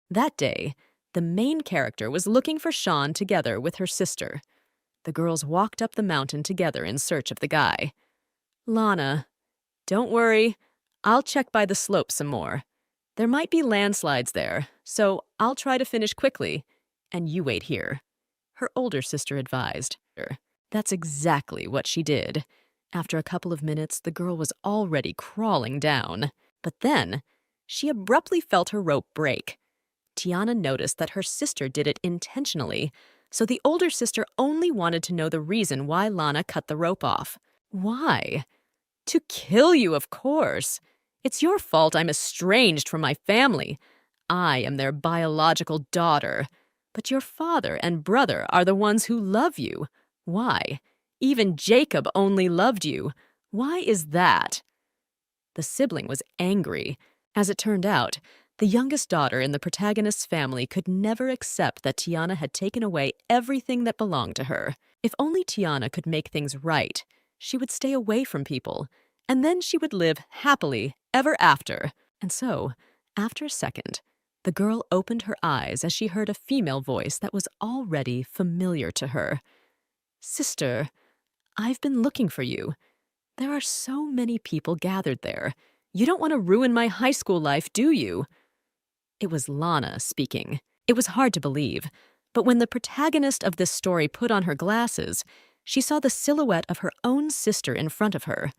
That day, the main character was looking for Sean together with her sister. The girls walked up the mountain together in search of the guy. Lana, don't worry, I'll check by the slope some more. There might be landslides there, so I'll try to finish quickly, and you wait here, her older sister advised her. That's exactly what she did. After a couple of minutes, the girl was already crawling down. But then, she abruptly felt her rope break. Tiana noticed that her sister did it intentionally, so the older sister only wanted to know the reason why Lana cut the rope off. Why? To kill you, of course. It's your fault I'm estranged from my family. I am their biological daughter. But your father and brother are the ones who love you. Why? Even Jacob only loved you. Why is that? The sibling was angry. As it turned out, the youngest daughter in the protagonist's family could never accept that Tiana had taken away everything that belonged to her. If only Tiana could make things right, she would stay away from people, and then she would live happily ever after. And so, after a second, the girl opened her eyes as she heard a female voice that was already familiar to her. Sister, I've been looking for you. There are so many people gathered there. You don't want to ruin my high school life, do you? It was Lana speaking. It was hard to believe, but when the protagonist of this story put on her glasses, she saw the silhouette of her own sister in front of her.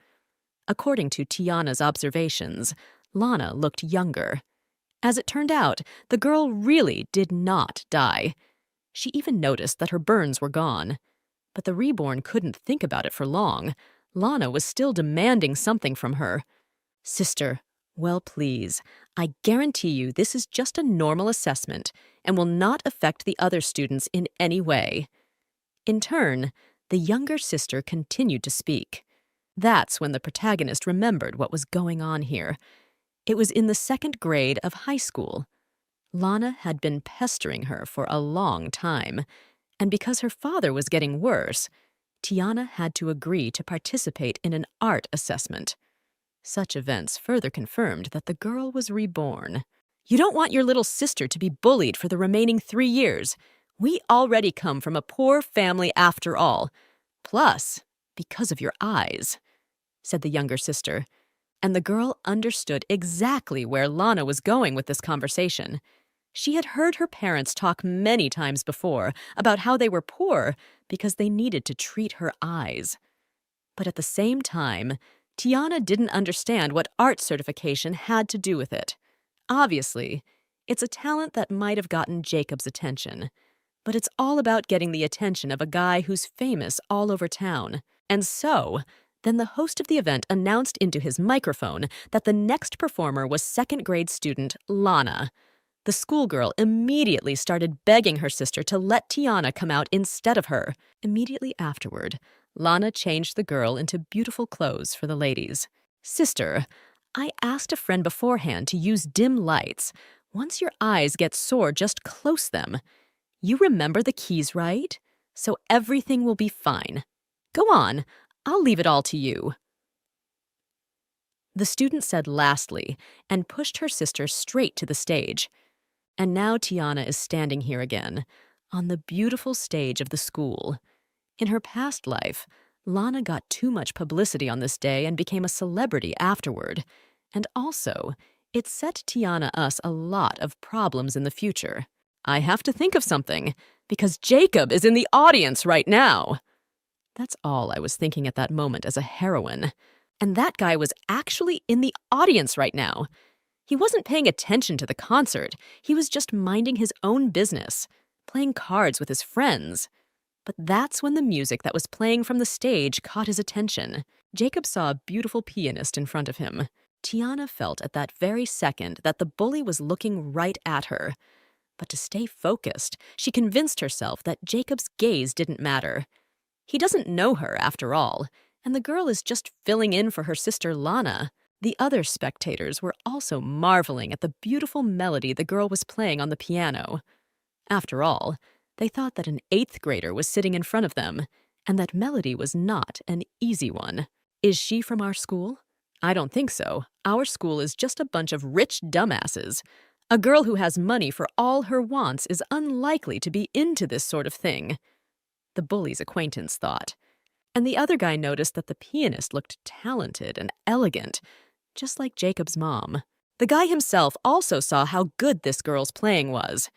According to Tiana's observations, Lana looked younger. As it turned out, the girl really did not die. She even noticed that her burns were gone. But the reborn couldn't think about it for long. Lana was still demanding something from her. Sister, well, please, I guarantee you this is just a normal assessment and will not affect the other students in any way. In turn, the younger sister continued to speak. That's when the protagonist remembered what was going on here. It was in the second grade of high school. Lana had been pestering her for a long time, and because her father was getting worse, Tiana had to agree to participate in an art assessment. Such events further confirmed that the girl was reborn. You don't want your little sister to be bullied for the remaining 3 years. We already come from a poor family after all. Plus, because of your eyes, said the younger sister. And the girl understood exactly where Lana was going with this conversation. She had heard her parents talk many times before about how they were poor because they needed to treat her eyes. But at the same time, Tiana didn't understand what art certification had to do with it. Obviously, it's a talent that might have gotten Jacob's attention, but it's all about getting the attention of a guy who's famous all over town. And so, then the host of the event announced into his microphone that the next performer was second-grade student Lana. The schoolgirl immediately started begging her sister to let Tiana come out instead of her. Immediately afterward, Lana changed the girl into beautiful clothes for the ladies. Sister, I asked a friend beforehand to use dim lights. Once your eyes get sore, just close them. You remember the keys, right? So everything will be fine. Go on, I'll leave it all to you. The student said lastly and pushed her sister straight to the stage. And now Tiana is standing here again, on the beautiful stage of the school. In her past life, Lana got too much publicity on this day and became a celebrity afterward. And also, it set Tiana us a lot of problems in the future. I have to think of something, because Jacob is in the audience right now. That's all I was thinking at that moment as a heroine. And that guy was actually in the audience right now. He wasn't paying attention to the concert. He was just minding his own business, playing cards with his friends. But that's when the music that was playing from the stage caught his attention. Jacob saw a beautiful pianist in front of him. Tiana felt at that very second that the bully was looking right at her. But to stay focused, she convinced herself that Jacob's gaze didn't matter. He doesn't know her, after all, and the girl is just filling in for her sister Lana. The other spectators were also marveling at the beautiful melody the girl was playing on the piano. After all, they thought that an 8th grader was sitting in front of them, and that melody was not an easy one. Is she from our school? I don't think so. Our school is just a bunch of rich dumbasses. A girl who has money for all her wants is unlikely to be into this sort of thing, the bully's acquaintance thought. And the other guy noticed that the pianist looked talented and elegant, just like Jacob's mom. The guy himself also saw how good this girl's playing was,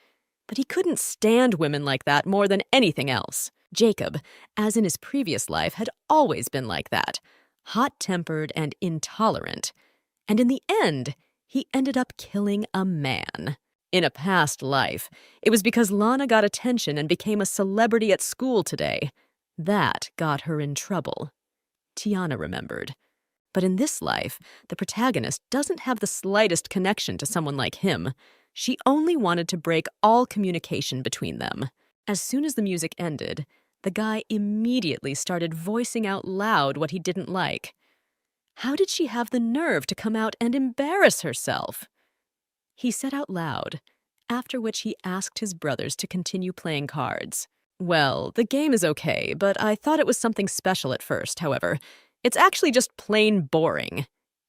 but he couldn't stand women like that more than anything else. Jacob, as in his previous life, had always been like that, hot-tempered and intolerant. And in the end, he ended up killing a man. In a past life, it was because Lana got attention and became a celebrity at school today. That got her in trouble. Tiana remembered. But in this life, the protagonist doesn't have the slightest connection to someone like him. She only wanted to break all communication between them. As soon as the music ended, the guy immediately started voicing out loud what he didn't like. How did she have the nerve to come out and embarrass herself? He said out loud, after which he asked his brothers to continue playing cards. Well, the game is okay, but I thought it was something special at first, however. It's actually just plain boring,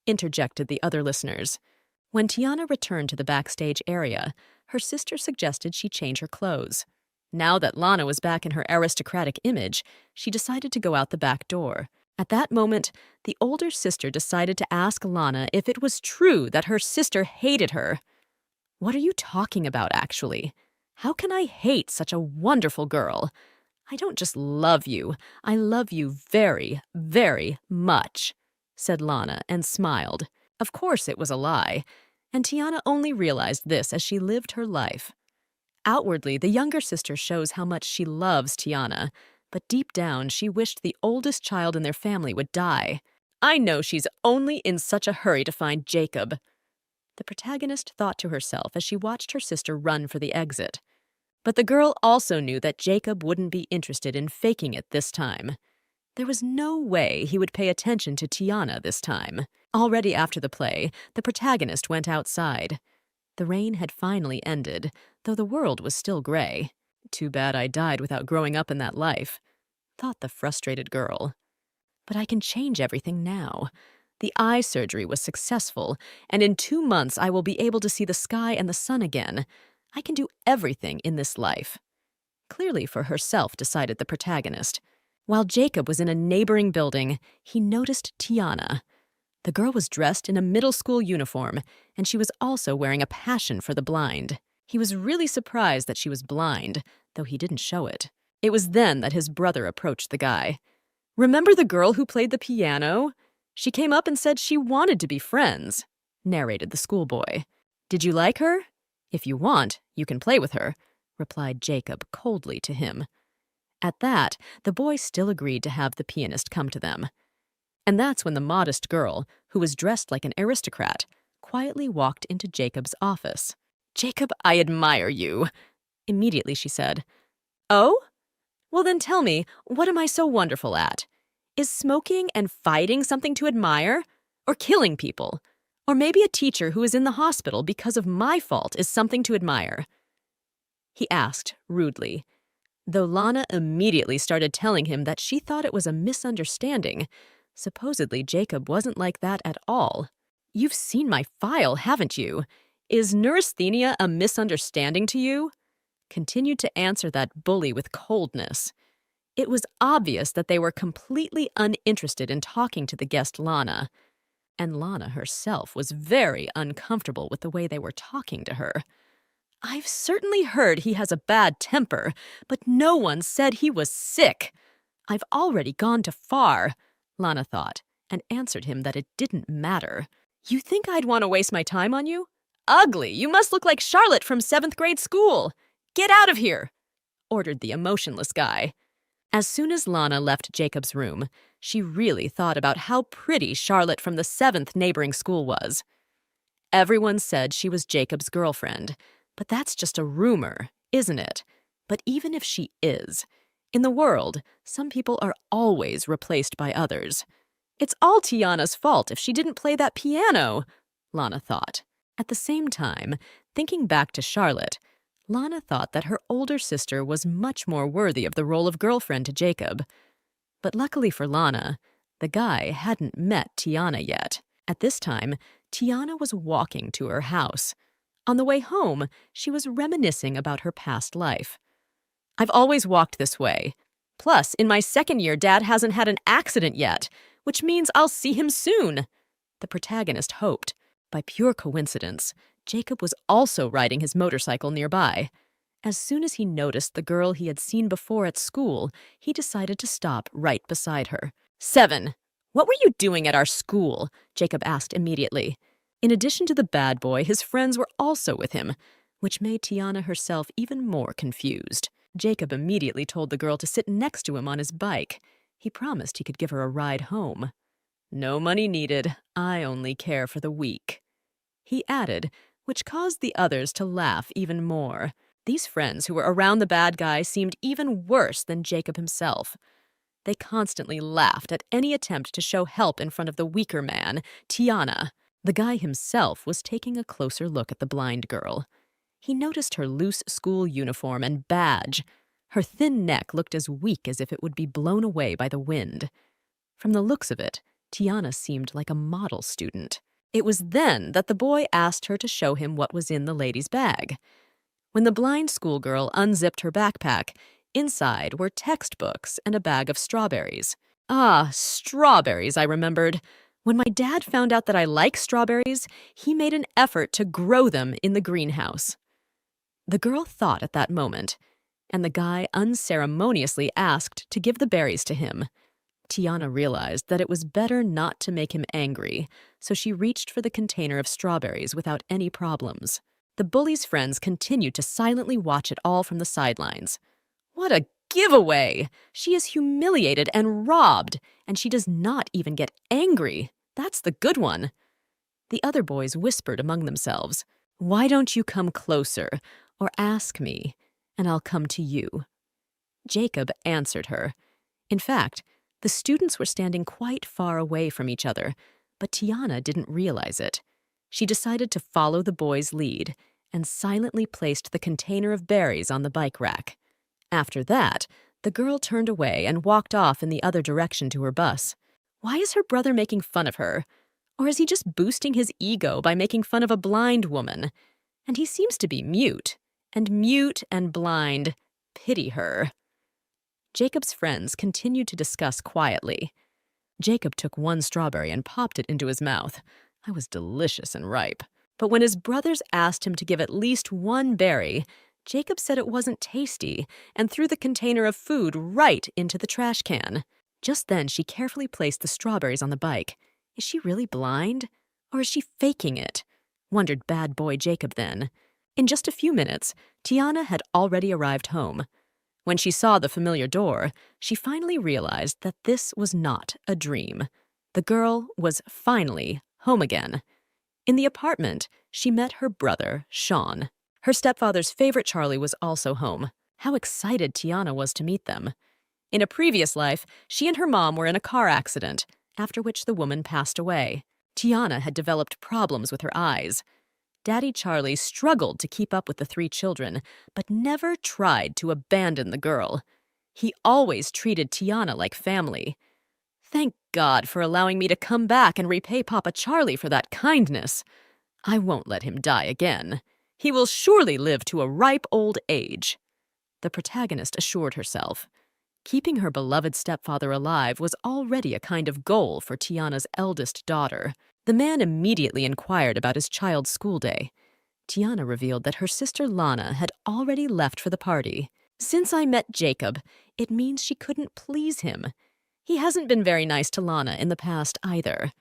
interjected the other listeners. When Tiana returned to the backstage area, her sister suggested she change her clothes. Now that Lana was back in her aristocratic image, she decided to go out the back door. At that moment, the older sister decided to ask Lana if it was true that her sister hated her. What are you talking about, actually? How can I hate such a wonderful girl? I don't just love you, I love you very, very much, said Lana and smiled. Of course it was a lie, and Tiana only realized this as she lived her life. Outwardly, the younger sister shows how much she loves Tiana, but deep down she wished the oldest child in their family would die. I know she's only in such a hurry to find Jacob, the protagonist thought to herself as she watched her sister run for the exit. But the girl also knew that Jacob wouldn't be interested in faking it this time. There was no way he would pay attention to Tiana this time. Already after the play, the protagonist went outside. The rain had finally ended, though the world was still gray. Too bad I died without growing up in that life, thought the frustrated girl. But I can change everything now. The eye surgery was successful, and in 2 months I will be able to see the sky and the sun again. I can do everything in this life. Clearly for herself, decided the protagonist. While Jacob was in a neighboring building, he noticed Tiana. The girl was dressed in a middle school uniform, and she was also wearing a passion for the blind. He was really surprised that she was blind, though he didn't show it. It was then that his brother approached the guy. "Remember the girl who played the piano? She came up and said she wanted to be friends," narrated the schoolboy. "Did you like her? If you want, you can play with her," replied Jacob coldly to him. At that, the boy still agreed to have the pianist come to them. And that's when the modest girl, who was dressed like an aristocrat, quietly walked into Jacob's office. "Jacob, I admire you," immediately she said. "Oh? Well then tell me, what am I so wonderful at? Is smoking and fighting something to admire? Or killing people? Or maybe a teacher who is in the hospital because of my fault is something to admire?" He asked rudely, though Lana immediately started telling him that she thought it was a misunderstanding. Supposedly, Jacob wasn't like that at all. "You've seen my file, haven't you? Is neurasthenia a misunderstanding to you?" Continued to answer that bully with coldness. It was obvious that they were completely uninterested in talking to the guest Lana. And Lana herself was very uncomfortable with the way they were talking to her. "I've certainly heard he has a bad temper, but no one said he was sick. I've already gone too far," Lana thought, and answered him that it didn't matter. "You think I'd want to waste my time on you? Ugly! You must look like Charlotte from 7th grade school. Get out of here!" ordered the emotionless guy. As soon as Lana left Jacob's room, she really thought about how pretty Charlotte from the 7th neighboring school was. Everyone said she was Jacob's girlfriend, but that's just a rumor, isn't it? But even if she is, in the world, some people are always replaced by others. It's all Tiana's fault if she didn't play that piano, Lana thought. At the same time, thinking back to Charlotte, Lana thought that her older sister was much more worthy of the role of girlfriend to Jacob. But luckily for Lana, the guy hadn't met Tiana yet. At this time, Tiana was walking to her house. On the way home, she was reminiscing about her past life. I've always walked this way. Plus, in my second year, Dad hasn't had an accident yet, which means I'll see him soon, the protagonist hoped. By pure coincidence, Jacob was also riding his motorcycle nearby. As soon as he noticed the girl he had seen before at school, he decided to stop right beside her. 7. What were you doing at our school? Jacob asked immediately. In addition to the bad boy, his friends were also with him, which made Tiana herself even more confused. Jacob immediately told the girl to sit next to him on his bike. He promised he could give her a ride home. No money needed. I only care for the weak, he added, which caused the others to laugh even more. These friends who were around the bad guy seemed even worse than Jacob himself. They constantly laughed at any attempt to show help in front of the weaker man, Tiana. The guy himself was taking a closer look at the blind girl. He noticed her loose school uniform and badge. Her thin neck looked as weak as if it would be blown away by the wind. From the looks of it, Tiana seemed like a model student. It was then that the boy asked her to show him what was in the lady's bag. When the blind schoolgirl unzipped her backpack, inside were textbooks and a bag of strawberries. Ah, strawberries, I remembered. When my dad found out that I like strawberries, he made an effort to grow them in the greenhouse. The girl thought at that moment, and the guy unceremoniously asked to give the berries to him. Tiana realized that it was better not to make him angry, so she reached for the container of strawberries without any problems. The bully's friends continued to silently watch it all from the sidelines. What a giveaway! She is humiliated and robbed, and she does not even get angry. That's the good one. The other boys whispered among themselves, "Why don't you come closer, or ask me, and I'll come to you?" Jacob answered her. In fact, the students were standing quite far away from each other, but Tiana didn't realize it. She decided to follow the boy's lead and silently placed the container of berries on the bike rack. After that, the girl turned away and walked off in the other direction to her bus. Why is her brother making fun of her? Or is he just boosting his ego by making fun of a blind woman? And he seems to be mute and blind. Pity her. Jacob's friends continued to discuss quietly. Jacob took one strawberry and popped it into his mouth. It was delicious and ripe. But when his brothers asked him to give at least one berry, Jacob said it wasn't tasty and threw the container of food right into the trash can. Just then, she carefully placed the strawberries on the bike. Is she really blind? Or is she faking it? Wondered bad boy Jacob then. In just a few minutes, Tiana had already arrived home. When she saw the familiar door, she finally realized that this was not a dream. The girl was finally home again. In the apartment, she met her brother, Sean. Her stepfather's favorite Charlie was also home. How excited Tiana was to meet them. In a previous life, she and her mom were in a car accident, after which the woman passed away. Tiana had developed problems with her eyes. Daddy Charlie struggled to keep up with the 3 children, but never tried to abandon the girl. He always treated Tiana like family. Thank God for allowing me to come back and repay Papa Charlie for that kindness. I won't let him die again. He will surely live to a ripe old age, the protagonist assured herself. Keeping her beloved stepfather alive was already a kind of goal for Tiana's eldest daughter. The man immediately inquired about his child's school day. Tiana revealed that her sister Lana had already left for the party. Since I met Jacob, it means she couldn't please him. He hasn't been very nice to Lana in the past either.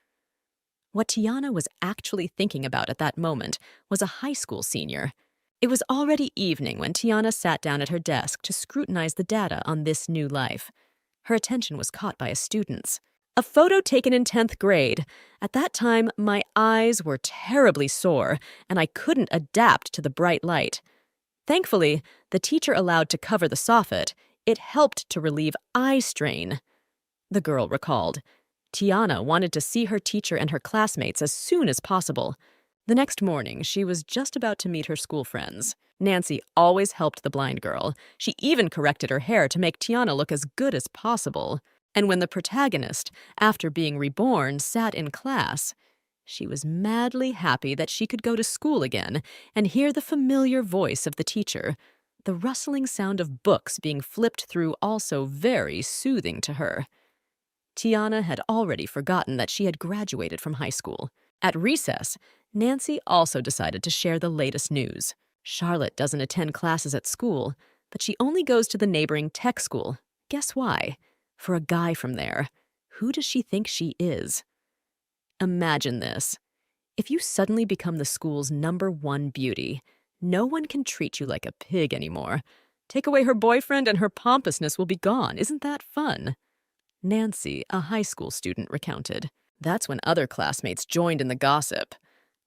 What Tiana was actually thinking about at that moment was a high school senior. It was already evening when Tiana sat down at her desk to scrutinize the data on this new life. Her attention was caught by a student's. A photo taken in 10th grade. At that time, my eyes were terribly sore, and I couldn't adapt to the bright light. Thankfully, the teacher allowed to cover the soffit. It helped to relieve eye strain, the girl recalled. Tiana wanted to see her teacher and her classmates as soon as possible. The next morning, she was just about to meet her school friends. Nancy always helped the blind girl. She even corrected her hair to make Tiana look as good as possible. And when the protagonist, after being reborn, sat in class, She was madly happy that she could go to school again and hear the familiar voice of the teacher, the rustling sound of books being flipped through also very soothing to her. Tiana had already forgotten that she had graduated from high school. At recess, Nancy also decided to share the latest news. Charlotte doesn't attend classes at school, but she only goes to the neighboring tech school. Guess why? For a guy from there. Who does she think she is? Imagine this. If you suddenly become the school's #1 beauty, no one can treat you like a pig anymore. Take away her boyfriend and her pompousness will be gone. Isn't that fun? Nancy, a high school student, recounted. That's when other classmates joined in the gossip.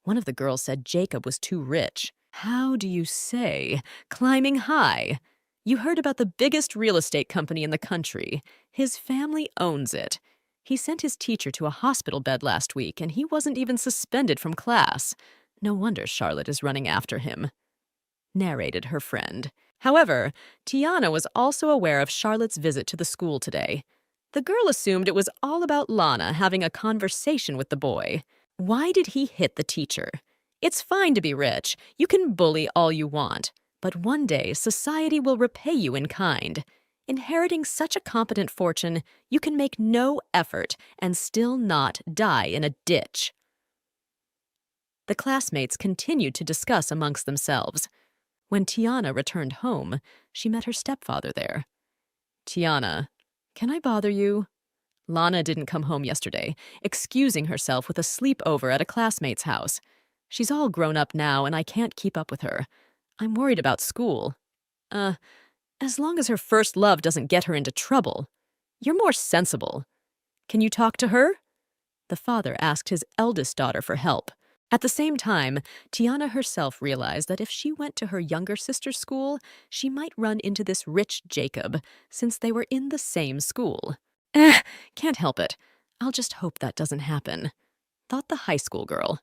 One of the girls said Jacob was too rich. How do you say? Climbing high. You heard about the biggest real estate company in the country. His family owns it. He sent his teacher to a hospital bed last week, and he wasn't even suspended from class. No wonder Charlotte is running after him. Narrated her friend. However, Tiana was also aware of Charlotte's visit to the school today. The girl assumed it was all about Lana having a conversation with the boy. Why did he hit the teacher? It's fine to be rich. You can bully all you want. But one day, society will repay you in kind. Inheriting such a competent fortune, you can make no effort and still not die in a ditch. The classmates continued to discuss amongst themselves. When Tiana returned home, she met her stepfather there. Tiana, can I bother you? Lana didn't come home yesterday, excusing herself with a sleepover at a classmate's house. She's all grown up now, and I can't keep up with her. I'm worried about school. As long as her first love doesn't get her into trouble. You're more sensible. Can you talk to her? The father asked his eldest daughter for help. At the same time, Tiana herself realized that if she went to her younger sister's school, she might run into this rich Jacob, since they were in the same school. Can't help it. I'll just hope that doesn't happen, thought the high school girl.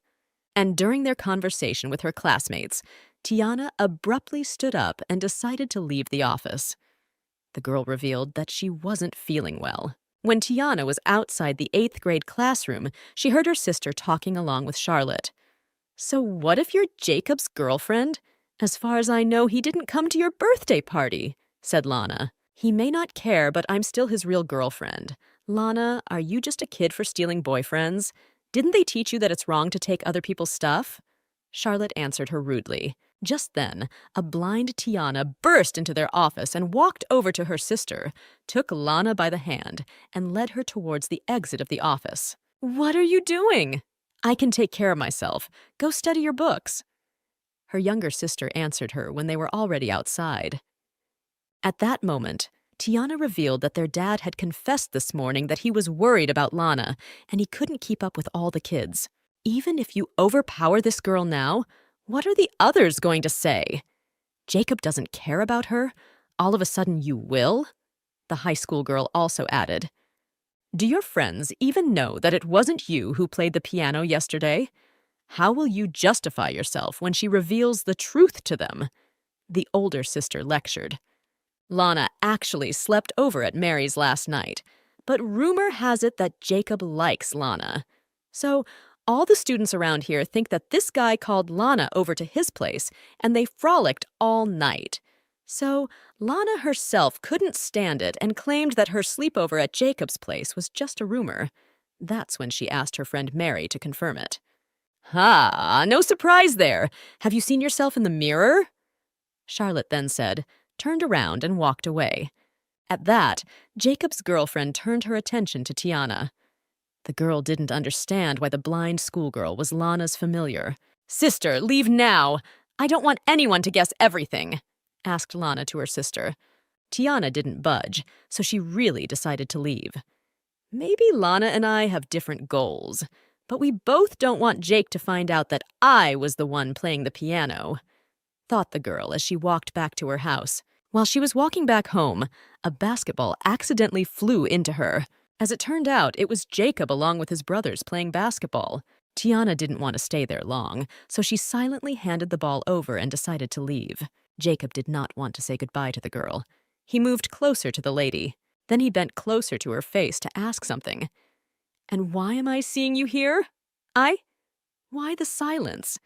And during their conversation with her classmates, Tiana abruptly stood up and decided to leave the office. The girl revealed that she wasn't feeling well. When Tiana was outside the 8th grade classroom, she heard her sister talking along with Charlotte. So what if you're Jacob's girlfriend? As far as I know, he didn't come to your birthday party, said Lana. He may not care, but I'm still his real girlfriend. Lana, are you just a kid for stealing boyfriends? Didn't they teach you that it's wrong to take other people's stuff? Charlotte answered her rudely. Just then, a blind Tiana burst into their office and walked over to her sister, took Lana by the hand, and led her towards the exit of the office. What are you doing? I can take care of myself. Go study your books. Her younger sister answered her when they were already outside. At that moment, Tiana revealed that their dad had confessed this morning that he was worried about Lana, and he couldn't keep up with all the kids. Even if you overpower this girl now, what are the others going to say? Jacob doesn't care about her? All of a sudden you will? The high school girl also added. Do your friends even know that it wasn't you who played the piano yesterday? How will you justify yourself when she reveals the truth to them? The older sister lectured. Lana actually slept over at Mary's last night, but rumor has it that Jacob likes Lana. So, all the students around here think that this guy called Lana over to his place, and they frolicked all night. So, Lana herself couldn't stand it and claimed that her sleepover at Jacob's place was just a rumor. That's when she asked her friend Mary to confirm it. Ha! No surprise there! Have you seen yourself in the mirror? Charlotte then said, turned around and walked away. At that, Jacob's girlfriend turned her attention to Tiana. The girl didn't understand why the blind schoolgirl was Lana's familiar. Sister, leave now! I don't want anyone to guess everything, asked Lana to her sister. Tiana didn't budge, so she really decided to leave. Maybe Lana and I have different goals, but we both don't want Jake to find out that I was the one playing the piano, thought the girl as she walked back to her house. While she was walking back home, a basketball accidentally flew into her. As it turned out, it was Jacob along with his brothers playing basketball. Tiana didn't want to stay there long, so she silently handed the ball over and decided to leave. Jacob did not want to say goodbye to the girl. He moved closer to the lady. Then he bent closer to her face to ask something. And why am I seeing you here? Why the silence?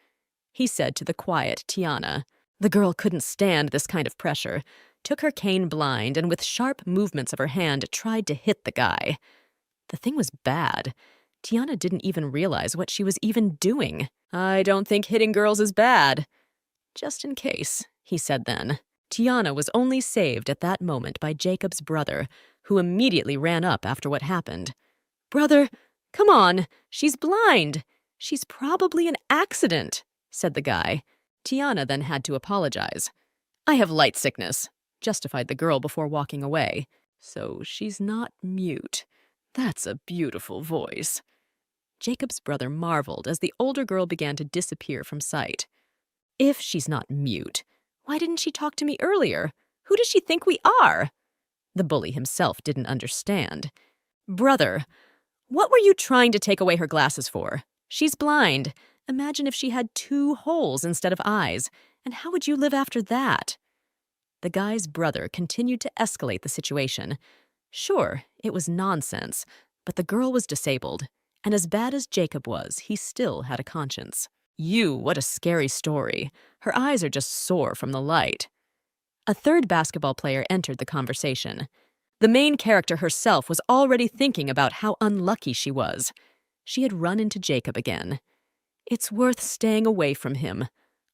He said to the quiet Tiana. The girl couldn't stand this kind of pressure, took her cane blind, and with sharp movements of her hand tried to hit the guy. The thing was bad. Tiana didn't even realize what she was even doing. I don't think hitting girls is bad. Just in case, he said then. Tiana was only saved at that moment by Jacob's brother, who immediately ran up after what happened. Brother, come on, she's blind. She's probably an accident, said the guy. Tiana then had to apologize. I have light sickness, justified the girl before walking away. So she's not mute. That's a beautiful voice. Jacob's brother marveled as the older girl began to disappear from sight. If she's not mute, why didn't she talk to me earlier? Who does she think we are? The bully himself didn't understand. Brother, what were you trying to take away her glasses for? She's blind. Imagine if she had 2 holes instead of eyes, and how would you live after that? The guy's brother continued to escalate the situation. Sure, it was nonsense, but the girl was disabled, and as bad as Jacob was, he still had a conscience. What a scary story. Her eyes are just sore from the light. A third basketball player entered the conversation. The main character herself was already thinking about how unlucky she was. She had run into Jacob again. It's worth staying away from him.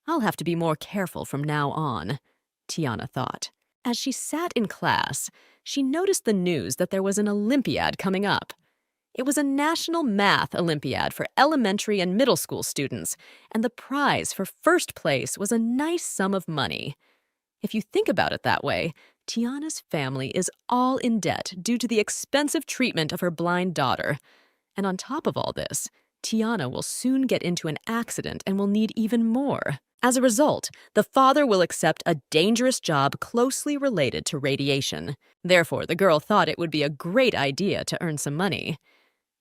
I'll have to be more careful from now on, Tiana thought. As she sat in class, she noticed the news that there was an Olympiad coming up. It was a national math Olympiad for elementary and middle school students, and the prize for first place was a nice sum of money. If you think about it that way, Tiana's family is all in debt due to the expensive treatment of her blind daughter. And on top of all this, Tiana will soon get into an accident and will need even more. As a result, the father will accept a dangerous job closely related to radiation. Therefore, the girl thought it would be a great idea to earn some money.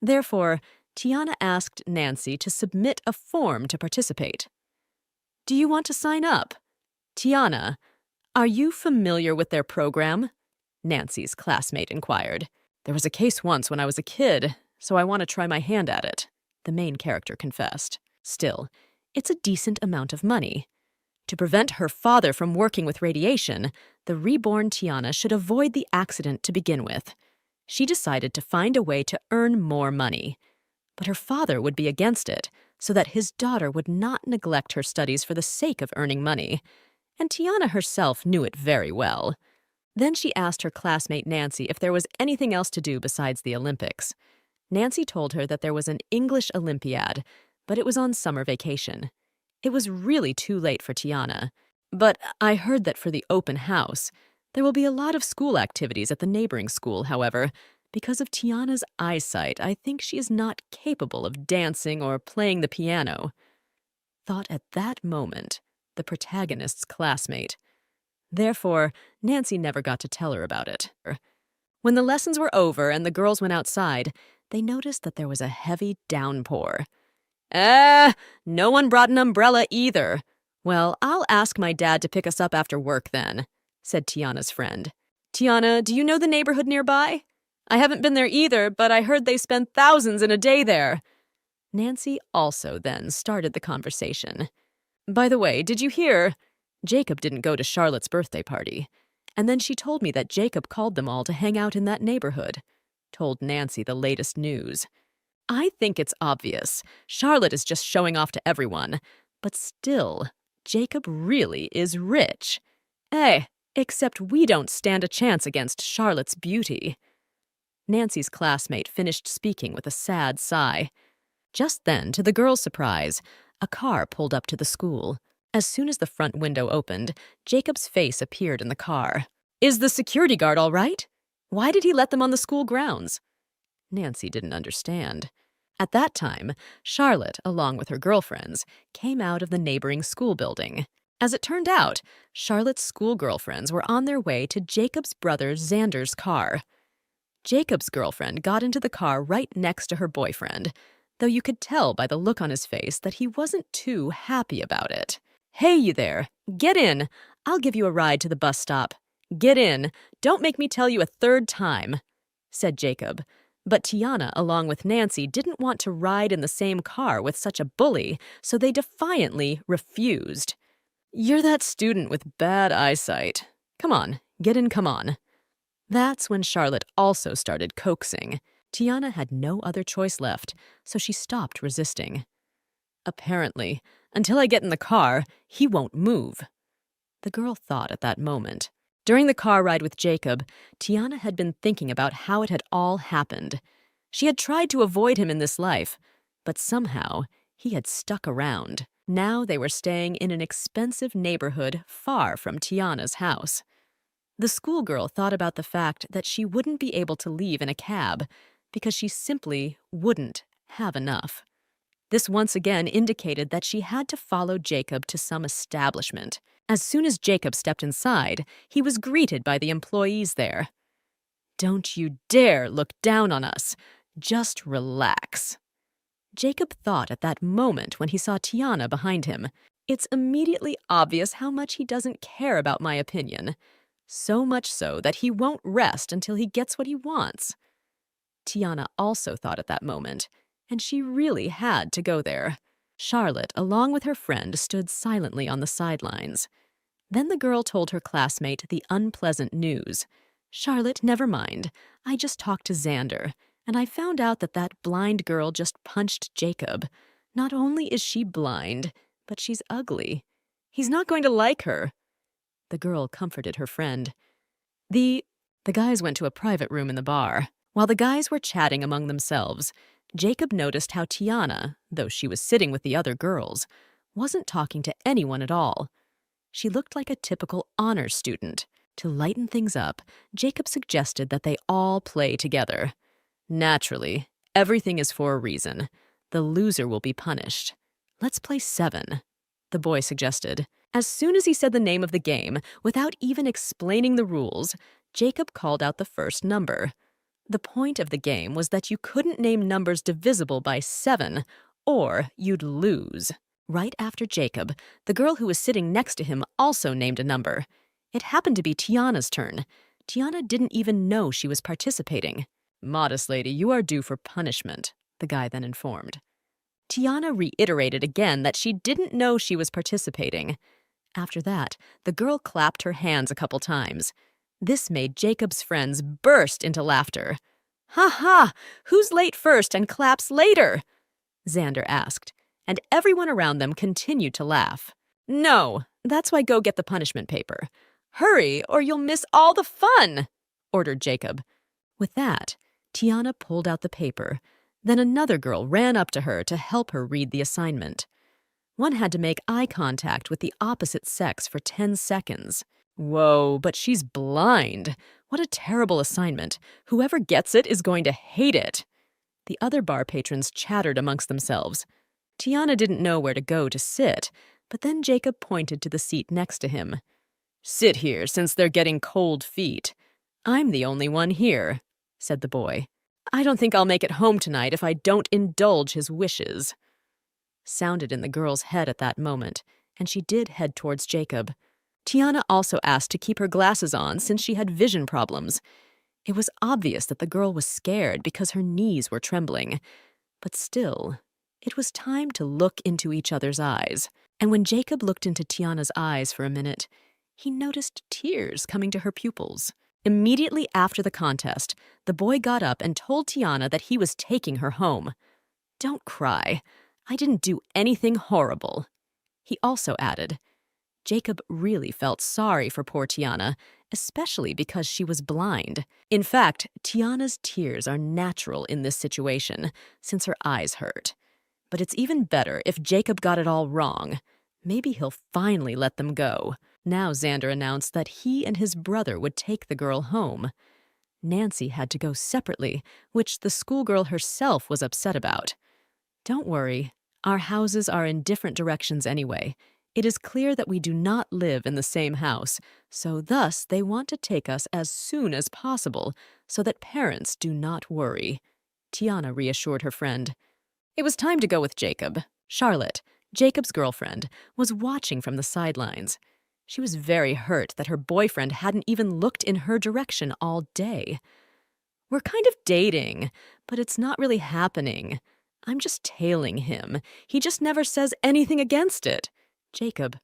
Therefore, Tiana asked Nancy to submit a form to participate. Do you want to sign up? Tiana, are you familiar with their program? Nancy's classmate inquired. There was a case once when I was a kid, so I want to try my hand at it, the main character confessed. Still, it's a decent amount of money. To prevent her father from working with radiation, the reborn Tiana should avoid the accident to begin with. She decided to find a way to earn more money. But her father would be against it, so that his daughter would not neglect her studies for the sake of earning money. And Tiana herself knew it very well. Then she asked her classmate Nancy if there was anything else to do besides the Olympics. Nancy told her that there was an English Olympiad, but it was on summer vacation. It was really too late for Tiana. But I heard that for the open house, there will be a lot of school activities at the neighboring school, however. Because of Tiana's eyesight, I think she is not capable of dancing or playing the piano. Thought at that moment, the protagonist's classmate. Therefore, Nancy never got to tell her about it. When the lessons were over and the girls went outside, they noticed that there was a heavy downpour. No one brought an umbrella either. Well, I'll ask my dad to pick us up after work then, said Tiana's friend. Tiana, do you know the neighborhood nearby? I haven't been there either, but I heard they spend thousands in a day there. Nancy also then started the conversation. By the way, did you hear? Jacob didn't go to Charlotte's birthday party. And then she told me that Jacob called them all to hang out in that neighborhood. Told Nancy the latest news. I think it's obvious. Charlotte is just showing off to everyone. But still, Jacob really is rich. Except we don't stand a chance against Charlotte's beauty. Nancy's classmate finished speaking with a sad sigh. Just then, to the girls' surprise, a car pulled up to the school. As soon as the front window opened, Jacob's face appeared in the car. Is the security guard all right? Why did he let them on the school grounds? Nancy didn't understand. At that time, Charlotte, along with her girlfriends, came out of the neighboring school building. As it turned out, Charlotte's school girlfriends were on their way to Jacob's brother Xander's car. Jacob's girlfriend got into the car right next to her boyfriend, though you could tell by the look on his face that he wasn't too happy about it. Hey, you there. Get in. I'll give you a ride to the bus stop. Get in. Don't make me tell you a third time, said Jacob. But Tiana, along with Nancy, didn't want to ride in the same car with such a bully, so they defiantly refused. "You're that student with bad eyesight. Come on, get in, come on." That's when Charlotte also started coaxing. Tiana had no other choice left, so she stopped resisting. "Apparently, until I get in the car, he won't move." The girl thought at that moment. During the car ride with Jacob, Tiana had been thinking about how it had all happened. She had tried to avoid him in this life, but somehow he had stuck around. Now they were staying in an expensive neighborhood far from Tiana's house. The schoolgirl thought about the fact that she wouldn't be able to leave in a cab because she simply wouldn't have enough. This once again indicated that she had to follow Jacob to some establishment. As soon as Jacob stepped inside, he was greeted by the employees there. "Don't you dare look down on us. Just relax." Jacob thought at that moment when he saw Tiana behind him. "It's immediately obvious how much he doesn't care about my opinion. So much so that he won't rest until he gets what he wants." Tiana also thought at that moment, and she really had to go there. Charlotte, along with her friend, stood silently on the sidelines. Then the girl told her classmate the unpleasant news. "Charlotte, never mind. I just talked to Xander, and I found out that that blind girl just punched Jacob. Not only is she blind, but she's ugly. He's not going to like her." The girl comforted her friend. The guys went to a private room in the bar. While the guys were chatting among themselves, Jacob noticed how Tiana, though she was sitting with the other girls, wasn't talking to anyone at all. She looked like a typical honors student. To lighten things up, Jacob suggested that they all play together. "Naturally, everything is for a reason. The loser will be punished. Let's play 7, the boy suggested. As soon as he said the name of the game, without even explaining the rules, Jacob called out the first number. The point of the game was that you couldn't name numbers divisible by 7, or you'd lose. Right after Jacob, the girl who was sitting next to him also named a number. It happened to be Tiana's turn. Tiana didn't even know she was participating. "Modest lady, you are due for punishment," the guy then informed. Tiana reiterated again that she didn't know she was participating. After that, the girl clapped her hands a couple times. This made Jacob's friends burst into laughter. "Ha ha! Who's late first and claps later?" Xander asked, and everyone around them continued to laugh. "No, that's why go get the punishment paper. Hurry, or you'll miss all the fun," ordered Jacob. With that, Tiana pulled out the paper. Then another girl ran up to her to help her read the assignment. One had to make eye contact with the opposite sex for 10 seconds. Whoa, but she's blind. What a terrible assignment. Whoever gets it is going to hate it. The other bar patrons chattered amongst themselves. Tiana didn't know where to go to sit, but then Jacob pointed to the seat next to him. "Sit here, since they're getting cold feet." "I'm the only one here," said the boy. "I don't think I'll make it home tonight if I don't indulge his wishes," sounded in the girl's head at that moment, and she did head towards Jacob. Tiana also asked to keep her glasses on since she had vision problems. It was obvious that the girl was scared because her knees were trembling. But still, it was time to look into each other's eyes. And when Jacob looked into Tiana's eyes for a minute, he noticed tears coming to her pupils. Immediately after the contest, the boy got up and told Tiana that he was taking her home. "Don't cry. I didn't do anything horrible." He also added, Jacob really felt sorry for poor Tiana, especially because she was blind. In fact, Tiana's tears are natural in this situation, since her eyes hurt. But it's even better if Jacob got it all wrong. Maybe he'll finally let them go. Now Xander announced that he and his brother would take the girl home. Nancy had to go separately, which the schoolgirl herself was upset about. "Don't worry, our houses are in different directions anyway. It is clear that we do not live in the same house, so thus they want to take us as soon as possible so that parents do not worry," Tiana reassured her friend. It was time to go with Jacob. Charlotte, Jacob's girlfriend, was watching from the sidelines. She was very hurt that her boyfriend hadn't even looked in her direction all day. We're kind of dating, but it's not really happening. I'm just tailing him. He just never says anything against it. Jacob,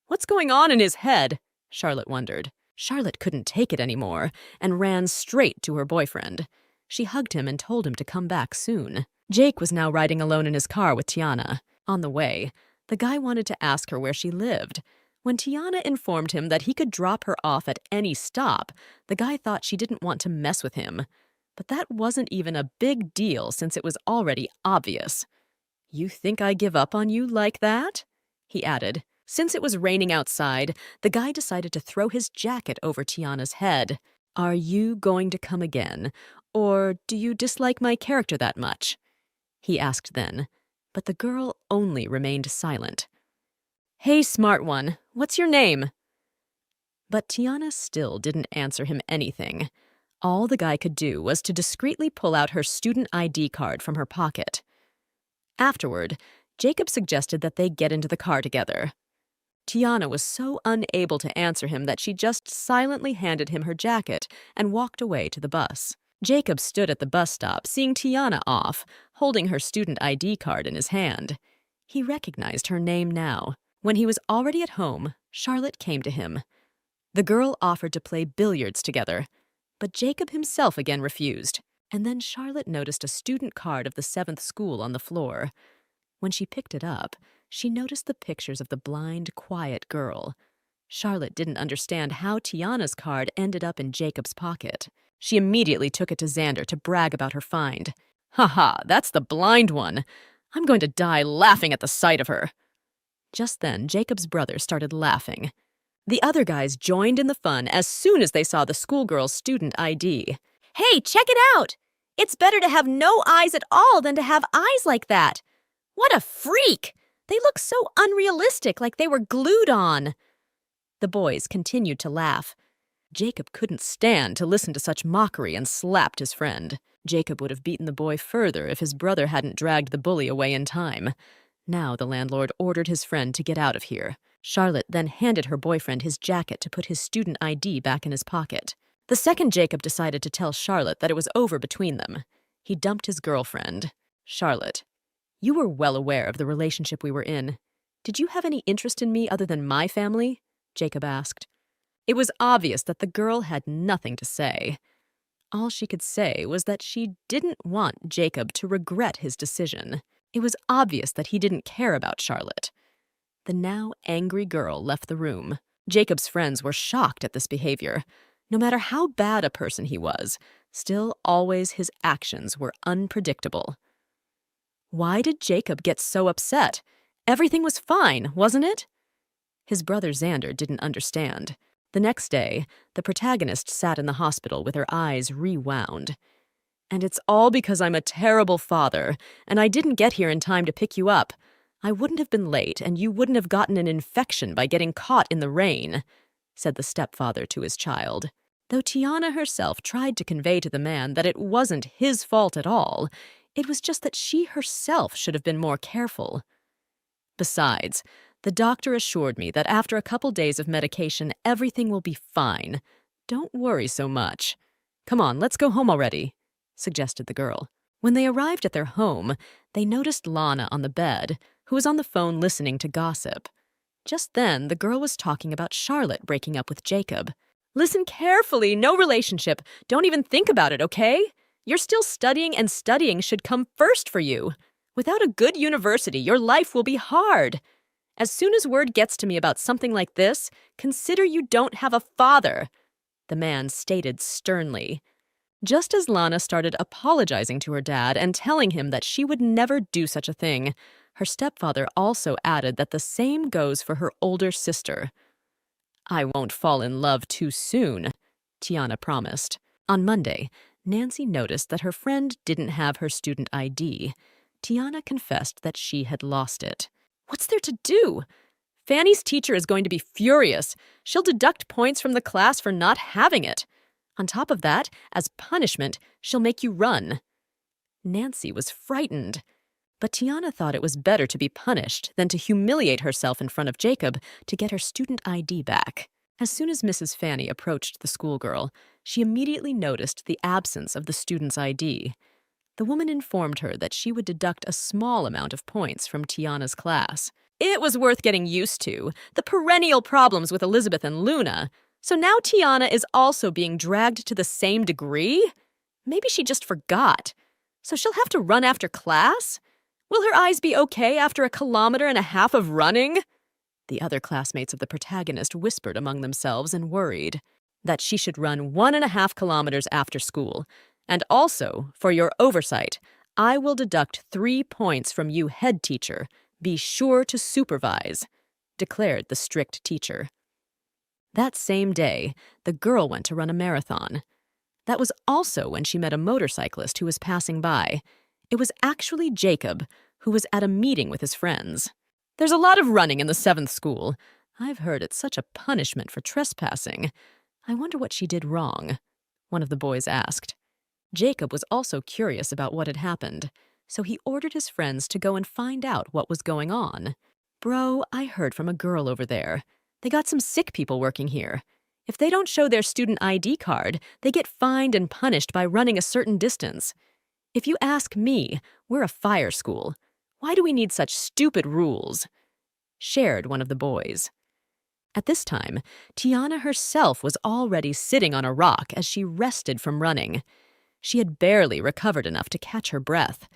what's going on in his head? Charlotte wondered. Charlotte couldn't take it anymore and ran straight to her boyfriend. She hugged him and told him to come back soon. Jake was now riding alone in his car with Tiana. On the way, the guy wanted to ask her where she lived. When Tiana informed him that he could drop her off at any stop, the guy thought she didn't want to mess with him. But that wasn't even a big deal since it was already obvious. "You think I give up on you like that?" he added. Since it was raining outside, the guy decided to throw his jacket over Tiana's head. "Are you going to come again, or do you dislike my character that much?" he asked then, but the girl only remained silent. "Hey, smart one, what's your name?" But Tiana still didn't answer him anything. All the guy could do was to discreetly pull out her student ID card from her pocket. Afterward, Jacob suggested that they get into the car together. Tiana was so unable to answer him that she just silently handed him her jacket and walked away to the bus. Jacob stood at the bus stop, seeing Tiana off, holding her student ID card in his hand. He recognized her name now. When he was already at home, Charlotte came to him. The girl offered to play billiards together, but Jacob himself again refused. And then Charlotte noticed a student card of the 7th school on the floor. When she picked it up, she noticed the pictures of the blind, quiet girl. Charlotte didn't understand how Tiana's card ended up in Jacob's pocket. She immediately took it to Xander to brag about her find. "Ha, that's the blind one. I'm going to die laughing at the sight of her." Just then, Jacob's brother started laughing. The other guys joined in the fun as soon as they saw the schoolgirl's student ID. "Hey, check it out! It's better to have no eyes at all than to have eyes like that. What a freak! They look so unrealistic, like they were glued on." The boys continued to laugh. Jacob couldn't stand to listen to such mockery and slapped his friend. Jacob would have beaten the boy further if his brother hadn't dragged the bully away in time. Now the landlord ordered his friend to get out of here. Charlotte then handed her boyfriend his jacket to put his student ID back in his pocket. The second Jacob decided to tell Charlotte that it was over between them, he dumped his girlfriend. "Charlotte, you were well aware of the relationship we were in. Did you have any interest in me other than my family?" Jacob asked. It was obvious that the girl had nothing to say. All she could say was that she didn't want Jacob to regret his decision. It was obvious that he didn't care about Charlotte. The now angry girl left the room. Jacob's friends were shocked at this behavior. No matter how bad a person he was, still always his actions were unpredictable. Why did Jacob get so upset? Everything was fine, wasn't it? His brother Xander didn't understand. The next day, the protagonist sat in the hospital with her eyes rewound. "And it's all because I'm a terrible father, and I didn't get here in time to pick you up. I wouldn't have been late, and you wouldn't have gotten an infection by getting caught in the rain," said the stepfather to his child. Though Tiana herself tried to convey to the man that it wasn't his fault at all, it was just that she herself should have been more careful. Besides, the doctor assured me that after a couple days of medication, everything will be fine. Don't worry so much. "Come on, let's go home already," suggested the girl. When they arrived at their home, they noticed Lana on the bed, who was on the phone listening to gossip. Just then, the girl was talking about Charlotte breaking up with Jacob. "Listen carefully, no relationship. Don't even think about it, okay? You're still studying, and studying should come first for you. Without a good university, your life will be hard. As soon as word gets to me about something like this, consider you don't have a father," the man stated sternly. Just as Lana started apologizing to her dad and telling him that she would never do such a thing, her stepfather also added that the same goes for her older sister. "I won't fall in love too soon," Tiana promised. On Monday, Nancy noticed that her friend didn't have her student ID. Tiana confessed that she had lost it. "What's there to do? Fanny's teacher is going to be furious. She'll deduct points from the class for not having it. On top of that, as punishment, she'll make you run." Nancy was frightened. But Tiana thought it was better to be punished than to humiliate herself in front of Jacob to get her student ID back. As soon as Mrs. Fanny approached the schoolgirl, she immediately noticed the absence of the student's ID. The woman informed her that she would deduct a small amount of points from Tiana's class. It was worth getting used to, the perennial problems with Elizabeth and Luna. So now Tiana is also being dragged to the same degree? Maybe she just forgot. So she'll have to run after class? Will her eyes be okay after 1.5 kilometers of running? The other classmates of the protagonist whispered among themselves and worried that she should run 1.5 kilometers after school. And also, for your oversight, I will deduct 3 points from you, head teacher. Be sure to supervise, declared the strict teacher. That same day, the girl went to run a marathon. That was also when she met a motorcyclist who was passing by. It was actually Jacob, who was at a meeting with his friends. There's a lot of running in the 7th school. I've heard it's such a punishment for trespassing. I wonder what she did wrong, one of the boys asked. Jacob was also curious about what had happened, so he ordered his friends to go and find out what was going on. Bro, I heard from a girl over there. They got some sick people working here. If they don't show their student ID card, they get fined and punished by running a certain distance. If you ask me, we're a fire school. Why do we need such stupid rules? Shared one of the boys. At this time, Tiana herself was already sitting on a rock as she rested from running. She had barely recovered enough to catch her breath.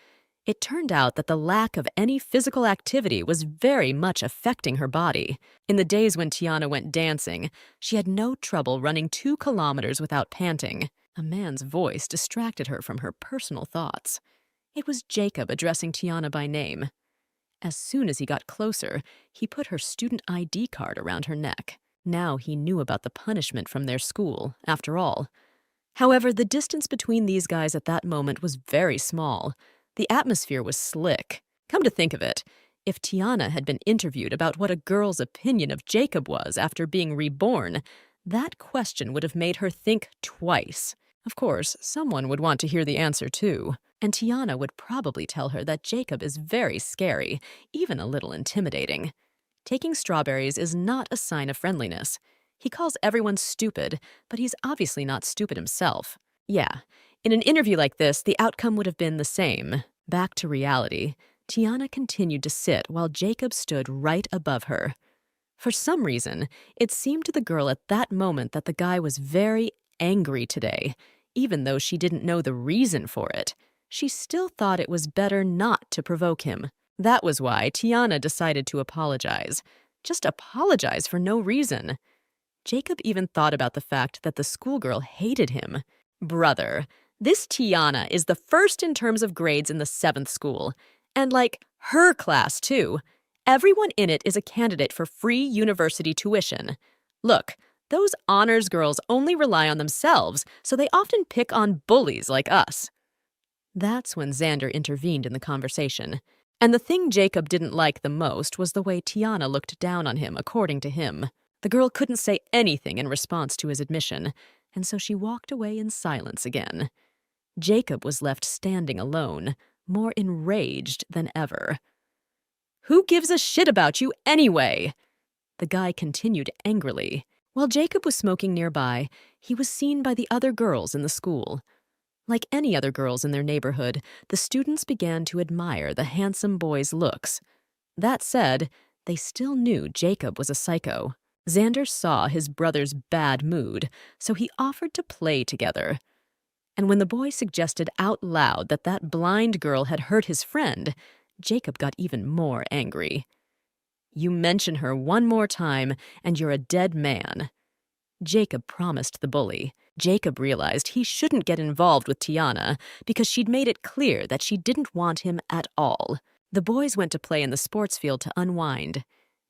It turned out that the lack of any physical activity was very much affecting her body. In the days when Tiana went dancing, she had no trouble running 2 kilometers without panting. A man's voice distracted her from her personal thoughts. It was Jacob addressing Tiana by name. As soon as he got closer, he put her student ID card around her neck. Now he knew about the punishment from their school, after all. However, the distance between these guys at that moment was very small. The atmosphere was slick. Come to think of it, if Tiana had been interviewed about what a girl's opinion of Jacob was after being reborn, that question would have made her think twice. Of course, someone would want to hear the answer too, and Tiana would probably tell her that Jacob is very scary, even a little intimidating. Taking strawberries is not a sign of friendliness. He calls everyone stupid, but he's obviously not stupid himself. Yeah, in an interview like this, the outcome would have been the same. Back to reality, Tiana continued to sit while Jacob stood right above her. For some reason, it seemed to the girl at that moment that the guy was very angry today. Even though she didn't know the reason for it, she still thought it was better not to provoke him. That was why Tiana decided to apologize. Just apologize for no reason. Jacob even thought about the fact that the schoolgirl hated him. Brother, this Tiana is the first in terms of grades in the 7th school. And like, her class too. Everyone in it is a candidate for free university tuition. Look, those honors girls only rely on themselves, so they often pick on bullies like us. That's when Xander intervened in the conversation. And the thing Jacob didn't like the most was the way Tiana looked down on him, according to him. The girl couldn't say anything in response to his admission, and so she walked away in silence again. Jacob was left standing alone, more enraged than ever. "Who gives a shit about you anyway?" The guy continued angrily. While Jacob was smoking nearby, he was seen by the other girls in the school. Like any other girls in their neighborhood, the students began to admire the handsome boy's looks. That said, they still knew Jacob was a psycho. Xander saw his brother's bad mood, so he offered to play together. And when the boy suggested out loud that that blind girl had hurt his friend, Jacob got even more angry. "You mention her one more time, and you're a dead man." Jacob promised the bully. Jacob realized he shouldn't get involved with Tiana because she'd made it clear that she didn't want him at all. The boys went to play in the sports field to unwind.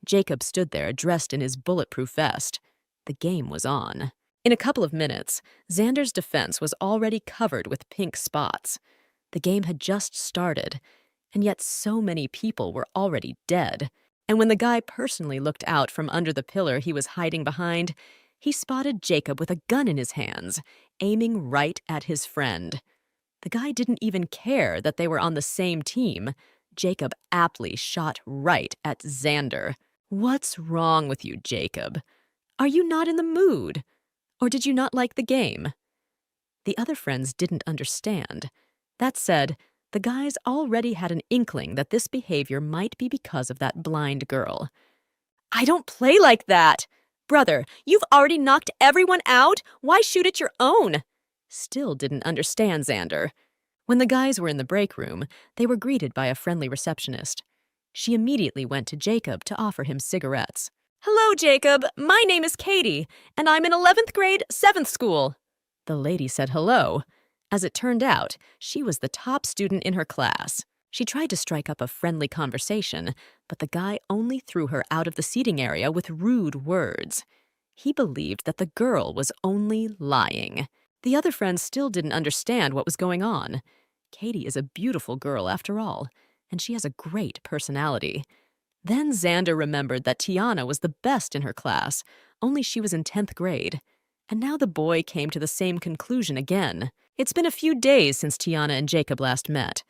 Jacob stood there dressed in his bulletproof vest. The game was on. In a couple of minutes, Xander's defense was already covered with pink spots. The game had just started, and yet so many people were already dead. And when the guy personally looked out from under the pillar he was hiding behind, he spotted Jacob with a gun in his hands, aiming right at his friend. The guy didn't even care that they were on the same team. Jacob aptly shot right at Xander. "What's wrong with you, Jacob? Are you not in the mood? Or did you not like the game? The other friends didn't understand. That said, the guys already had an inkling that this behavior might be because of that blind girl. I don't play like that! Brother, you've already knocked everyone out. Why shoot at your own? Still didn't understand Xander. When the guys were in the break room, they were greeted by a friendly receptionist. She immediately went to Jacob to offer him cigarettes. Hello, Jacob. My name is Katie, and I'm in 11th grade, 7th school. The lady said hello. As it turned out, she was the top student in her class. She tried to strike up a friendly conversation, but the guy only threw her out of the seating area with rude words. He believed that the girl was only lying. The other friends still didn't understand what was going on. Katie is a beautiful girl after all, and she has a great personality. Then Xander remembered that Tiana was the best in her class, only she was in 10th grade. And now the boy came to the same conclusion again. It's been a few days since Tiana and Jacob last met.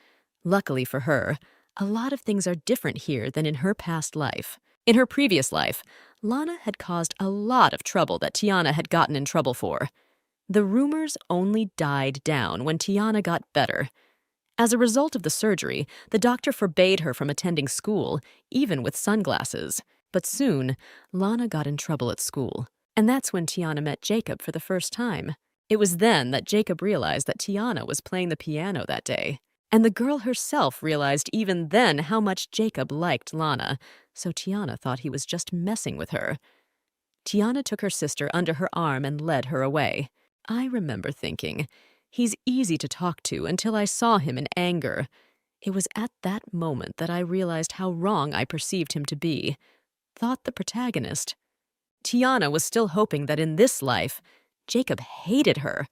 Luckily for her, a lot of things are different here than in her past life. In her previous life, Lana had caused a lot of trouble that Tiana had gotten in trouble for. The rumors only died down when Tiana got better. As a result of the surgery, the doctor forbade her from attending school, even with sunglasses. But soon, Lana got in trouble at school. And that's when Tiana met Jacob for the first time. It was then that Jacob realized that Tiana was playing the piano that day. And the girl herself realized even then how much Jacob liked Lana, so Tiana thought he was just messing with her. Tiana took her sister under her arm and led her away. I remember thinking, he's easy to talk to until I saw him in anger. It was at that moment that I realized how wrong I perceived him to be, thought the protagonist. Tiana was still hoping that in this life, Jacob hated her.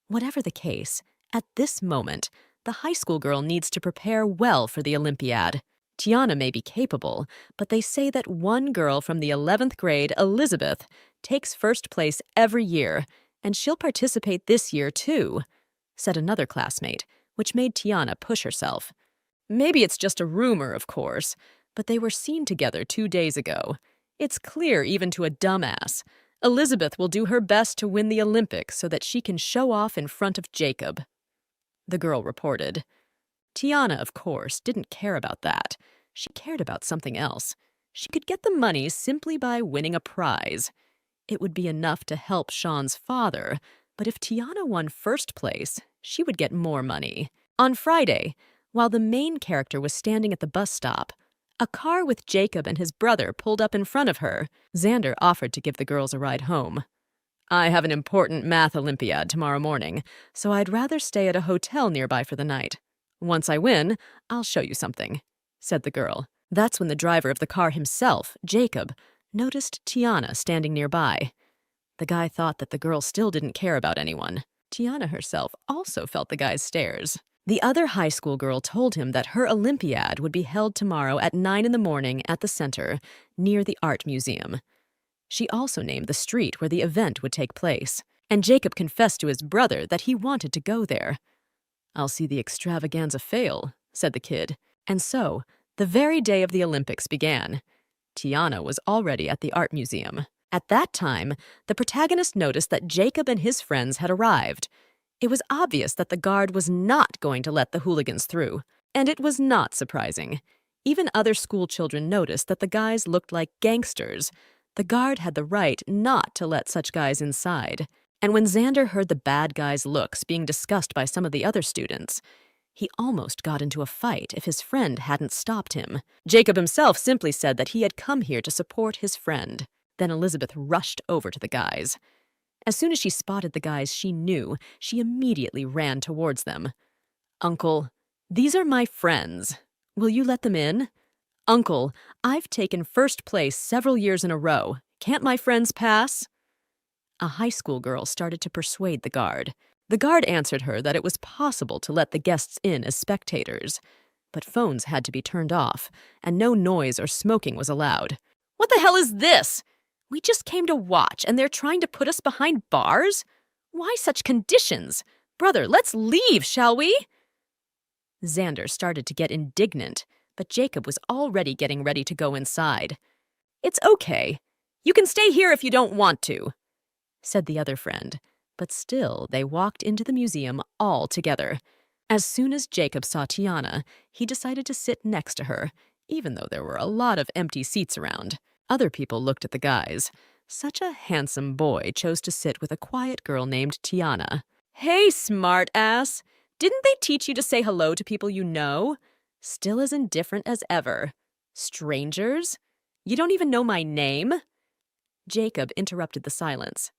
Whatever the case, at this moment, the high school girl needs to prepare well for the Olympiad. Tiana may be capable, but they say that one girl from the 11th grade, Elizabeth, takes first place every year, and she'll participate this year too, said another classmate, which made Tiana push herself. Maybe it's just a rumor, of course, but they were seen together 2 days ago. It's clear even to a dumbass. Elizabeth will do her best to win the Olympics so that she can show off in front of Jacob. The girl reported. Tiana, of course, didn't care about that. She cared about something else. She could get the money simply by winning a prize. It would be enough to help Sean's father, but if Tiana won first place, she would get more money. On Friday, while the main character was standing at the bus stop, a car with Jacob and his brother pulled up in front of her. Xander offered to give the girls a ride home. I have an important math Olympiad tomorrow morning, so I'd rather stay at a hotel nearby for the night. Once I win, I'll show you something, said the girl. That's when the driver of the car himself, Jacob, noticed Tiana standing nearby. The guy thought that the girl still didn't care about anyone. Tiana herself also felt the guy's stares. The other high school girl told him that her Olympiad would be held tomorrow at 9 in the morning at the center, near the art museum. She also named the street where the event would take place, and Jacob confessed to his brother that he wanted to go there. I'll see the extravaganza fail, said the kid. And so, the very day of the Olympics began. Tiana was already at the art museum. At that time, the protagonist noticed that Jacob and his friends had arrived. It was obvious that the guard was not going to let the hooligans through, and it was not surprising. Even other school children noticed that the guys looked like gangsters. The guard had the right not to let such guys inside. And when Xander heard the bad guys' looks being discussed by some of the other students, he almost got into a fight if his friend hadn't stopped him. Jacob himself simply said that he had come here to support his friend. Then Elizabeth rushed over to the guys. As soon as she spotted the guys she knew, she immediately ran towards them. Uncle, these are my friends. Will you let them in? Uncle, I've taken first place several years in a row. Can't my friends pass? A high school girl started to persuade the guard. The guard answered her that it was possible to let the guests in as spectators, but phones had to be turned off, and no noise or smoking was allowed. What the hell is this? We just came to watch, and they're trying to put us behind bars? Why such conditions? Brother, let's leave, shall we? Xander started to get indignant, but Jacob was already getting ready to go inside. It's okay. You can stay here if you don't want to, said the other friend. But still, they walked into the museum all together. As soon as Jacob saw Tiana, he decided to sit next to her, even though there were a lot of empty seats around. Other people looked at the guys. Such a handsome boy chose to sit with a quiet girl named Tiana. Hey, smart ass! Didn't they teach you to say hello to people you know? Still as indifferent as ever. Strangers? You don't even know my name? Jacob interrupted the silence.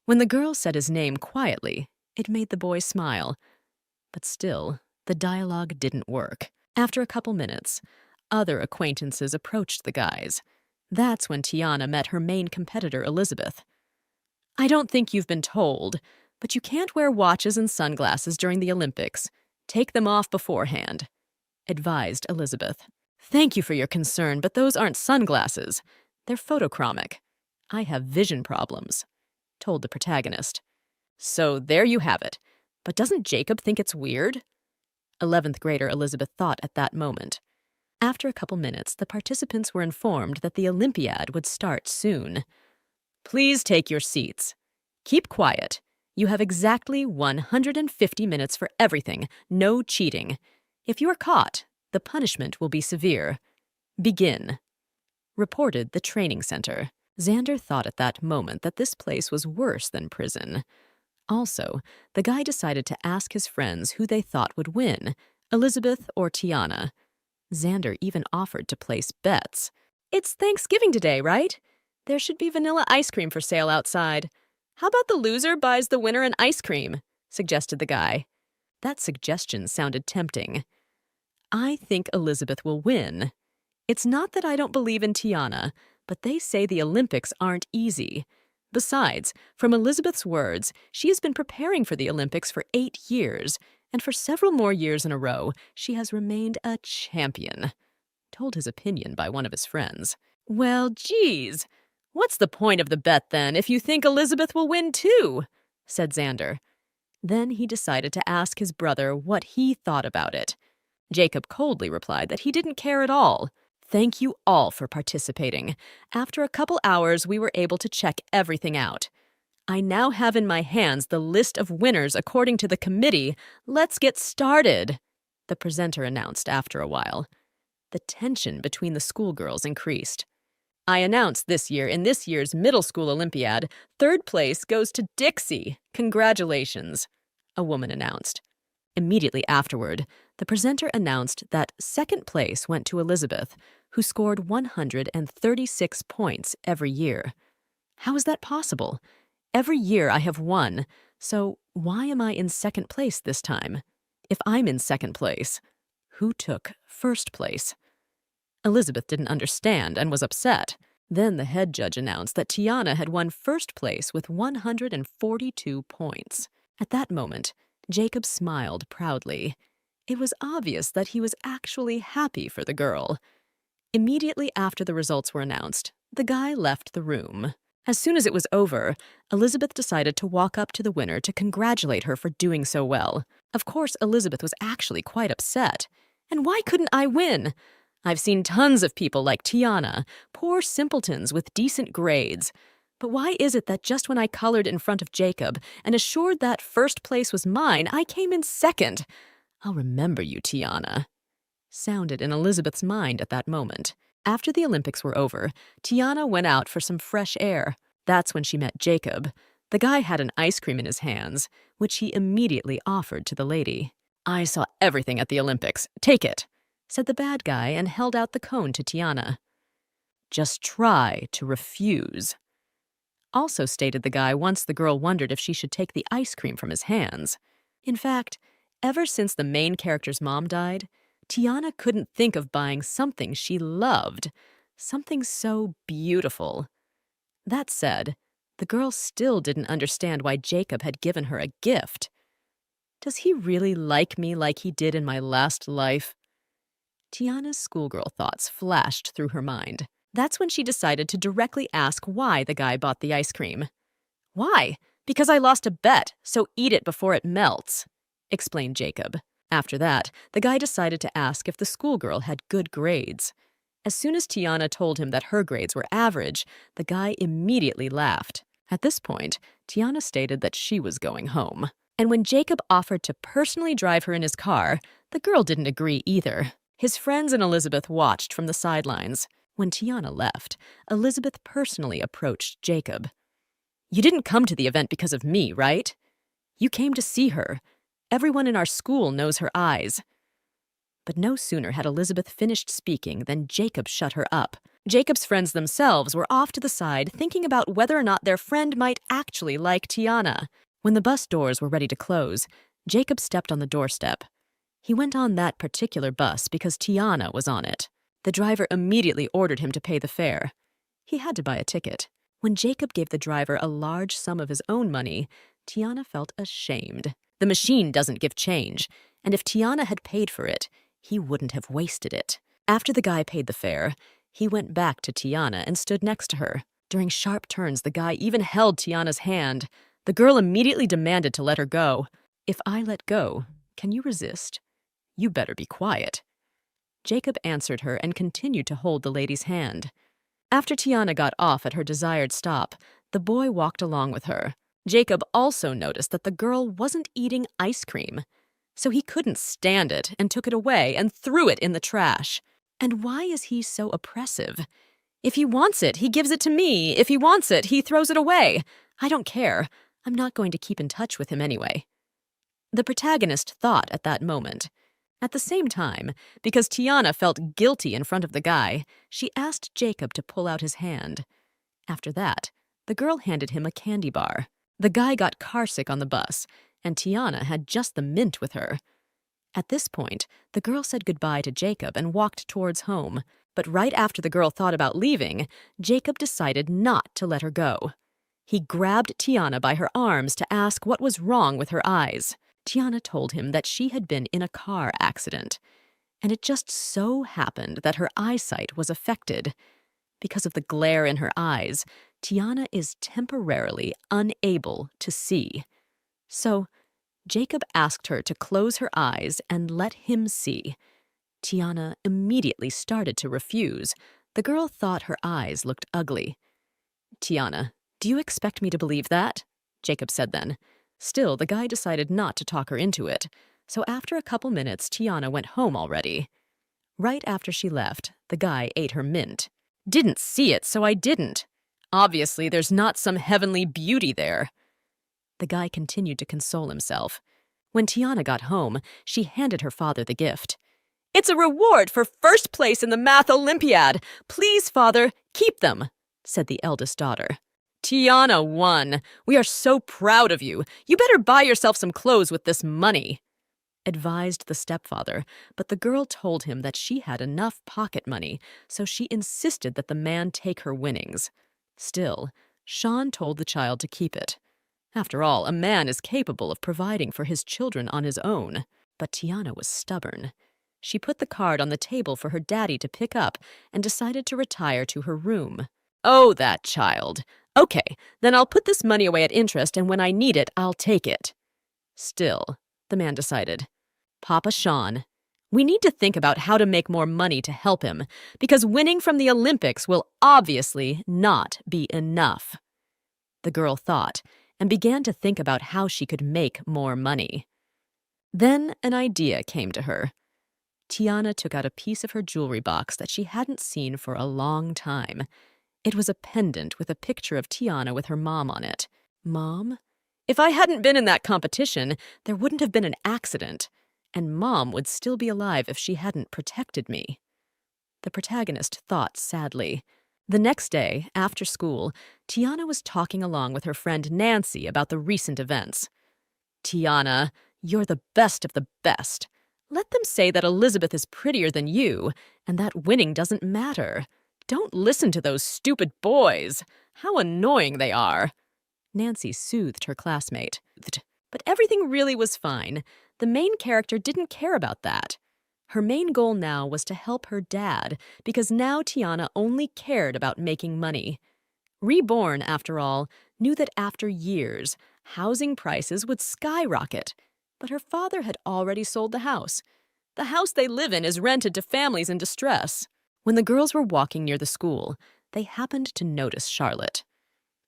When the girl said his name quietly, it made the boy smile. But still, the dialogue didn't work. After a couple minutes, other acquaintances approached the guys. That's when Tiana met her main competitor, Elizabeth. I don't think you've been told, but you can't wear watches and sunglasses during the Olympics. Take them off beforehand, advised Elizabeth. Thank you for your concern, but those aren't sunglasses. They're photochromic. I have vision problems, told the protagonist. So there you have it. But doesn't Jacob think it's weird? 11th grader Elizabeth thought at that moment. After a couple minutes, the participants were informed that the Olympiad would start soon. Please take your seats. Keep quiet. You have exactly 150 minutes for everything, no cheating. If you are caught, the punishment will be severe. Begin, reported the training center. Xander thought at that moment that this place was worse than prison. Also, the guy decided to ask his friends who they thought would win, Elizabeth or Tiana. Xander even offered to place bets. It's Thanksgiving today, right? There should be vanilla ice cream for sale outside. How about the loser buys the winner an ice cream? Suggested the guy. That suggestion sounded tempting. I think Elizabeth will win. It's not that I don't believe in Tiana, but they say the Olympics aren't easy. Besides, from Elizabeth's words, she has been preparing for the Olympics for 8 years, and for several more years in a row, she has remained a champion. Told his opinion by one of his friends. Well, geez. What's the point of the bet, then, if you think Elizabeth will win, too? Said Xander. Then he decided to ask his brother what he thought about it. Jacob coldly replied that he didn't care at all. Thank you all for participating. After a couple hours, we were able to check everything out. I now have in my hands the list of winners according to the committee. Let's get started, the presenter announced after a while. The tension between the schoolgirls increased. I announce this year, in this year's middle school Olympiad, 3rd place goes to Dixie. Congratulations, a woman announced. Immediately afterward, the presenter announced that 2nd place went to Elizabeth, who scored 136 points every year. How is that possible? Every year I have won, so why am I in 2nd place this time? If I'm in 2nd place, who took 1st place? Elizabeth didn't understand and was upset. Then the head judge announced that Tiana had won 1st place with 142 points. At that moment, Jacob smiled proudly. It was obvious that he was actually happy for the girl. Immediately after the results were announced, the guy left the room. As soon as it was over, Elizabeth decided to walk up to the winner to congratulate her for doing so well. Of course, Elizabeth was actually quite upset. And why couldn't I win? I've seen tons of people like Tiana, poor simpletons with decent grades. But why is it that just when I colored in front of Jacob and assured that 1st place was mine, I came in 2nd? I'll remember you, Tiana, sounded in Elizabeth's mind at that moment. After the Olympics were over, Tiana went out for some fresh air. That's when she met Jacob. The guy had an ice cream in his hands, which he immediately offered to the lady. I saw everything at the Olympics. Take it, said the bad guy and held out the cone to Tiana. Just try to refuse, also stated the guy once the girl wondered if she should take the ice cream from his hands. In fact, ever since the main character's mom died, Tiana couldn't think of buying something she loved, something so beautiful. That said, the girl still didn't understand why Jacob had given her a gift. Does he really like me like he did in my last life? Tiana's schoolgirl thoughts flashed through her mind. That's when she decided to directly ask why the guy bought the ice cream. Why? Because I lost a bet, so eat it before it melts, explained Jacob. After that, the guy decided to ask if the schoolgirl had good grades. As soon as Tiana told him that her grades were average, the guy immediately laughed. At this point, Tiana stated that she was going home. And when Jacob offered to personally drive her in his car, the girl didn't agree either. His friends and Elizabeth watched from the sidelines. When Tiana left, Elizabeth personally approached Jacob. "You didn't come to the event because of me, right? You came to see her. Everyone in our school knows her eyes." But no sooner had Elizabeth finished speaking than Jacob shut her up. Jacob's friends themselves were off to the side thinking about whether or not their friend might actually like Tiana. When the bus doors were ready to close, Jacob stepped on the doorstep. He went on that particular bus because Tiana was on it. The driver immediately ordered him to pay the fare. He had to buy a ticket. When Jacob gave the driver a large sum of his own money, Tiana felt ashamed. The machine doesn't give change, and if Tiana had paid for it, he wouldn't have wasted it. After the guy paid the fare, he went back to Tiana and stood next to her. During sharp turns, the guy even held Tiana's hand. The girl immediately demanded to let her go. "If I let go, can you resist? You better be quiet." Jacob answered her and continued to hold the lady's hand. After Tiana got off at her desired stop, the boy walked along with her. Jacob also noticed that the girl wasn't eating ice cream, so he couldn't stand it and took it away and threw it in the trash. And why is he so oppressive? If he wants it, he gives it to me. If he wants it, he throws it away. I don't care. I'm not going to keep in touch with him anyway. The protagonist thought at that moment. At the same time, because Tiana felt guilty in front of the guy, she asked Jacob to pull out his hand. After that, the girl handed him a candy bar. The guy got carsick on the bus, and Tiana had just the mint with her. At this point, the girl said goodbye to Jacob and walked towards home. But right after the girl thought about leaving, Jacob decided not to let her go. He grabbed Tiana by her arms to ask what was wrong with her eyes. Tiana told him that she had been in a car accident, and it just so happened that her eyesight was affected. Because of the glare in her eyes, Tiana is temporarily unable to see. So, Jacob asked her to close her eyes and let him see. Tiana immediately started to refuse. The girl thought her eyes looked ugly. "Tiana, do you expect me to believe that?" Jacob said then. Still, the guy decided not to talk her into it, so after a couple minutes, Tiana went home already. Right after she left, the guy ate her mint. "Didn't see it, so I didn't. Obviously, there's not some heavenly beauty there." The guy continued to console himself. When Tiana got home, she handed her father the gift. "It's a reward for first place in the math Olympiad. Please, father, keep them," said the eldest daughter. "Tiana won. We are so proud of you. You better buy yourself some clothes with this money," advised the stepfather, but the girl told him that she had enough pocket money, so she insisted that the man take her winnings. Still, Sean told the child to keep it. After all, a man is capable of providing for his children on his own. But Tiana was stubborn. She put the card on the table for her daddy to pick up and decided to retire to her room. "Oh, that child. Okay, then I'll put this money away at interest, and when I need it, I'll take it." Still, the man decided, "Papa Sean, we need to think about how to make more money to help him, because winning from the Olympics will obviously not be enough." The girl thought and began to think about how she could make more money. Then an idea came to her. Tiana took out a piece of her jewelry box that she hadn't seen for a long time. It was a pendant with a picture of Tiana with her mom on it. "Mom? If I hadn't been in that competition, there wouldn't have been an accident, and Mom would still be alive if she hadn't protected me." The protagonist thought sadly. The next day, after school, Tiana was talking along with her friend Nancy about the recent events. "Tiana, you're the best of the best. Let them say that Elizabeth is prettier than you, and that winning doesn't matter. Don't listen to those stupid boys. How annoying they are." Nancy soothed her classmate. But everything really was fine. The main character didn't care about that. Her main goal now was to help her dad, because now Tiana only cared about making money. Reborn, after all, knew that after years, housing prices would skyrocket. But her father had already sold the house. The house they live in is rented to families in distress. When the girls were walking near the school, they happened to notice Charlotte.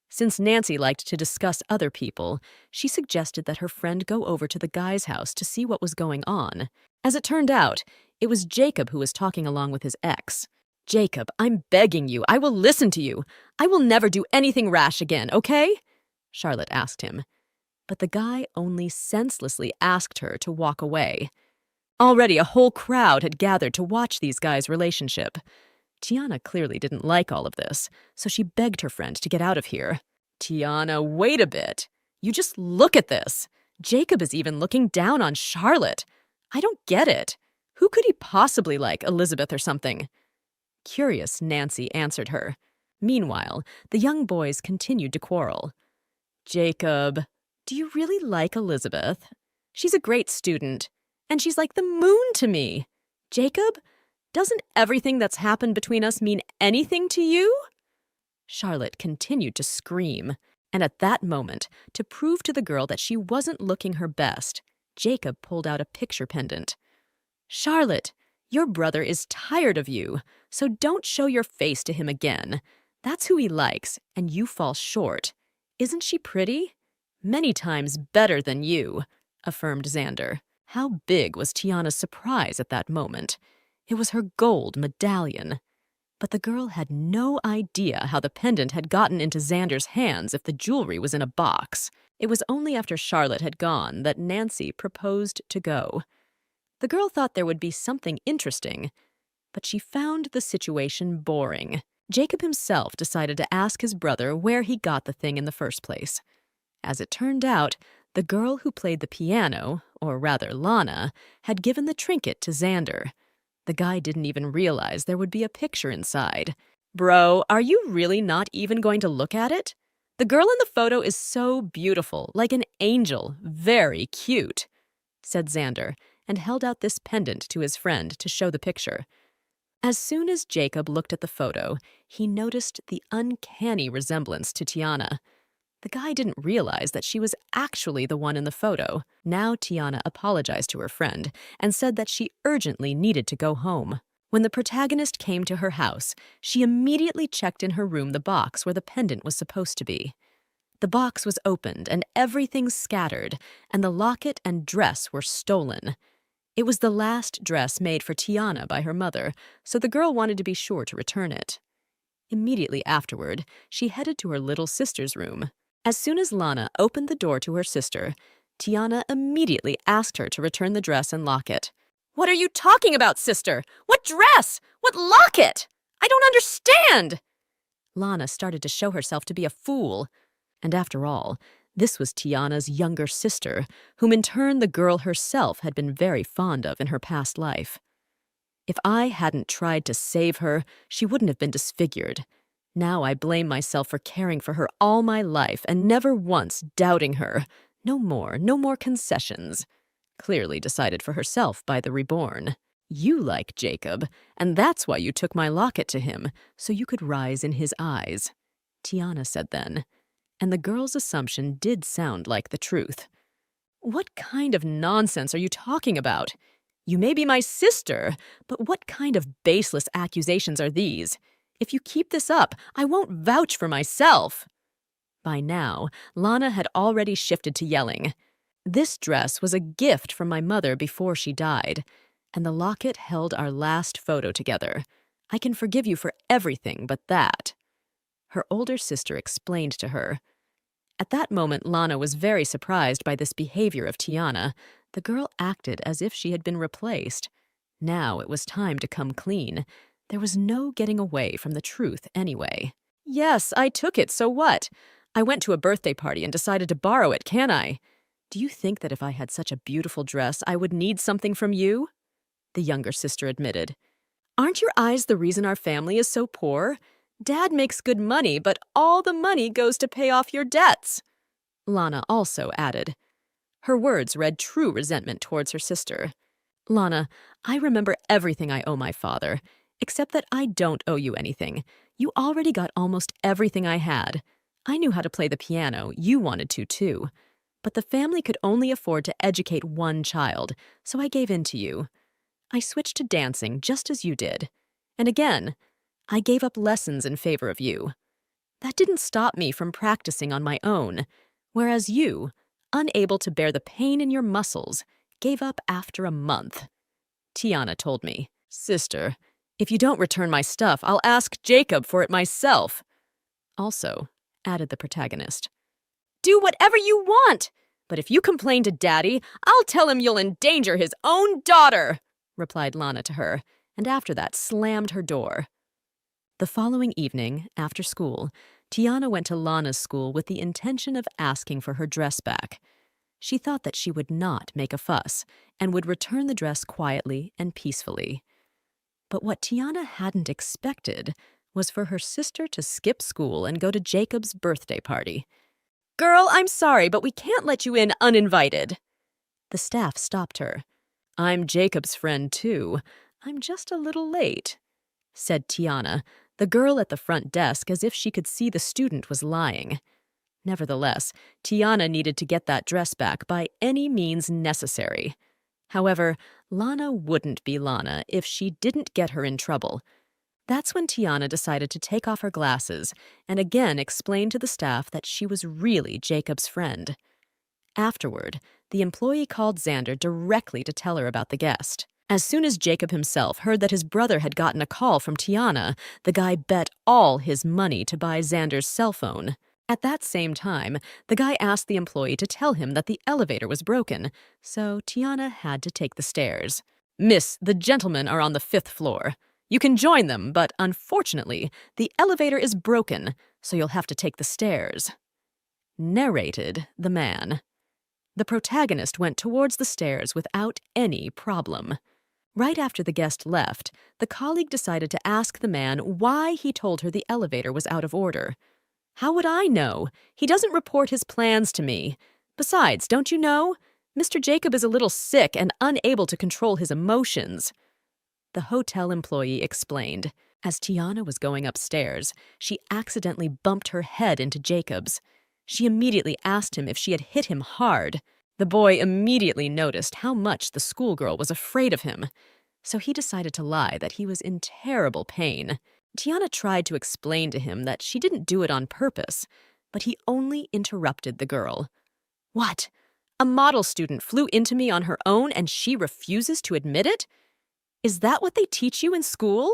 Since Nancy liked to discuss other people, she suggested that her friend go over to the guy's house to see what was going on. As it turned out, it was Jacob who was talking along with his ex. "Jacob, I'm begging you. I will listen to you. I will never do anything rash again, okay?" Charlotte asked him. But the guy only senselessly asked her to walk away. Already a whole crowd had gathered to watch these guys' relationship. Tiana clearly didn't like all of this, so she begged her friend to get out of here. "Tiana, wait a bit. You just look at this. Jacob is even looking down on Charlotte. I don't get it. Who could he possibly like, Elizabeth or something?" Curious, Nancy answered her. Meanwhile, the young boys continued to quarrel. "Jacob, do you really like Elizabeth? She's a great student, and she's like the moon to me. Jacob, doesn't everything that's happened between us mean anything to you?" Charlotte continued to scream, and at that moment, to prove to the girl that she wasn't looking her best, Jacob pulled out a picture pendant. "Charlotte, your brother is tired of you, so don't show your face to him again. That's who he likes, and you fall short. Isn't she pretty? Many times better than you," affirmed Xander. How big was Tiana's surprise at that moment? It was her gold medallion. But the girl had no idea how the pendant had gotten into Xander's hands if the jewelry was in a box. It was only after Charlotte had gone that Nancy proposed to go. The girl thought there would be something interesting, but she found the situation boring. Jacob himself decided to ask his brother where he got the thing in the first place. As it turned out, the girl who played the piano, or rather Lana, had given the trinket to Xander. The guy didn't even realize there would be a picture inside. "Bro, are you really not even going to look at it? The girl in the photo is so beautiful, like an angel, very cute," said Xander, and held out this pendant to his friend to show the picture. As soon as Jacob looked at the photo, he noticed the uncanny resemblance to Tiana. The guy didn't realize that she was actually the one in the photo. Now Tiana apologized to her friend and said that she urgently needed to go home. When the protagonist came to her house, she immediately checked in her room the box where the pendant was supposed to be. The box was opened and everything scattered, and the locket and dress were stolen. It was the last dress made for Tiana by her mother, so the girl wanted to be sure to return it. Immediately afterward, she headed to her little sister's room. As soon as Lana opened the door to her sister, Tiana immediately asked her to return the dress and locket. "What are you talking about, sister? What dress? What locket? I don't understand!" Lana started to show herself to be a fool. And after all, this was Tiana's younger sister, whom in turn the girl herself had been very fond of in her past life. If I hadn't tried to save her, she wouldn't have been disfigured. Now I blame myself for caring for her all my life and never once doubting her. No more concessions. Clearly decided for herself by the reborn. "You like Jacob, and that's why you took my locket to him, so you could rise in his eyes," Tiana said then. And the girl's assumption did sound like the truth. "What kind of nonsense are you talking about? You may be my sister, but what kind of baseless accusations are these? If you keep this up, I won't vouch for myself." By now, Lana had already shifted to yelling. "This dress was a gift from my mother before she died, and the locket held our last photo together. I can forgive you for everything but that." Her older sister explained to her. At that moment, Lana was very surprised by this behavior of Tiana. The girl acted as if she had been replaced. Now it was time to come clean. There was no getting away from the truth anyway. "Yes, I took it, so what? I went to a birthday party and decided to borrow it, can I? Do you think that if I had such a beautiful dress, I would need something from you?" The younger sister admitted. "Aren't your eyes the reason our family is so poor? Dad makes good money, but all the money goes to pay off your debts," Lana also added. Her words read true resentment towards her sister. "Lana, I remember everything I owe my father, except that I don't owe you anything. You already got almost everything I had. I knew how to play the piano, you wanted to too. But the family could only afford to educate one child, so I gave in to you. I switched to dancing just as you did. And again, I gave up lessons in favor of you. That didn't stop me from practicing on my own, whereas you, unable to bear the pain in your muscles, gave up after a month. Tiana told me, Sister, if you don't return my stuff, I'll ask Jacob for it myself. Also, added the protagonist, do whatever you want, but if you complain to Daddy, I'll tell him you'll endanger his own daughter, replied Lana to her, and after that slammed her door. The following evening, after school, Tiana went to Lana's school with the intention of asking for her dress back. She thought that she would not make a fuss and would return the dress quietly and peacefully. But what Tiana hadn't expected was for her sister to skip school and go to Jacob's birthday party. Girl, I'm sorry, but we can't let you in uninvited. The staff stopped her. I'm Jacob's friend, too. I'm just a little late, said Tiana, the girl at the front desk, as if she could see the student was lying. Nevertheless, Tiana needed to get that dress back by any means necessary. However, Lana wouldn't be Lana if she didn't get her in trouble. That's when Tiana decided to take off her glasses and again explain to the staff that she was really Jacob's friend. Afterward, the employee called Xander directly to tell her about the guest. As soon as Jacob himself heard that his brother had gotten a call from Tiana, the guy bet all his money to buy Xander's cell phone. At that same time, the guy asked the employee to tell him that the elevator was broken, so Tiana had to take the stairs. Miss, the gentlemen are on the 5th floor. You can join them, but unfortunately, the elevator is broken, so you'll have to take the stairs. Narrated the man. The protagonist went towards the stairs without any problem. Right after the guest left, the colleague decided to ask the man why he told her the elevator was out of order. How would I know? He doesn't report his plans to me. Besides, don't you know? Mr. Jacob is a little sick and unable to control his emotions. The hotel employee explained. As Tiana was going upstairs, she accidentally bumped her head into Jacob's. She immediately asked him if she had hit him hard. The boy immediately noticed how much the schoolgirl was afraid of him, so he decided to lie that he was in terrible pain. Tiana tried to explain to him that she didn't do it on purpose, but he only interrupted the girl. What? A model student flew into me on her own and she refuses to admit it? Is that what they teach you in school?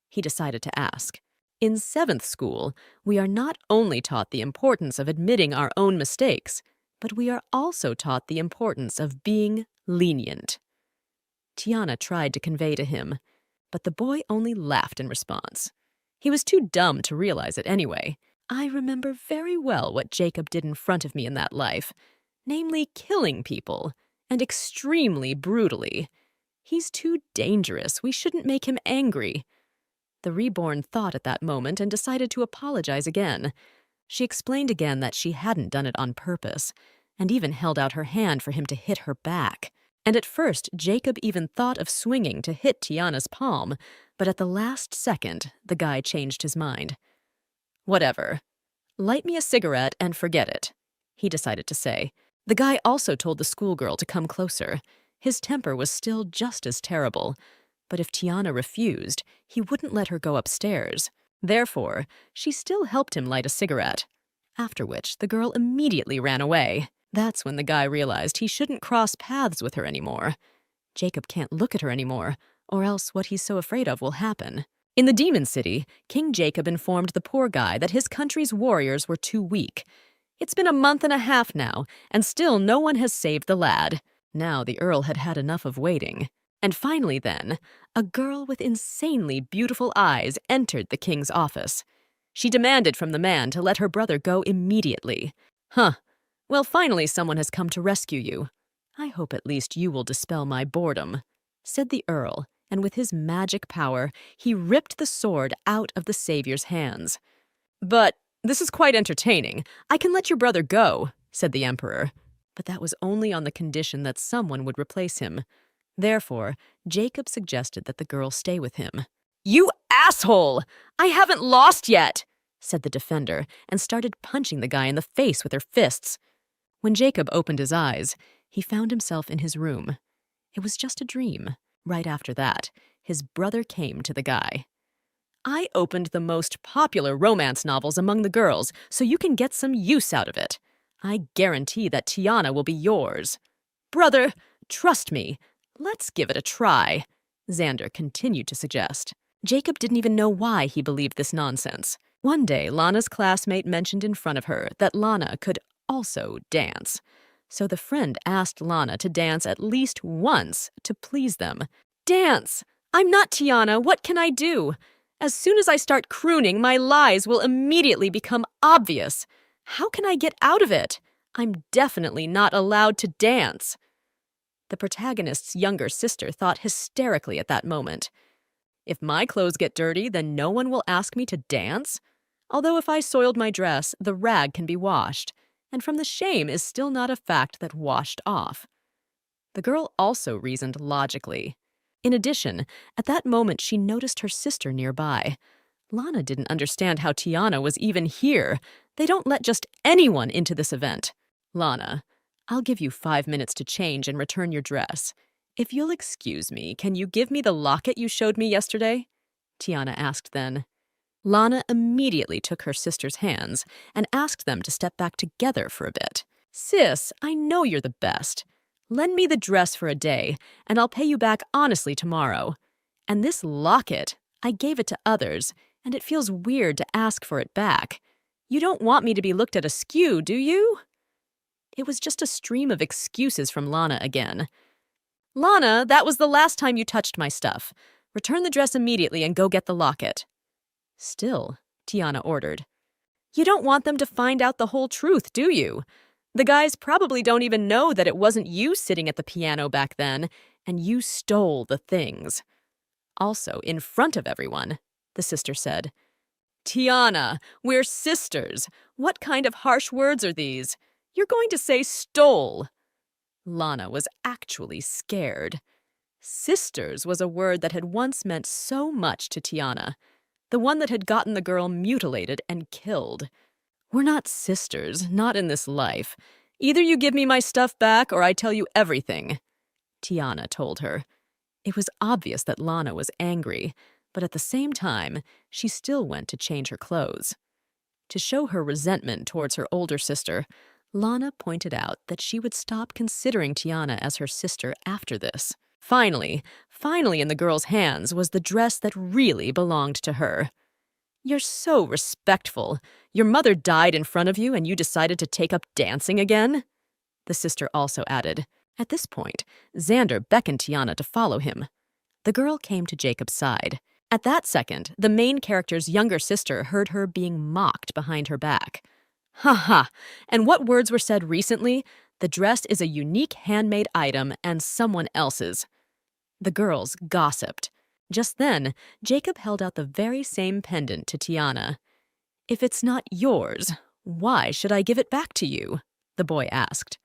He decided to ask. In 7th school, we are not only taught the importance of admitting our own mistakes, but we are also taught the importance of being lenient. Tiana tried to convey to him, but the boy only laughed in response. He was too dumb to realize it anyway. I remember very well what Jacob did in front of me in that life, namely killing people, and extremely brutally. He's too dangerous. We shouldn't make him angry. The reborn thought at that moment and decided to apologize again. She explained again that she hadn't done it on purpose, and even held out her hand for him to hit her back. And at first, Jacob even thought of swinging to hit Tiana's palm, but at the last second, the guy changed his mind. Whatever. Light me a cigarette and forget it, he decided to say. The guy also told the schoolgirl to come closer. His temper was still just as terrible, but if Tiana refused, he wouldn't let her go upstairs. Therefore, she still helped him light a cigarette, after which the girl immediately ran away. That's when the guy realized he shouldn't cross paths with her anymore. Jacob can't look at her anymore, or else what he's so afraid of will happen. In the Demon City, King Jacob informed the poor guy that his country's warriors were too weak. It's been a month and a half now, and still no one has saved the lad. Now the Earl had had enough of waiting. And finally then, a girl with insanely beautiful eyes entered the king's office. She demanded from the man to let her brother go immediately. Huh. Well, finally someone has come to rescue you. I hope at least you will dispel my boredom, said the Earl, and with his magic power, he ripped the sword out of the savior's hands. But this is quite entertaining. I can let your brother go, said the Emperor. But that was only on the condition that someone would replace him. Therefore, Jacob suggested that the girl stay with him. You asshole! I haven't lost yet, said the defender, and started punching the guy in the face with her fists. When Jacob opened his eyes, he found himself in his room. It was just a dream. Right after that, his brother came to the guy. I opened the most popular romance novels among the girls so you can get some use out of it. I guarantee that Tiana will be yours. Brother, trust me. Let's give it a try, Xander continued to suggest. Jacob didn't even know why he believed this nonsense. One day, Lana's classmate mentioned in front of her that Lana could also dance. So the friend asked Lana to dance at least once to please them. Dance! I'm not Tiana. What can I do? As soon as I start crooning, my lies will immediately become obvious. How can I get out of it? I'm definitely not allowed to dance. The protagonist's younger sister thought hysterically at that moment. If my clothes get dirty, then no one will ask me to dance? Although if I soiled my dress, the rag can be washed, and from the shame is still not a fact that washed off. The girl also reasoned logically. In addition, at that moment she noticed her sister nearby. Lana didn't understand how Tiana was even here. They don't let just anyone into this event. Lana, I'll give you 5 minutes to change and return your dress. If you'll excuse me, can you give me the locket you showed me yesterday? Tiana asked then. Lana immediately took her sister's hands and asked them to step back together for a bit. Sis, I know you're the best. Lend me the dress for a day, and I'll pay you back honestly tomorrow. And this locket, I gave it to others, and it feels weird to ask for it back. You don't want me to be looked at askew, do you? It was just a stream of excuses from Lana again. Lana, that was the last time you touched my stuff. Return the dress immediately and go get the locket. Still, Tiana ordered. You don't want them to find out the whole truth, do you? The guys probably don't even know that it wasn't you sitting at the piano back then, and you stole the things. Also, in front of everyone, the sister said. Tiana, we're sisters. What kind of harsh words are these? You're going to say stole. Lana was actually scared. Sisters was a word that had once meant so much to Tiana, the one that had gotten the girl mutilated and killed. We're not sisters, not in this life. Either you give me my stuff back or I tell you everything, Tiana told her. It was obvious that Lana was angry, but at the same time, she still went to change her clothes. To show her resentment towards her older sister, Lana pointed out that she would stop considering Tiana as her sister after this. Finally in the girl's hands was the dress that really belonged to her. You're so respectful. Your mother died in front of you and you decided to take up dancing again? The sister also added. At this point, Xander beckoned Tiana to follow him. The girl came to Jacob's side. At that second, the main character's younger sister heard her being mocked behind her back. Ha ha! And what words were said recently? The dress is a unique handmade item and someone else's. The girls gossiped. Just then, Jacob held out the very same pendant to Tiana. If it's not yours, why should I give it back to you? The boy asked.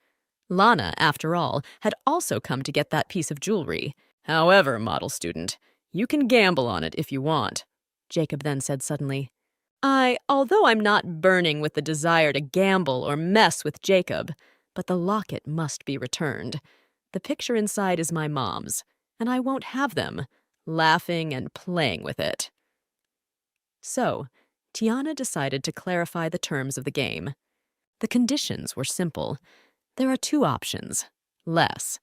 Lana, after all, had also come to get that piece of jewelry. However, model student, you can gamble on it if you want, Jacob then said suddenly. Although I'm not burning with the desire to gamble or mess with Jacob, but the locket must be returned. The picture inside is my mom's, and I won't have them laughing and playing with it. So, Tiana decided to clarify the terms of the game. The conditions were simple. There are 2 options. Less.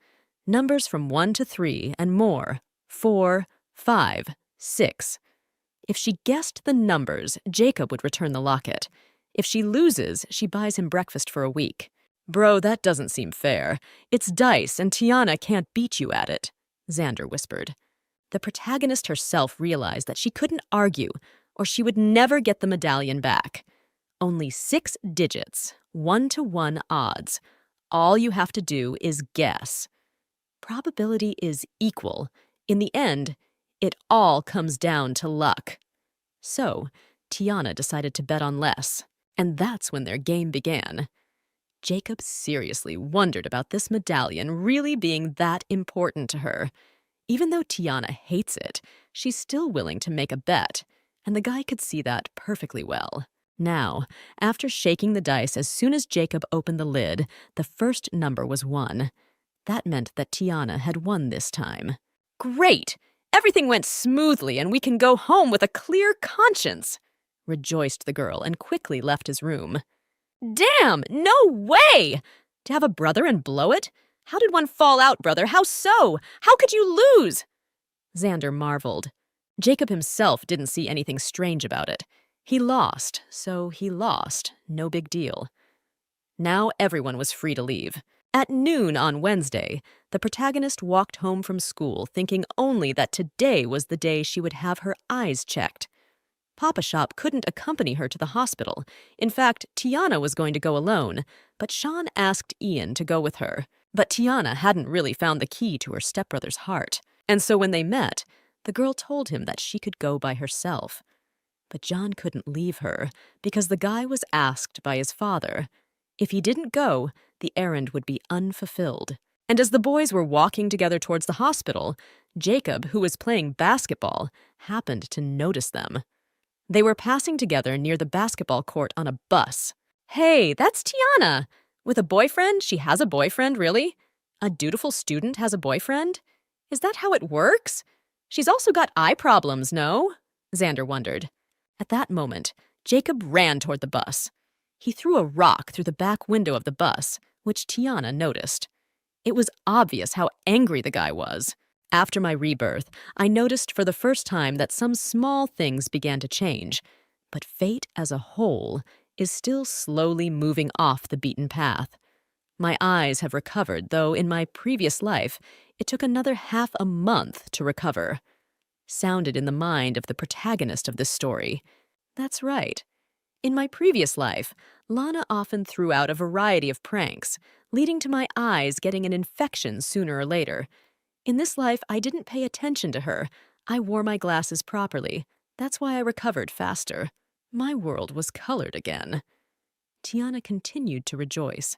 Numbers from 1 to 3 and more. 4, 5, 6. If she guessed the numbers, Jacob would return the locket. If she loses, she buys him breakfast for a week. Bro, that doesn't seem fair. It's dice, and Tiana can't beat you at it, Xander whispered. The protagonist herself realized that she couldn't argue, or she would never get the medallion back. Only 6 digits, 1-to-1 odds. All you have to do is guess. Probability is equal. In the end, it all comes down to luck. So, Tiana decided to bet on less, and that's when their game began. Jacob seriously wondered about this medallion really being that important to her. Even though Tiana hates it, she's still willing to make a bet, and the guy could see that perfectly well. Now, after shaking the dice as soon as Jacob opened the lid, the first number was 1. That meant that Tiana had won this time. Great! Everything went smoothly and we can go home with a clear conscience, rejoiced the girl and quickly left his room. Damn, no way! To have a brother and blow it? How did one fall out, brother? How so? How could you lose? Xander marveled. Jacob himself didn't see anything strange about it. He lost, so he lost. No big deal. Now everyone was free to leave. At noon on Wednesday, the protagonist walked home from school thinking only that today was the day she would have her eyes checked. Papa Shop couldn't accompany her to the hospital. In fact, Tiana was going to go alone, but Sean asked Ian to go with her. But Tiana hadn't really found the key to her stepbrother's heart. And so when they met, the girl told him that she could go by herself. But John couldn't leave her because the guy was asked by his father. If he didn't go, the errand would be unfulfilled. And as the boys were walking together towards the hospital, Jacob, who was playing basketball, happened to notice them. They were passing together near the basketball court on a bus. Hey, that's Tiana! With a boyfriend? She has a boyfriend, really? A dutiful student has a boyfriend? Is that how it works? She's also got eye problems, no? Xander wondered. At that moment, Jacob ran toward the bus. He threw a rock through the back window of the bus, which Tiana noticed. It was obvious how angry the guy was. After my rebirth, I noticed for the first time that some small things began to change, but fate as a whole is still slowly moving off the beaten path. My eyes have recovered, though in my previous life, it took another half a month to recover. Sounded in the mind of the protagonist of this story. That's right. In my previous life, Lana often threw out a variety of pranks, leading to my eyes getting an infection sooner or later. In this life, I didn't pay attention to her. I wore my glasses properly. That's why I recovered faster. My world was colored again. Tiana continued to rejoice,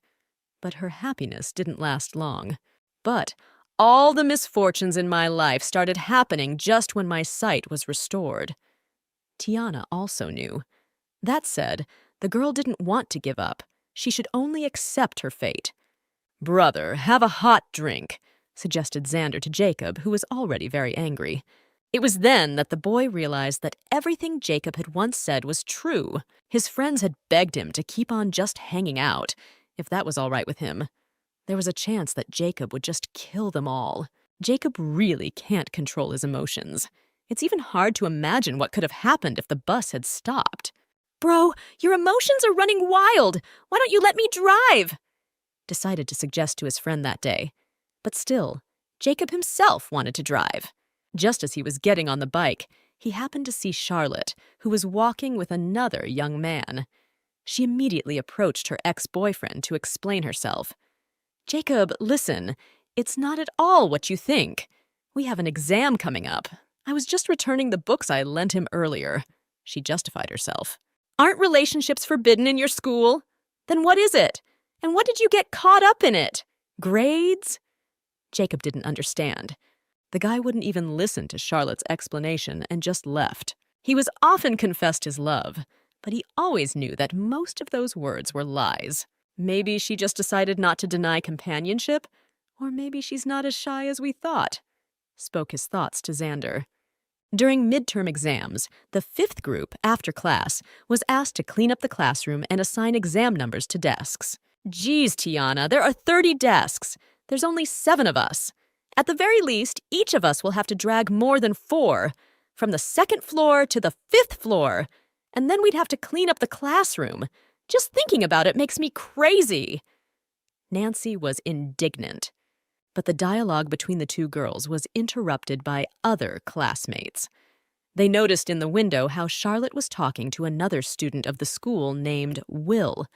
but her happiness didn't last long. But all the misfortunes in my life started happening just when my sight was restored. Tiana also knew. That said, the girl didn't want to give up. She should only accept her fate. "Brother, have a hot drink," suggested Xander to Jacob, who was already very angry. It was then that the boy realized that everything Jacob had once said was true. His friends had begged him to keep on just hanging out, if that was all right with him. There was a chance that Jacob would just kill them all. Jacob really can't control his emotions. It's even hard to imagine what could have happened if the bus had stopped. "Bro, your emotions are running wild. Why don't you let me drive?" Decided to suggest to his friend that day. But still, Jacob himself wanted to drive. Just as he was getting on the bike, he happened to see Charlotte, who was walking with another young man. She immediately approached her ex-boyfriend to explain herself. "Jacob, listen, it's not at all what you think. We have an exam coming up. I was just returning the books I lent him earlier." She justified herself. "Aren't relationships forbidden in your school? Then what is it? And what did you get caught up in it? Grades?" Jacob didn't understand. The guy wouldn't even listen to Charlotte's explanation and just left. He was often confessed his love, but he always knew that most of those words were lies. Maybe she just decided not to deny companionship, or maybe she's not as shy as we thought, spoke his thoughts to Xander. During midterm exams, the 5th group, after class, was asked to clean up the classroom and assign exam numbers to desks. "Geez, Tiana, there are 30 desks. There's only 7 of us. At the very least, each of us will have to drag more than 4, from the 2nd floor to the 5th floor, and then we'd have to clean up the classroom. Just thinking about it makes me crazy." Nancy was indignant. But the dialogue between the two girls was interrupted by other classmates. They noticed in the window how Charlotte was talking to another student of the school named Will.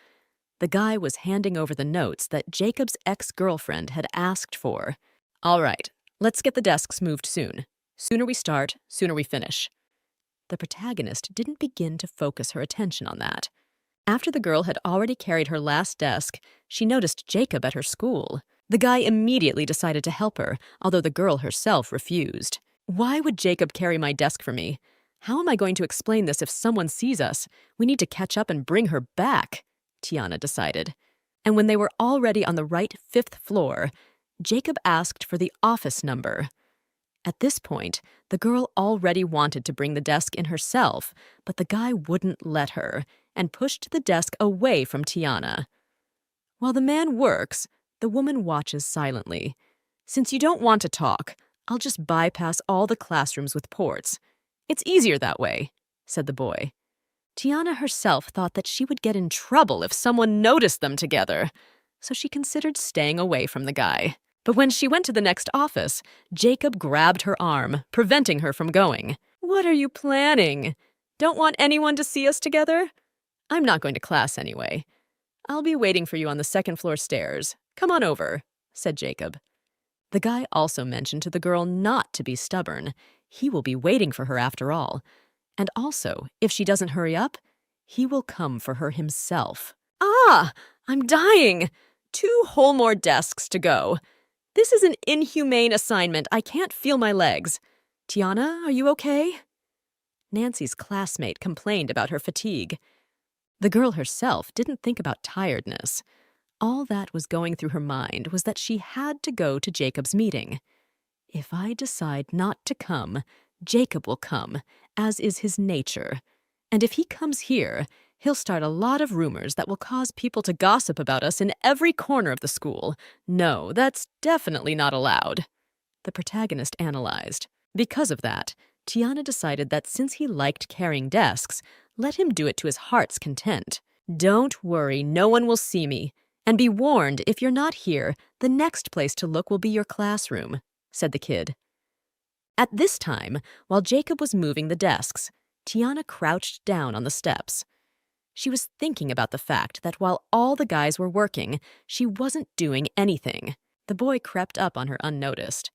The guy was handing over the notes that Jacob's ex-girlfriend had asked for. "All right, let's get the desks moved soon. Sooner we start, sooner we finish." The protagonist didn't begin to focus her attention on that. After the girl had already carried her last desk, she noticed Jacob at her school. The guy immediately decided to help her, although the girl herself refused. "Why would Jacob carry my desk for me? How am I going to explain this if someone sees us? We need to catch up and bring her back," Tiana decided. And when they were already on the right 5th floor, Jacob asked for the office number. At this point, the girl already wanted to bring the desk in herself, but the guy wouldn't let her and pushed the desk away from Tiana. While the man works, the woman watches silently. Since you don't want to talk, I'll just bypass all the classrooms with ports. It's easier that way, said the boy. Tiana herself thought that she would get in trouble if someone noticed them together, so she considered staying away from the guy. But when she went to the next office, Jacob grabbed her arm, preventing her from going. What are you planning? Don't want anyone to see us together? I'm not going to class anyway. I'll be waiting for you on the second-floor stairs. Come on over, said Jacob. The guy also mentioned to the girl not to be stubborn. He will be waiting for her after all. And also, if she doesn't hurry up, he will come for her himself. Ah, I'm dying! 2 whole more desks to go. This is an inhumane assignment. I can't feel my legs. Tiana, are you okay? Nancy's classmate complained about her fatigue. The girl herself didn't think about tiredness. All that was going through her mind was that she had to go to Jacob's meeting. If I decide not to come, Jacob will come, as is his nature. And if he comes here, he'll start a lot of rumors that will cause people to gossip about us in every corner of the school. No, that's definitely not allowed. The protagonist analyzed. Because of that, Tiana decided that since he liked carrying desks, let him do it to his heart's content. Don't worry, no one will see me. And be warned, if you're not here, the next place to look will be your classroom, said the kid. At this time, while Jacob was moving the desks, Tiana crouched down on the steps. She was thinking about the fact that while all the guys were working, she wasn't doing anything. The boy crept up on her unnoticed.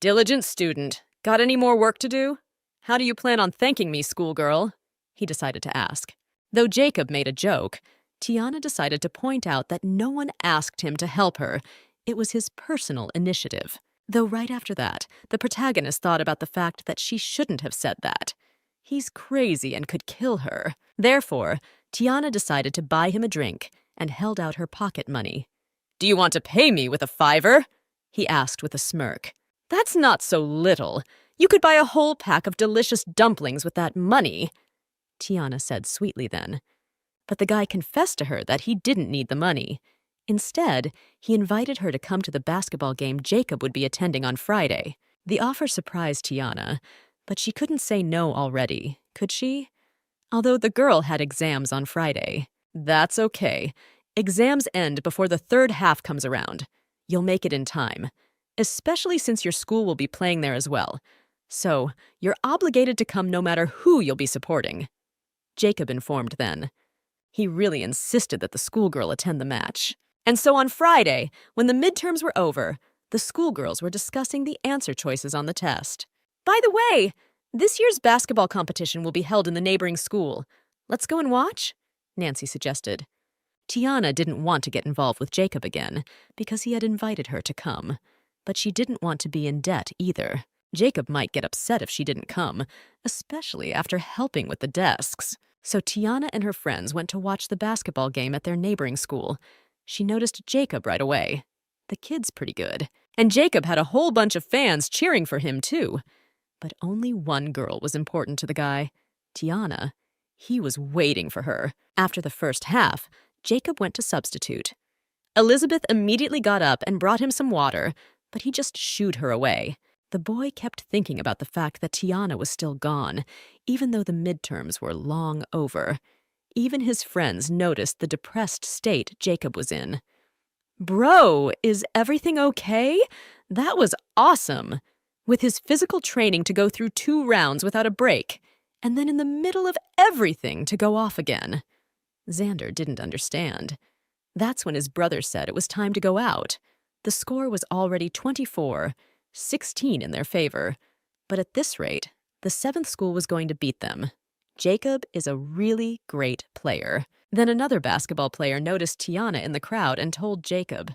Diligent student. Got any more work to do? How do you plan on thanking me, schoolgirl? He decided to ask. Though Jacob made a joke, Tiana decided to point out that no one asked him to help her. It was his personal initiative. Though right after that, the protagonist thought about the fact that she shouldn't have said that. He's crazy and could kill her. Therefore, Tiana decided to buy him a drink and held out her pocket money. Do you want to pay me with a $5? He asked with a smirk. That's not so little. You could buy a whole pack of delicious dumplings with that money, Tiana said sweetly then. But the guy confessed to her that he didn't need the money. Instead, he invited her to come to the basketball game Jacob would be attending on Friday. The offer surprised Tiana, but she couldn't say no already, could she? Although the girl had exams on Friday. That's okay. Exams end before the third half comes around. You'll make it in time, especially since your school will be playing there as well. So, you're obligated to come no matter who you'll be supporting, Jacob informed then. He really insisted that the schoolgirl attend the match. And so on Friday, when the midterms were over, the schoolgirls were discussing the answer choices on the test. By the way, this year's basketball competition will be held in the neighboring school. Let's go and watch? Nancy suggested. Tiana didn't want to get involved with Jacob again because he had invited her to come. But she didn't want to be in debt either. Jacob might get upset if she didn't come, especially after helping with the desks. So Tiana and her friends went to watch the basketball game at their neighboring school. She noticed Jacob right away. The kid's pretty good. And Jacob had a whole bunch of fans cheering for him, too. But only one girl was important to the guy, Tiana. He was waiting for her. After the first half, Jacob went to substitute. Elizabeth immediately got up and brought him some water, but he just shooed her away. The boy kept thinking about the fact that Tiana was still gone, even though the midterms were long over. Even his friends noticed the depressed state Jacob was in. Bro, is everything okay? That was awesome. With his physical training to go through 2 rounds without a break, and then in the middle of everything to go off again. Xander didn't understand. That's when his brother said it was time to go out. The score was already 24-16 in their favor. But at this rate, the 7th school was going to beat them. Jacob is a really great player. Then another basketball player noticed Tiana in the crowd and told Jacob.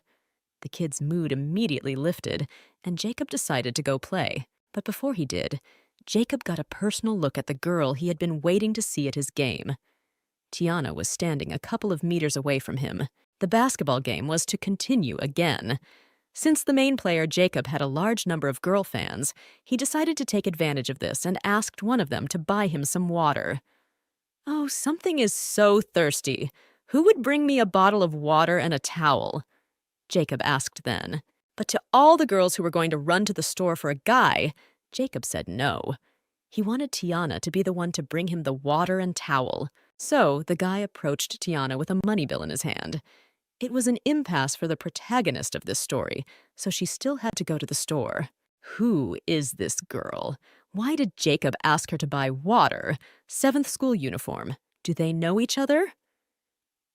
The kid's mood immediately lifted, and Jacob decided to go play. But before he did, Jacob got a personal look at the girl he had been waiting to see at his game. Tiana was standing a couple of meters away from him. The basketball game was to continue again. Since the main player, Jacob, had a large number of girl fans, he decided to take advantage of this and asked one of them to buy him some water. "Oh, something is so thirsty. Who would bring me a bottle of water and a towel?" Jacob asked then. But to all the girls who were going to run to the store for a guy, Jacob said no. He wanted Tiana to be the one to bring him the water and towel. So the guy approached Tiana with a money bill in his hand. It was an impasse for the protagonist of this story, so she still had to go to the store. Who is this girl? Why did Jacob ask her to buy water? 7th school uniform. Do they know each other?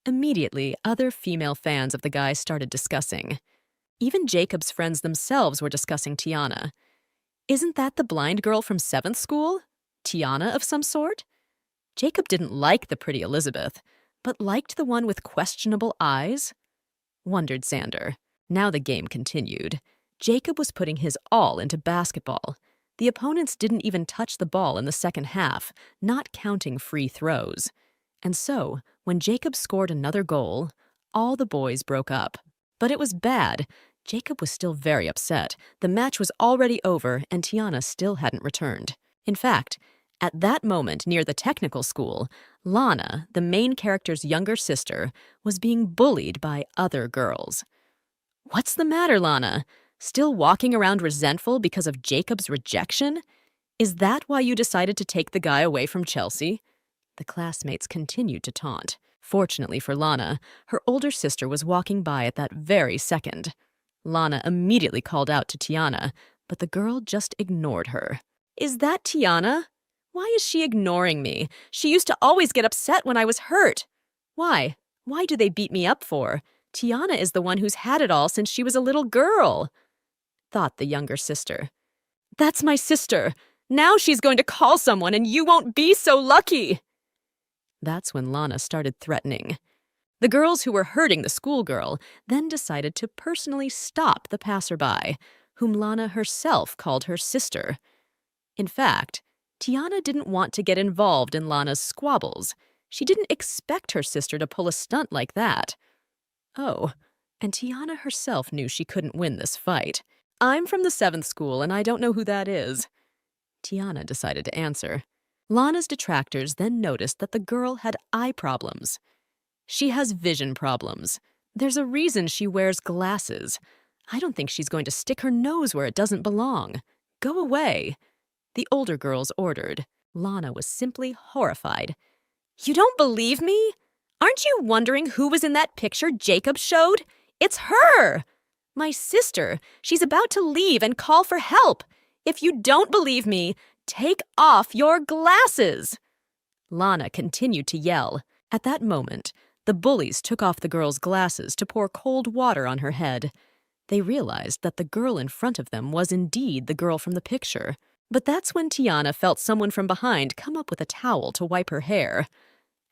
Immediately, other female fans of the guy started discussing. Even Jacob's friends themselves were discussing Tiana. Isn't that the blind girl from 7th school? Tiana of some sort? Jacob didn't like the pretty Elizabeth, but liked the one with questionable eyes? Wondered Xander. Now the game continued. Jacob was putting his all into basketball. The opponents didn't even touch the ball in the second half, not counting free throws. And so, when Jacob scored another goal, all the boys broke up. But it was bad. Jacob was still very upset. The match was already over, and Tiana still hadn't returned. In fact, at that moment near the technical school, Lana, the main character's younger sister, was being bullied by other girls. "What's the matter, Lana? Still walking around resentful because of Jacob's rejection? Is that why you decided to take the guy away from Chelsea?" The classmates continued to taunt. Fortunately for Lana, her older sister was walking by at that very second. Lana immediately called out to Tiana, but the girl just ignored her. "Is that Tiana? Why is she ignoring me? She used to always get upset when I was hurt. Why? Why do they beat me up for? Tiana is the one who's had it all since she was a little girl," thought the younger sister. "That's my sister. Now she's going to call someone and you won't be so lucky." That's when Lana started threatening. The girls who were hurting the schoolgirl then decided to personally stop the passerby, whom Lana herself called her sister. In fact, Tiana didn't want to get involved in Lana's squabbles. She didn't expect her sister to pull a stunt like that. Oh, and Tiana herself knew she couldn't win this fight. "I'm from the 7th school, and I don't know who that is." Tiana decided to answer. Lana's detractors then noticed that the girl had eye problems. "She has vision problems. There's a reason she wears glasses. I don't think she's going to stick her nose where it doesn't belong. Go away," the older girls ordered. Lana was simply horrified. "You don't believe me? Aren't you wondering who was in that picture Jacob showed? It's her! My sister. She's about to leave and call for help. If you don't believe me, take off your glasses." Lana continued to yell. At that moment, the bullies took off the girl's glasses to pour cold water on her head. They realized that the girl in front of them was indeed the girl from the picture. But that's when Tiana felt someone from behind come up with a towel to wipe her hair.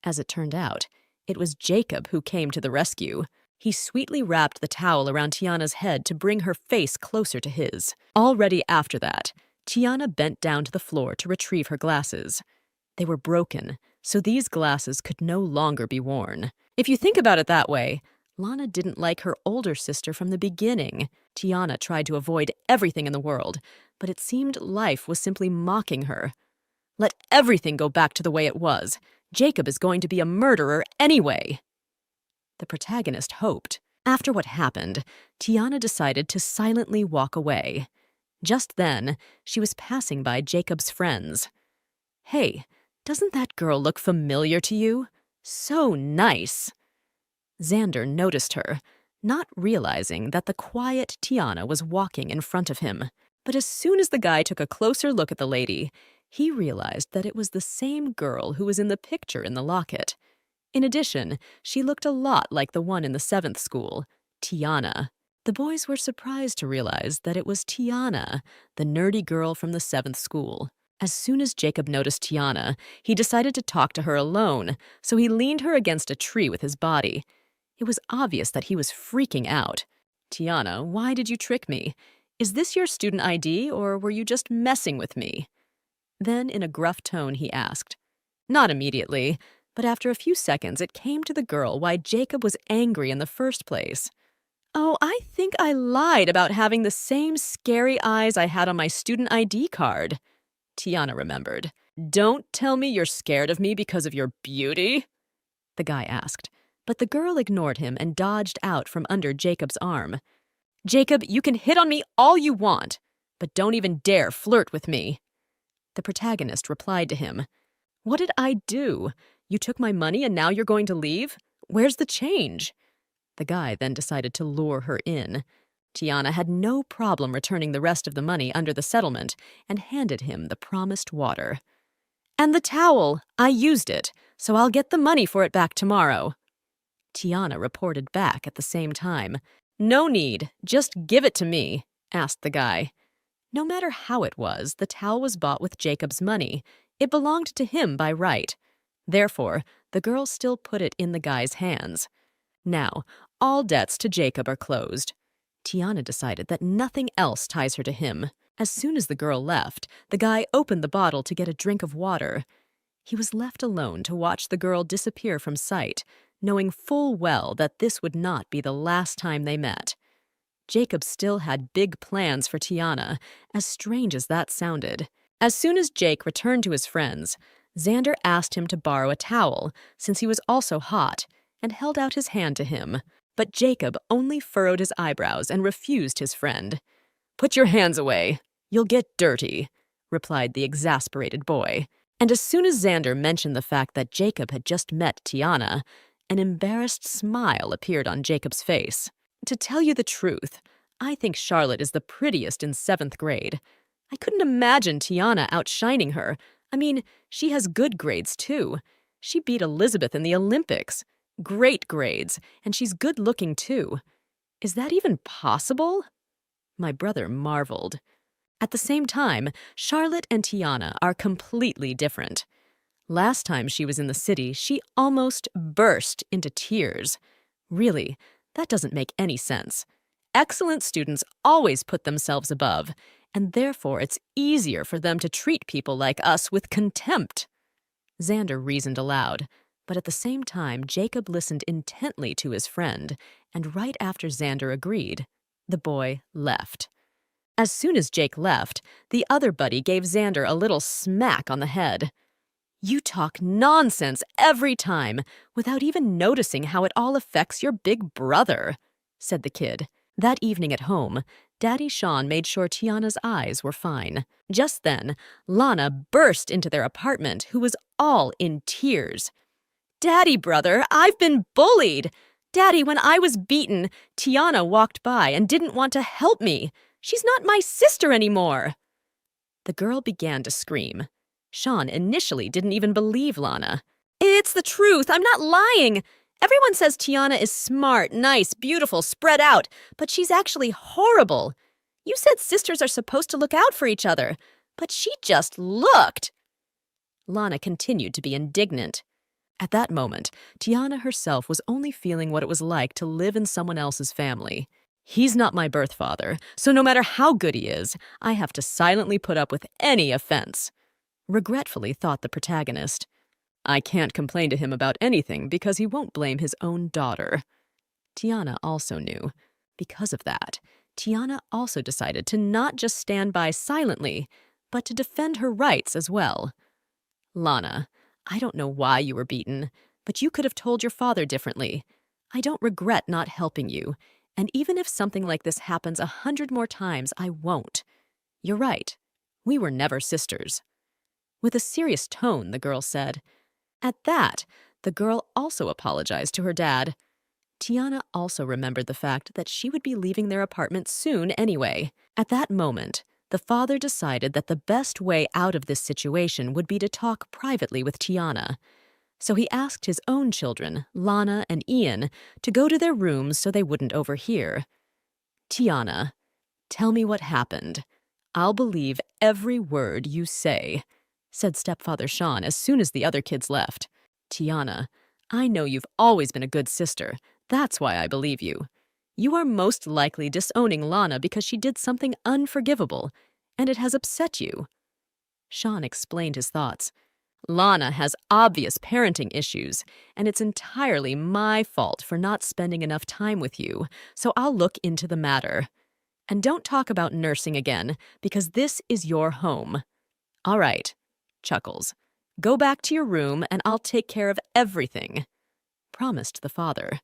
As it turned out, it was Jacob who came to the rescue. He sweetly wrapped the towel around Tiana's head to bring her face closer to his. Already after that, Tiana bent down to the floor to retrieve her glasses. They were broken, so these glasses could no longer be worn. If you think about it that way, Lana didn't like her older sister from the beginning. Tiana tried to avoid everything in the world, but it seemed life was simply mocking her. Let everything go back to the way it was. Jacob is going to be a murderer anyway. The protagonist hoped. After what happened, Tiana decided to silently walk away. Just then, she was passing by Jacob's friends. "Hey, doesn't that girl look familiar to you? So nice." Xander noticed her, not realizing that the quiet Tiana was walking in front of him. But as soon as the guy took a closer look at the lady, he realized that it was the same girl who was in the picture in the locket. In addition, she looked a lot like the one in the 7th school, Tiana. The boys were surprised to realize that it was Tiana, the nerdy girl from the 7th school. As soon as Jacob noticed Tiana, he decided to talk to her alone, so he leaned her against a tree with his body. It was obvious that he was freaking out. "Tiana, why did you trick me? Is this your student ID, or were you just messing with me?" Then, in a gruff tone, he asked. Not immediately, but after a few seconds it came to the girl why Jacob was angry in the first place. Oh, I think I lied about having the same scary eyes I had on my student ID card, Tiana remembered. Don't tell me you're scared of me because of your beauty, the guy asked, but the girl ignored him and dodged out from under Jacob's arm. Jacob, you can hit on me all you want, but don't even dare flirt with me. The protagonist replied to him, What did I do? You took my money and now you're going to leave? Where's the change? The guy then decided to lure her in. Tiana had no problem returning the rest of the money under the settlement and handed him the promised water. And the towel, I used it, so I'll get the money for it back tomorrow. Tiana reported back at the same time. No need, just give it to me, asked the guy. No matter how it was, the towel was bought with Jacob's money. It belonged to him by right. Therefore, the girl still put it in the guy's hands. Now, all debts to Jacob are closed. Tiana decided that nothing else ties her to him. As soon as the girl left, the guy opened the bottle to get a drink of water. He was left alone to watch the girl disappear from sight, knowing full well that this would not be the last time they met. Jacob still had big plans for Tiana, as strange as that sounded. As soon as Jake returned to his friends, Xander asked him to borrow a towel, since he was also hot, and held out his hand to him. But Jacob only furrowed his eyebrows and refused his friend. Put your hands away. You'll get dirty, replied the exasperated boy. And as soon as Xander mentioned the fact that Jacob had just met Tiana, an embarrassed smile appeared on Jacob's face. To tell you the truth, I think Charlotte is the prettiest in 7th grade. I couldn't imagine Tiana outshining her. I mean, she has good grades, too. She beat Elizabeth in the Olympics. Great grades, and she's good-looking, too. Is that even possible? My brother marveled. At the same time, Charlotte and Tiana are completely different. Last time she was in the city, she almost burst into tears. Really, that doesn't make any sense. Excellent students always put themselves above, and therefore it's easier for them to treat people like us with contempt. Xander reasoned aloud, but at the same time, Jacob listened intently to his friend, and right after Xander agreed, the boy left. As soon as Jake left, the other buddy gave Xander a little smack on the head. You talk nonsense every time, without even noticing how it all affects your big brother, said the kid. That evening at home, Daddy Sean made sure Tiana's eyes were fine. Just then, Lana burst into their apartment, who was all in tears. Daddy, brother, I've been bullied. Daddy, when I was beaten, Tiana walked by and didn't want to help me. She's not my sister anymore. The girl began to scream. Sean initially didn't even believe Lana. It's the truth. I'm not lying. Everyone says Tiana is smart, nice, beautiful, spread out, but she's actually horrible. You said sisters are supposed to look out for each other, but she just looked. Lana continued to be indignant. At that moment, Tiana herself was only feeling what it was like to live in someone else's family. He's not my birth father, so no matter how good he is, I have to silently put up with any offense. Regretfully thought the protagonist. I can't complain to him about anything because he won't blame his own daughter. Tiana also knew. Because of that, Tiana also decided to not just stand by silently, but to defend her rights as well. Lana, I don't know why you were beaten, but you could have told your father differently. I don't regret not helping you, and even if something like this happens 100 more times, I won't. You're right. We were never sisters. With a serious tone, the girl said. At that, the girl also apologized to her dad. Tiana also remembered the fact that she would be leaving their apartment soon anyway. At that moment, the father decided that the best way out of this situation would be to talk privately with Tiana. So he asked his own children, Lana and Ian, to go to their rooms so they wouldn't overhear. Tiana, tell me what happened. I'll believe every word you say, said stepfather Sean as soon as the other kids left. Tiana, I know you've always been a good sister. That's why I believe you. You are most likely disowning Lana because she did something unforgivable, and it has upset you. Sean explained his thoughts. Lana has obvious parenting issues, and it's entirely my fault for not spending enough time with you, so I'll look into the matter. And don't talk about nursing again, because this is your home. All right, chuckles. Go back to your room and I'll take care of everything, promised the father.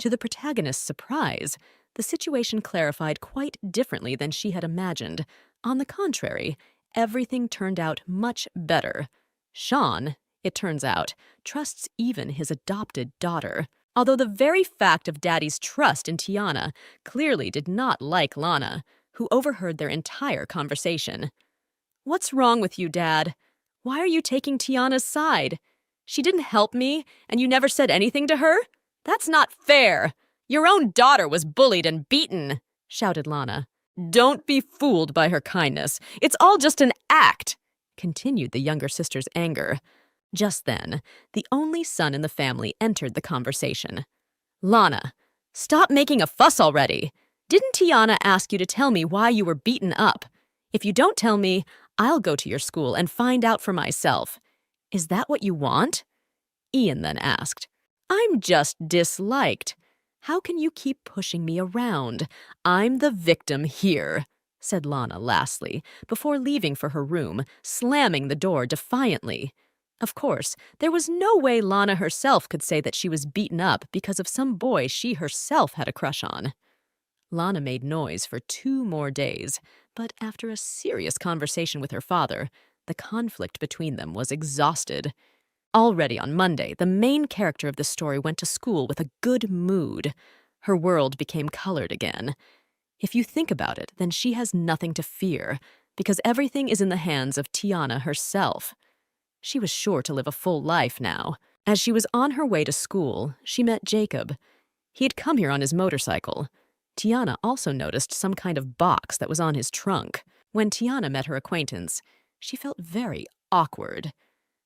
To the protagonist's surprise, the situation clarified quite differently than she had imagined. On the contrary, everything turned out much better. Sean, it turns out, trusts even his adopted daughter. Although the very fact of Daddy's trust in Tiana clearly did not like Lana, who overheard their entire conversation. "What's wrong with you, Dad? Why are you taking Tiana's side? She didn't help me, and you never said anything to her? That's not fair! Your own daughter was bullied and beaten," shouted Lana. "Don't be fooled by her kindness. It's all just an act," continued the younger sister's anger. Just then, the only son in the family entered the conversation. "Lana, stop making a fuss already. Didn't Tiana ask you to tell me why you were beaten up? If you don't tell me, I'll go to your school and find out for myself. Is that what you want?" Ian then asked. "I'm just disliked. How can you keep pushing me around? I'm the victim here," said Lana lastly, before leaving for her room, slamming the door defiantly. Of course, there was no way Lana herself could say that she was beaten up because of some boy she herself had a crush on. Lana made noise for 2 more days, but after a serious conversation with her father, the conflict between them was exhausted. Already on Monday, the main character of the story went to school with a good mood. Her world became colored again. If you think about it, then she has nothing to fear, because everything is in the hands of Tiana herself. She was sure to live a full life now. As she was on her way to school, she met Jacob. He had come here on his motorcycle. Tiana also noticed some kind of box that was on his trunk. When Tiana met her acquaintance, she felt very awkward.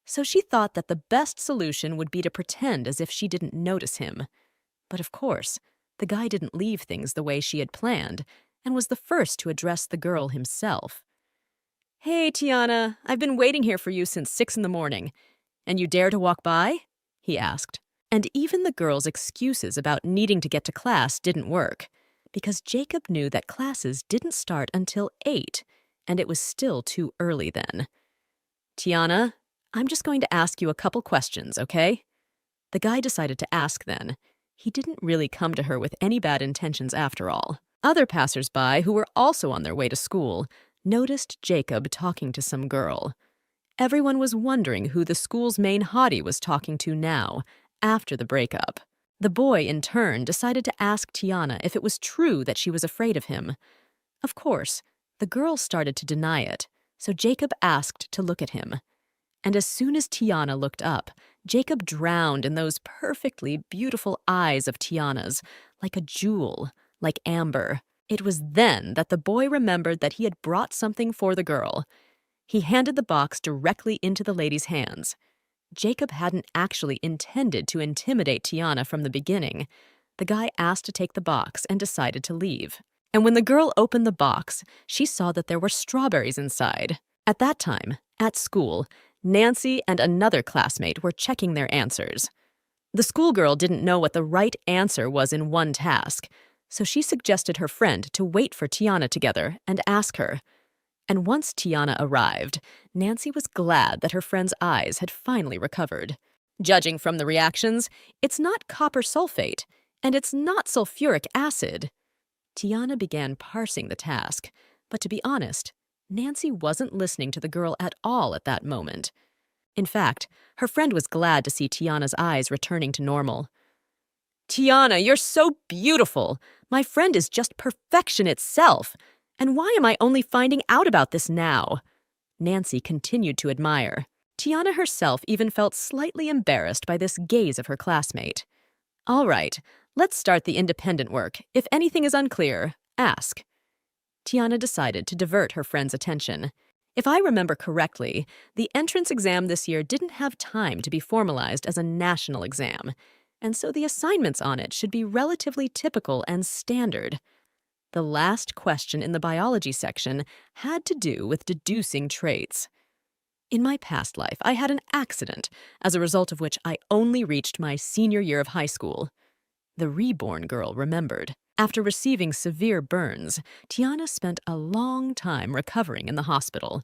So she thought that the best solution would be to pretend as if she didn't notice him. But of course, the guy didn't leave things the way she had planned, and was the first to address the girl himself. "Hey, Tiana, I've been waiting here for you since 6 in the morning. And you dare to walk by?" he asked. And even the girl's excuses about needing to get to class didn't work, because Jacob knew that classes didn't start until 8, and it was still too early then. "Tiana, I'm just going to ask you a couple questions, okay?" The guy decided to ask then. He didn't really come to her with any bad intentions after all. Other passers-by, who were also on their way to school, noticed Jacob talking to some girl. Everyone was wondering who the school's main hottie was talking to now, after the breakup. The boy, in turn, decided to ask Tiana if it was true that she was afraid of him. Of course, the girl started to deny it, so Jacob asked to look at him. And as soon as Tiana looked up, Jacob drowned in those perfectly beautiful eyes of Tiana's, like a jewel, like amber. It was then that the boy remembered that he had brought something for the girl. He handed the box directly into the lady's hands. Jacob hadn't actually intended to intimidate Tiana from the beginning. The guy asked to take the box and decided to leave. And when the girl opened the box, she saw that there were strawberries inside. At that time, at school, Nancy and another classmate were checking their answers. The schoolgirl didn't know what the right answer was in one task, so she suggested her friend to wait for Tiana together and ask her. And once Tiana arrived, Nancy was glad that her friend's eyes had finally recovered. "Judging from the reactions, it's not copper sulfate, and it's not sulfuric acid." Tiana began parsing the task, but to be honest, Nancy wasn't listening to the girl at all at that moment. In fact, her friend was glad to see Tiana's eyes returning to normal. "Tiana, you're so beautiful! My friend is just perfection itself! And why am I only finding out about this now?" Nancy continued to admire. Tiana herself even felt slightly embarrassed by this gaze of her classmate. "All right, let's start the independent work. If anything is unclear, ask." Tiana decided to divert her friend's attention. If I remember correctly, the entrance exam this year didn't have time to be formalized as a national exam, and so the assignments on it should be relatively typical and standard. The last question in the biology section had to do with deducing traits. In my past life, I had an accident, as a result of which I only reached my senior year of high school. The reborn girl remembered. After receiving severe burns, Tiana spent a long time recovering in the hospital,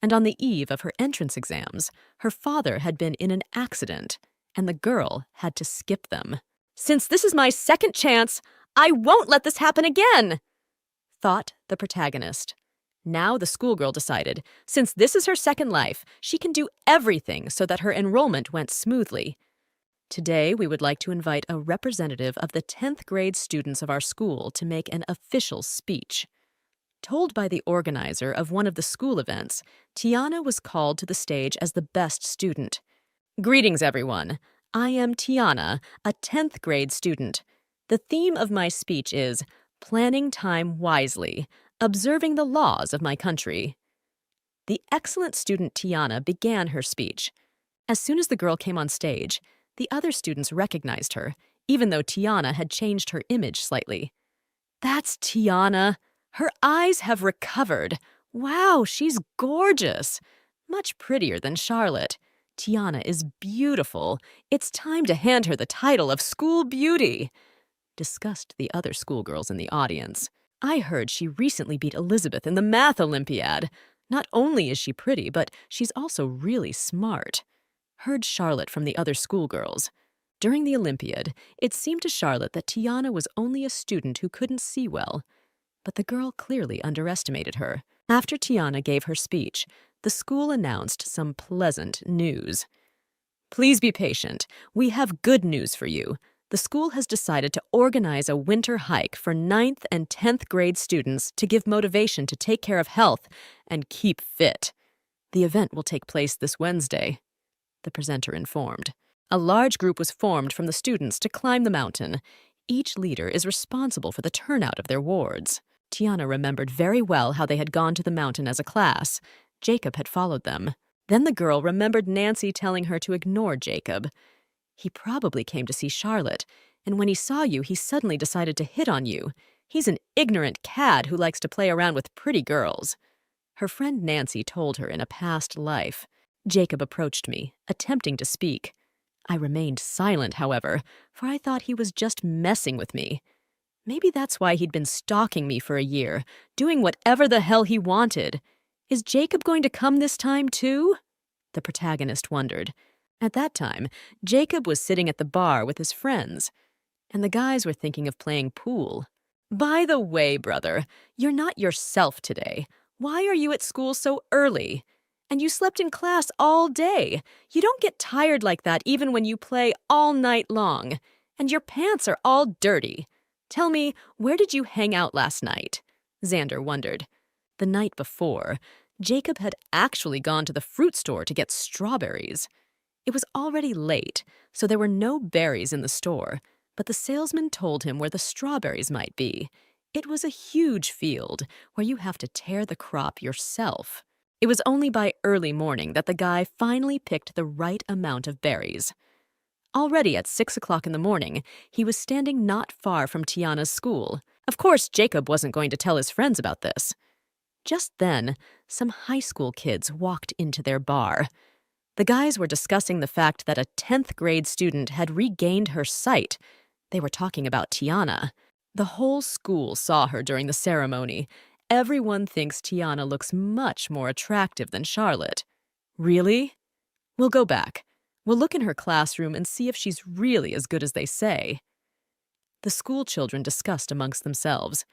and on the eve of her entrance exams, her father had been in an accident, and the girl had to skip them. "Since this is my second chance, I won't let this happen again," thought the protagonist. Now the schoolgirl decided, since this is her second life, she can do everything so that her enrollment went smoothly. Today, we would like to invite a representative of the 10th grade students of our school to make an official speech. Told by the organizer of one of the school events, Tiana was called to the stage as the best student. "Greetings, everyone. I am Tiana, a 10th grade student. The theme of my speech is planning time wisely, observing the laws of my country." The excellent student Tiana began her speech. As soon as the girl came on stage, the other students recognized her, even though Tiana had changed her image slightly. "That's Tiana. Her eyes have recovered. Wow, she's gorgeous. Much prettier than Charlotte. Tiana is beautiful. It's time to hand her the title of School Beauty," discussed the other schoolgirls in the audience. "I heard she recently beat Elizabeth in the Math Olympiad. Not only is she pretty, but she's also really smart," heard Charlotte from the other schoolgirls. During the Olympiad, it seemed to Charlotte that Tiana was only a student who couldn't see well, but the girl clearly underestimated her. After Tiana gave her speech, the school announced some pleasant news. "Please be patient. We have good news for you. The school has decided to organize a winter hike for 9th and 10th grade students to give motivation to take care of health and keep fit. The event will take place this Wednesday," the presenter informed. A large group was formed from the students to climb the mountain. Each leader is responsible for the turnout of their wards. Tiana remembered very well how they had gone to the mountain as a class. Jacob had followed them. Then the girl remembered Nancy telling her to ignore Jacob. "He probably came to see Charlotte, and when he saw you, he suddenly decided to hit on you. He's an ignorant cad who likes to play around with pretty girls," her friend Nancy told her in a past life. Jacob approached me, attempting to speak. I remained silent, however, for I thought he was just messing with me. Maybe that's why he'd been stalking me for a year, doing whatever the hell he wanted. Is Jacob going to come this time, too? The protagonist wondered. At that time, Jacob was sitting at the bar with his friends, and the guys were thinking of playing pool. "By the way, brother, you're not yourself today. Why are you at school so early? And you slept in class all day. You don't get tired like that even when you play all night long. And your pants are all dirty. Tell me, where did you hang out last night?" Xander wondered. The night before, Jacob had actually gone to the fruit store to get strawberries. It was already late, so there were no berries in the store, but the salesman told him where the strawberries might be. It was a huge field where you have to tear the crop yourself. It was only by early morning that the guy finally picked the right amount of berries. Already at 6 o'clock in the morning, he was standing not far from Tiana's school. Of course, Jacob wasn't going to tell his friends about this. Just then, some high school kids walked into their bar. The guys were discussing the fact that a 10th grade student had regained her sight. They were talking about Tiana. The whole school saw her during the ceremony. Everyone thinks Tiana looks much more attractive than Charlotte. "Really? We'll go back. We'll look in her classroom and see if she's really as good as they say." The school children discussed amongst themselves.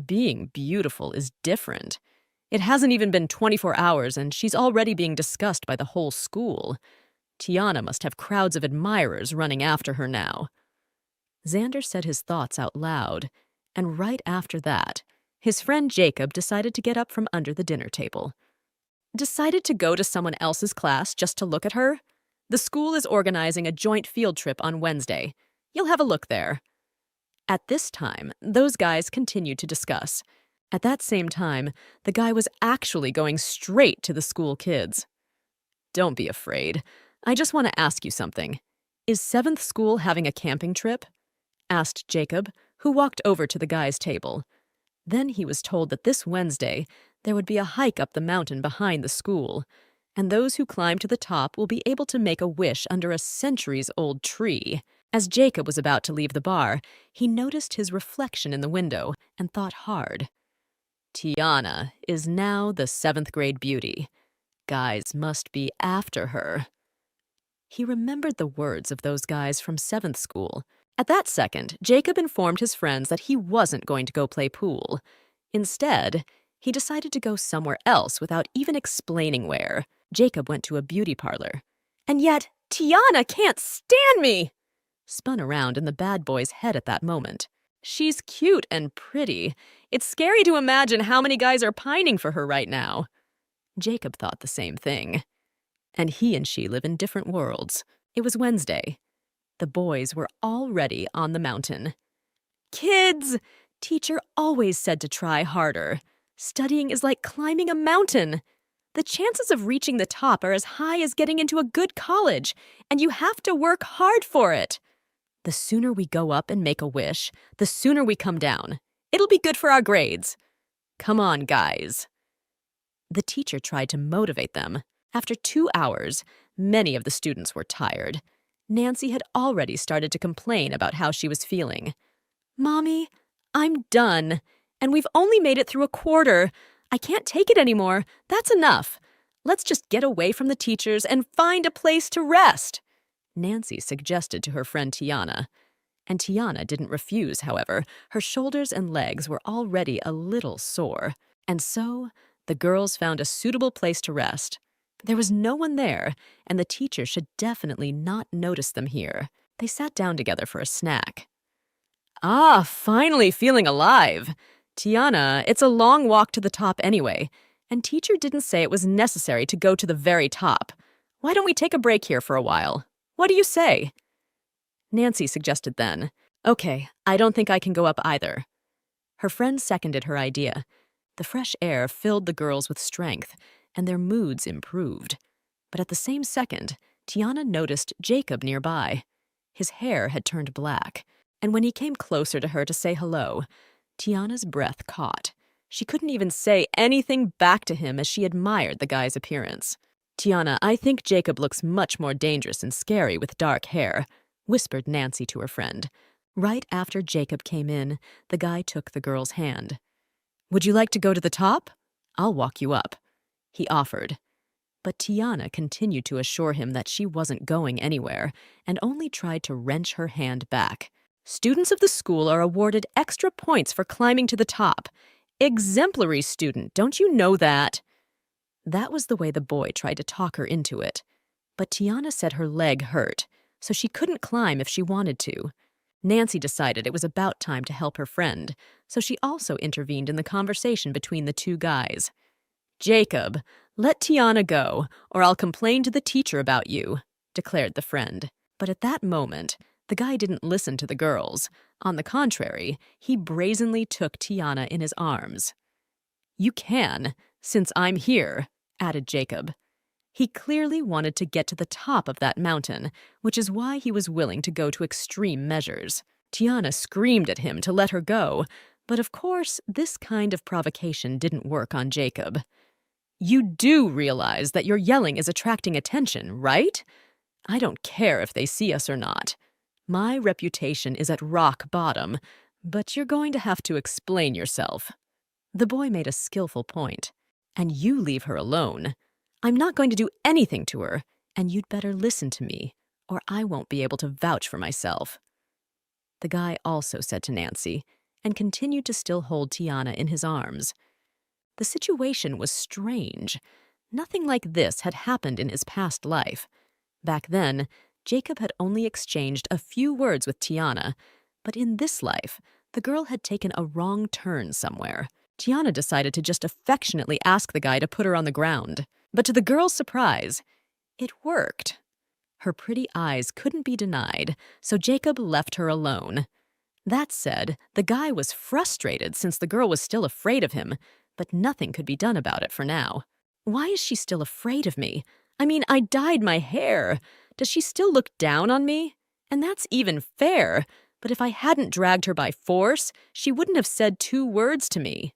Being beautiful is different. It hasn't even been 24 hours and she's already being discussed by the whole school. Tiana must have crowds of admirers running after her now. Xander said his thoughts out loud, and right after that, his friend Jacob decided to get up from under the dinner table. "Decided to go to someone else's class just to look at her? The school is organizing a joint field trip on Wednesday. You'll have a look there." At this time, those guys continued to discuss. At that same time, the guy was actually going straight to the school kids. "Don't be afraid. I just want to ask you something. Is 7th school having a camping trip?" asked Jacob, who walked over to the guy's table. Then he was told that this Wednesday there would be a hike up the mountain behind the school, and those who climb to the top will be able to make a wish under a centuries-old tree. As Jacob was about to leave the bar, he noticed his reflection in the window and thought hard. Tiana is now the 7th grade beauty. Guys must be after her. He remembered the words of those guys from 7th school. At that second, Jacob informed his friends that he wasn't going to go play pool. Instead, he decided to go somewhere else without even explaining where. Jacob went to a beauty parlor. And yet, Tiana can't stand me! Spun around in the bad boy's head at that moment. She's cute and pretty. It's scary to imagine how many guys are pining for her right now. Jacob thought the same thing. And he and she live in different worlds. It was Wednesday. The boys were already on the mountain. Kids! Teacher always said to try harder. Studying is like climbing a mountain. The chances of reaching the top are as high as getting into a good college, and you have to work hard for it. The sooner we go up and make a wish, the sooner we come down. It'll be good for our grades. Come on, guys. The teacher tried to motivate them. After 2 hours, many of the students were tired. Nancy had already started to complain about how she was feeling. Mommy, I'm done, and we've only made it through a quarter. I can't take it anymore. That's enough. Let's just get away from the teachers and find a place to rest, Nancy suggested to her friend Tiana. And Tiana didn't refuse, however. Her shoulders and legs were already a little sore. And so, the girls found a suitable place to rest. There was no one there, and the teacher should definitely not notice them here. They sat down together for a snack. Ah, finally feeling alive. Tiana, it's a long walk to the top anyway, and teacher didn't say it was necessary to go to the very top. Why don't we take a break here for a while? What do you say? Nancy suggested then. Okay, I don't think I can go up either. Her friend seconded her idea. The fresh air filled the girls with strength, and their moods improved. But at the same second, Tiana noticed Jacob nearby. His hair had turned black, and when he came closer to her to say hello, Tiana's breath caught. She couldn't even say anything back to him as she admired the guy's appearance. Tiana, I think Jacob looks much more dangerous and scary with dark hair, whispered Nancy to her friend. Right after Jacob came in, the guy took the girl's hand. Would you like to go to the top? I'll walk you up, he offered. But Tiana continued to assure him that she wasn't going anywhere and only tried to wrench her hand back. Students of the school are awarded extra points for climbing to the top. Exemplary student, don't you know that? That was the way the boy tried to talk her into it. But Tiana said her leg hurt, so she couldn't climb if she wanted to. Nancy decided it was about time to help her friend, so she also intervened in the conversation between the two guys. Jacob, let Tiana go, or I'll complain to the teacher about you, declared the friend. But at that moment, the guy didn't listen to the girls. On the contrary, he brazenly took Tiana in his arms. You can, since I'm here, added Jacob. He clearly wanted to get to the top of that mountain, which is why he was willing to go to extreme measures. Tiana screamed at him to let her go, but of course, this kind of provocation didn't work on Jacob. You do realize that your yelling is attracting attention, right? I don't care if they see us or not. My reputation is at rock bottom, but you're going to have to explain yourself. The boy made a skillful point. And you leave her alone. I'm not going to do anything to her, and you'd better listen to me, or I won't be able to vouch for myself. The guy also said to Nancy, and continued to still hold Tiana in his arms. The situation was strange. Nothing like this had happened in his past life. Back then, Jacob had only exchanged a few words with Tiana, but in this life, the girl had taken a wrong turn somewhere. Tiana decided to just affectionately ask the guy to put her on the ground. But to the girl's surprise, it worked. Her pretty eyes couldn't be denied, so Jacob left her alone. That said, the guy was frustrated since the girl was still afraid of him, but nothing could be done about it for now. Why is she still afraid of me? I mean, I dyed my hair. Does she still look down on me? And that's even fair, but if I hadn't dragged her by force, she wouldn't have said 2 words to me.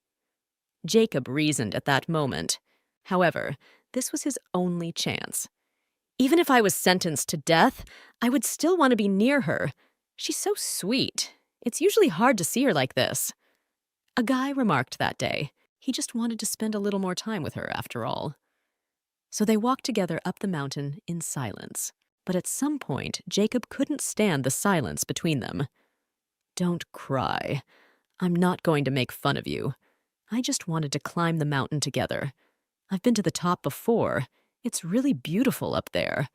Jacob reasoned at that moment. However, This was his only chance. Even if I was sentenced to death, I would still want to be near her. She's so sweet. It's usually hard to see her like this. A guy remarked that day. He just wanted to spend a little more time with her, after all. So they walked together up the mountain in silence. But at some point, Jacob couldn't stand the silence between them. "Don't cry. I'm not going to make fun of you. I just wanted to climb the mountain together. I've been to the top before. It's really beautiful up there,"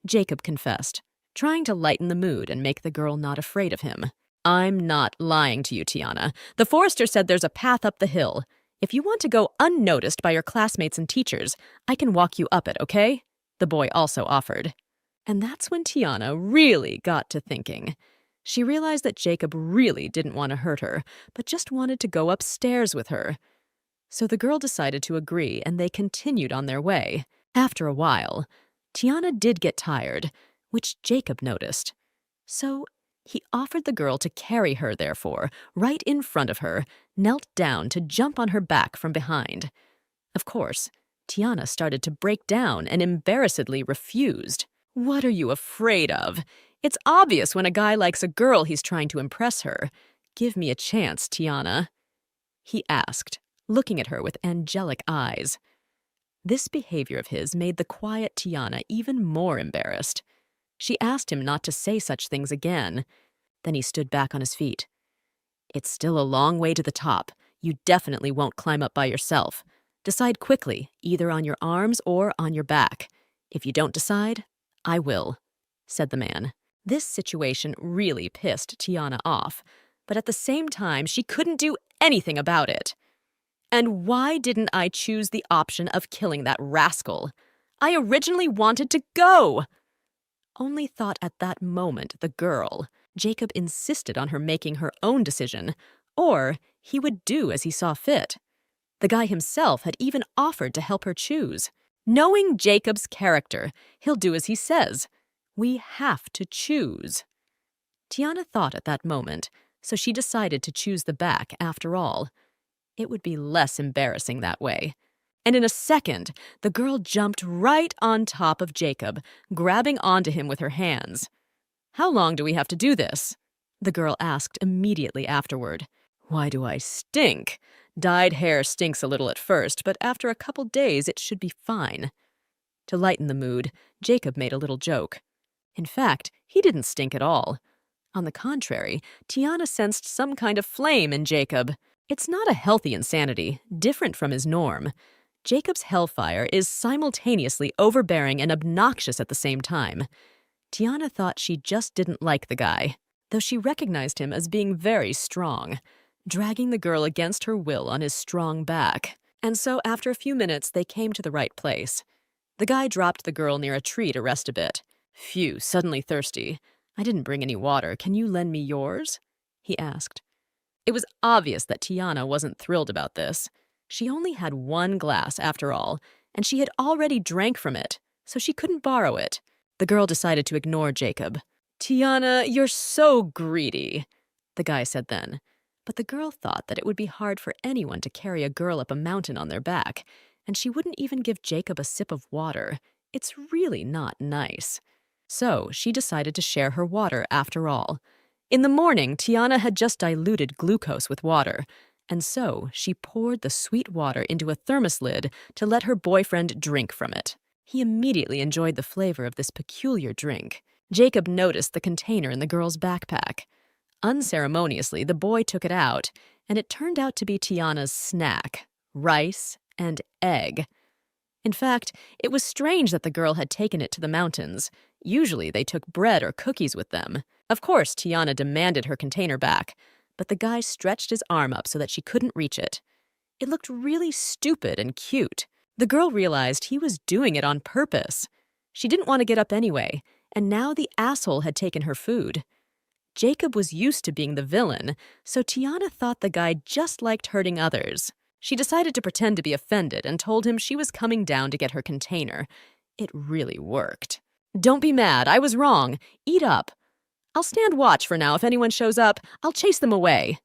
Jacob confessed, trying to lighten the mood and make the girl not afraid of him. "I'm not lying to you, Tiana. The forester said there's a path up the hill. If you want to go unnoticed by your classmates and teachers, I can walk you up it, okay?" the boy also offered. And that's when Tiana really got to thinking. She realized that Jacob really didn't want to hurt her, but just wanted to go upstairs with her. So the girl decided to agree, and they continued on their way. After a while, Tiana did get tired, which Jacob noticed. So he offered the girl to carry her, therefore, right in front of her, knelt down to jump on her back from behind. Of course, Tiana started to break down and embarrassedly refused. "What are you afraid of? It's obvious when a guy likes a girl he's trying to impress her. Give me a chance, Tiana," he asked, looking at her with angelic eyes. This behavior of his made the quiet Tiana even more embarrassed. She asked him not to say such things again. Then he stood back on his feet. "It's still a long way to the top. You definitely won't climb up by yourself. Decide quickly, either on your arms or on your back. If you don't decide, I will," said the man. This situation really pissed Tiana off, but at the same time, she couldn't do anything about it. "And why didn't I choose the option of killing that rascal? I originally wanted to go!" Only thought at that moment the girl. Jacob insisted on her making her own decision, or he would do as he saw fit. The guy himself had even offered to help her choose. Knowing Jacob's character, he'll do as he says. We have to choose. Tiana thought at that moment, so she decided to choose the back after all. It would be less embarrassing that way. And in a second, the girl jumped right on top of Jacob, grabbing onto him with her hands. "How long do we have to do this?" the girl asked immediately afterward. "Why do I stink? Dyed hair stinks a little at first, but after a couple days it should be fine." To lighten the mood, Jacob made a little joke. In fact, he didn't stink at all. On the contrary, Tiana sensed some kind of flame in Jacob. It's not a healthy insanity, different from his norm. Jacob's hellfire is simultaneously overbearing and obnoxious at the same time. Tiana thought she just didn't like the guy, though she recognized him as being very strong, dragging the girl against her will on his strong back. And so after a few minutes, they came to the right place. The guy dropped the girl near a tree to rest a bit. "Phew, suddenly thirsty. I didn't bring any water. Can you lend me yours?" he asked. It was obvious that Tiana wasn't thrilled about this. She only had one glass, after all, and she had already drank from it, so she couldn't borrow it. The girl decided to ignore Jacob. "Tiana, you're so greedy," the guy said then. But the girl thought that it would be hard for anyone to carry a girl up a mountain on their back, and she wouldn't even give Jacob a sip of water. It's really not nice. So she decided to share her water after all. In the morning, Tiana had just diluted glucose with water, and so she poured the sweet water into a thermos lid to let her boyfriend drink from it. He immediately enjoyed the flavor of this peculiar drink. Jacob noticed the container in the girl's backpack. Unceremoniously, the boy took it out, and it turned out to be Tiana's snack, rice and egg. In fact, it was strange that the girl had taken it to the mountains. Usually they took bread or cookies with them. Of course, Tiana demanded her container back, but the guy stretched his arm up so that she couldn't reach it. It looked really stupid and cute. The girl realized he was doing it on purpose. She didn't want to get up anyway, and now the asshole had taken her food. Jacob was used to being the villain, so Tiana thought the guy just liked hurting others. She decided to pretend to be offended and told him she was coming down to get her container. It really worked. "Don't be mad, I was wrong. Eat up. I'll stand watch for now. If anyone shows up, I'll chase them away,"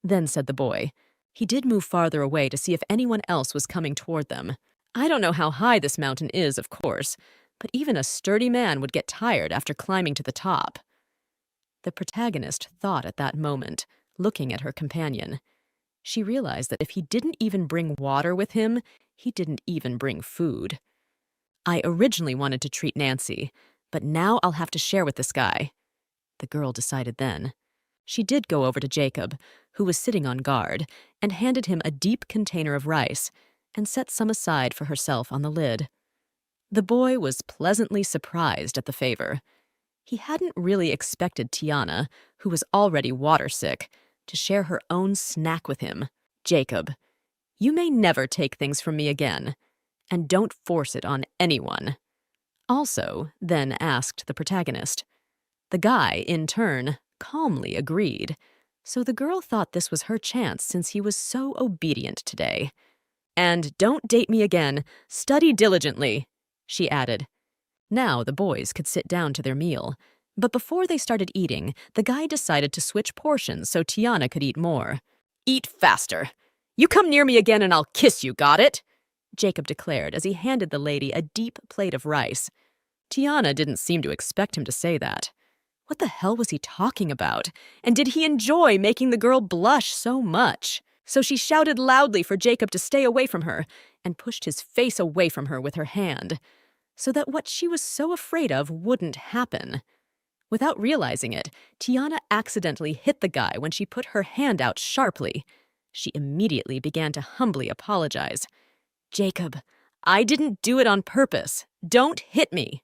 then said the boy. He did move farther away to see if anyone else was coming toward them. I don't know how high this mountain is, of course, but even a sturdy man would get tired after climbing to the top. The protagonist thought at that moment, looking at her companion. She realized that if he didn't even bring water with him, he didn't even bring food. I originally wanted to treat Nancy, but now I'll have to share with this guy, the girl decided then. She did go over to Jacob, who was sitting on guard, and handed him a deep container of rice, and set some aside for herself on the lid. The boy was pleasantly surprised at the favor. He hadn't really expected Tiana, who was already water-sick, to share her own snack with him. Jacob, you may never take things from me again, and don't force it on anyone. Also, then asked the protagonist. The guy, in turn, calmly agreed, so the girl thought this was her chance since he was so obedient today. And don't date me again, study diligently, she added. Now the boys could sit down to their meal, but before they started eating, the guy decided to switch portions so Tiana could eat more. Eat faster. You come near me again and I'll kiss you, got it? Jacob declared as he handed the lady a deep plate of rice. Tiana didn't seem to expect him to say that. What the hell was he talking about? And did he enjoy making the girl blush so much? So she shouted loudly for Jacob to stay away from her and pushed his face away from her with her hand, so that what she was so afraid of wouldn't happen. Without realizing it, Tiana accidentally hit the guy when she put her hand out sharply. She immediately began to humbly apologize. Jacob, I didn't do it on purpose. Don't hit me.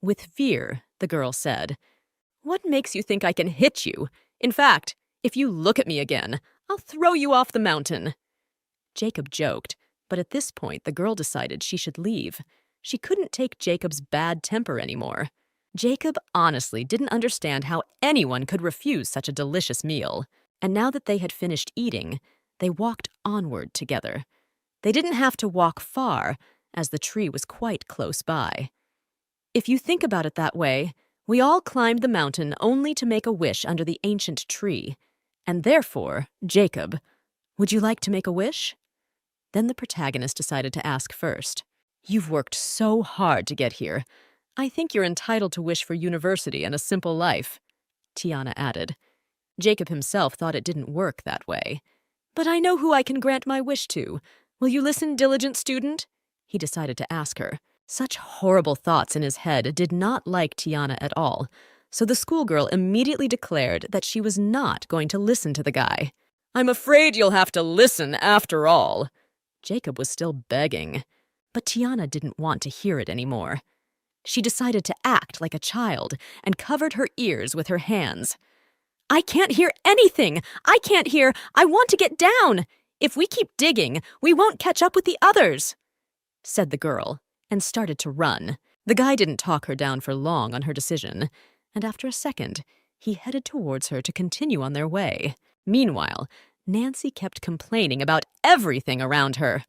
With fear, the girl said. What makes you think I can hit you? In fact, if you look at me again, I'll throw you off the mountain. Jacob joked, but at this point the girl decided she should leave. She couldn't take Jacob's bad temper anymore. Jacob honestly didn't understand how anyone could refuse such a delicious meal. And now that they had finished eating, they walked onward together. They didn't have to walk far, as the tree was quite close by. If you think about it that way, we all climbed the mountain only to make a wish under the ancient tree. And therefore, Jacob, would you like to make a wish? Then the protagonist decided to ask first. You've worked so hard to get here. I think you're entitled to wish for university and a simple life, Tiana added. Jacob himself thought it didn't work that way. But I know who I can grant my wish to. Will you listen, diligent student? He decided to ask her. Such horrible thoughts in his head did not like Tiana at all, so the schoolgirl immediately declared that she was not going to listen to the guy. I'm afraid you'll have to listen after all. Jacob was still begging, but Tiana didn't want to hear it anymore. She decided to act like a child and covered her ears with her hands. I can't hear anything! I can't hear! I want to get down! If we keep digging, we won't catch up with the others, said the girl, and started to run. The guy didn't talk her down for long on her decision, and after a second, he headed towards her to continue on their way. Meanwhile, Nancy kept complaining about everything around her.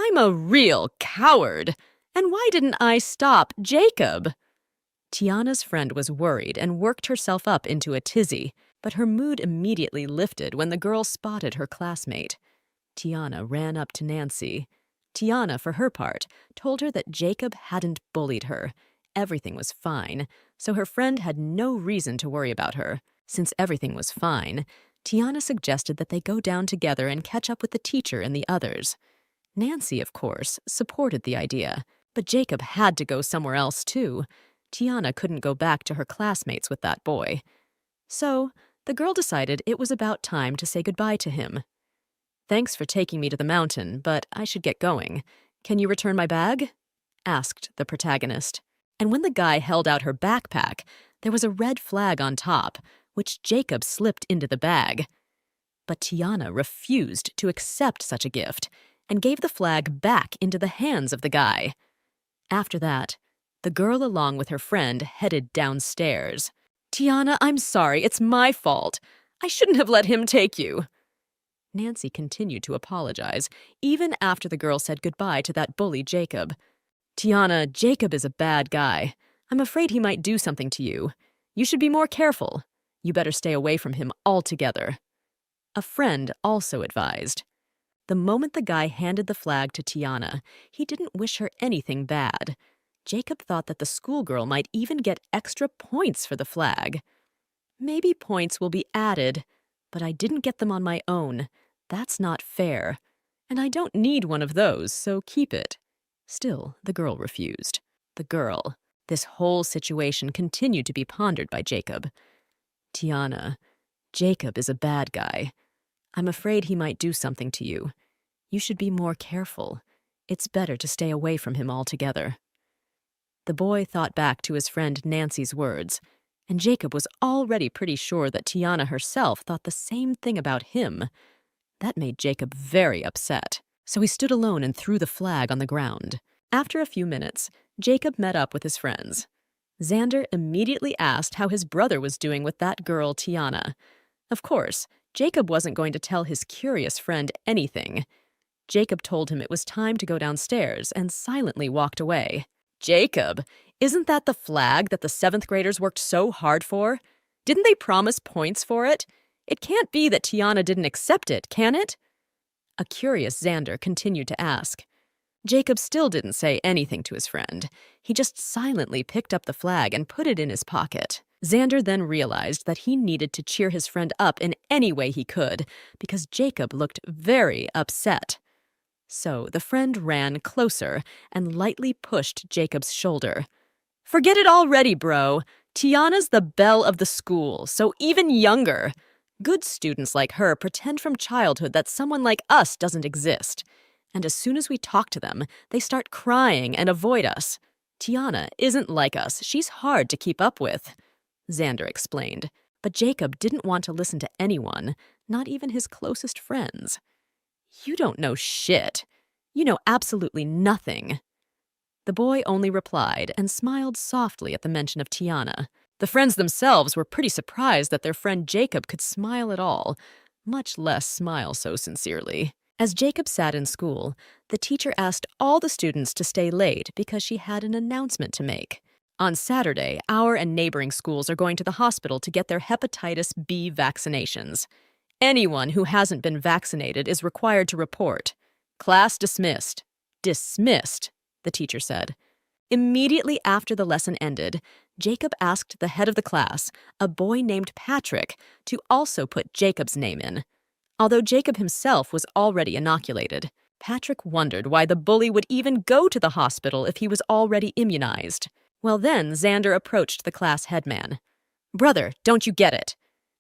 I'm a real coward! And why didn't I stop Jacob? Tiana's friend was worried and worked herself up into a tizzy, but her mood immediately lifted when the girl spotted her classmate. Tiana ran up to Nancy. Tiana, for her part, told her that Jacob hadn't bullied her. Everything was fine, so her friend had no reason to worry about her. Since everything was fine, Tiana suggested that they go down together and catch up with the teacher and the others. Nancy, of course, supported the idea, but Jacob had to go somewhere else too. Tiana couldn't go back to her classmates with that boy. So, the girl decided it was about time to say goodbye to him. Thanks for taking me to the mountain, but I should get going. Can you return my bag? Asked the protagonist. And when the guy held out her backpack, there was a red flag on top, which Jacob slipped into the bag. But Tiana refused to accept such a gift and gave the flag back into the hands of the guy. After that, the girl along with her friend headed downstairs. Tiana, I'm sorry, it's my fault. I shouldn't have let him take you. Nancy continued to apologize, even after the girl said goodbye to that bully Jacob. Tiana, Jacob is a bad guy. I'm afraid he might do something to you. You should be more careful. You better stay away from him altogether. A friend also advised. The moment the guy handed the flag to Tiana, he didn't wish her anything bad. Jacob thought that the schoolgirl might even get extra points for the flag. Maybe points will be added, but I didn't get them on my own. That's not fair. And I don't need one of those, so keep it. Still, the girl refused. The girl. This whole situation continued to be pondered by Jacob. Tiana, Jacob is a bad guy. I'm afraid he might do something to you. You should be more careful. It's better to stay away from him altogether. The boy thought back to his friend Nancy's words, and Jacob was already pretty sure that Tiana herself thought the same thing about him. That made Jacob very upset, so he stood alone and threw the flag on the ground. After a few minutes, Jacob met up with his friends. Xander immediately asked how his brother was doing with that girl, Tiana. Of course, Jacob wasn't going to tell his curious friend anything. Jacob told him it was time to go downstairs and silently walked away. Jacob, isn't that the flag that the 7th graders worked so hard for? Didn't they promise points for it? It can't be that Tiana didn't accept it, can it? A curious Xander continued to ask. Jacob still didn't say anything to his friend. He just silently picked up the flag and put it in his pocket. Xander then realized that he needed to cheer his friend up in any way he could, because Jacob looked very upset. So the friend ran closer and lightly pushed Jacob's shoulder. Forget it already, bro. Tiana's the belle of the school, so even younger. Good students like her pretend from childhood that someone like us doesn't exist. And as soon as we talk to them, they start crying and avoid us. Tiana isn't like us. She's hard to keep up with, Xander explained. But Jacob didn't want to listen to anyone, not even his closest friends. You don't know shit. You know absolutely nothing. The boy only replied and smiled softly at the mention of Tiana. The friends themselves were pretty surprised that their friend Jacob could smile at all, much less smile so sincerely. As Jacob sat in school, the teacher asked all the students to stay late because she had an announcement to make. On Saturday, our and neighboring schools are going to the hospital to get their hepatitis B vaccinations. Anyone who hasn't been vaccinated is required to report. Class dismissed. Dismissed, the teacher said. Immediately after the lesson ended, Jacob asked the head of the class, a boy named Patrick, to also put Jacob's name in. Although Jacob himself was already inoculated, Patrick wondered why the bully would even go to the hospital if he was already immunized. Well, then Xander approached the class headman. Brother, don't you get it?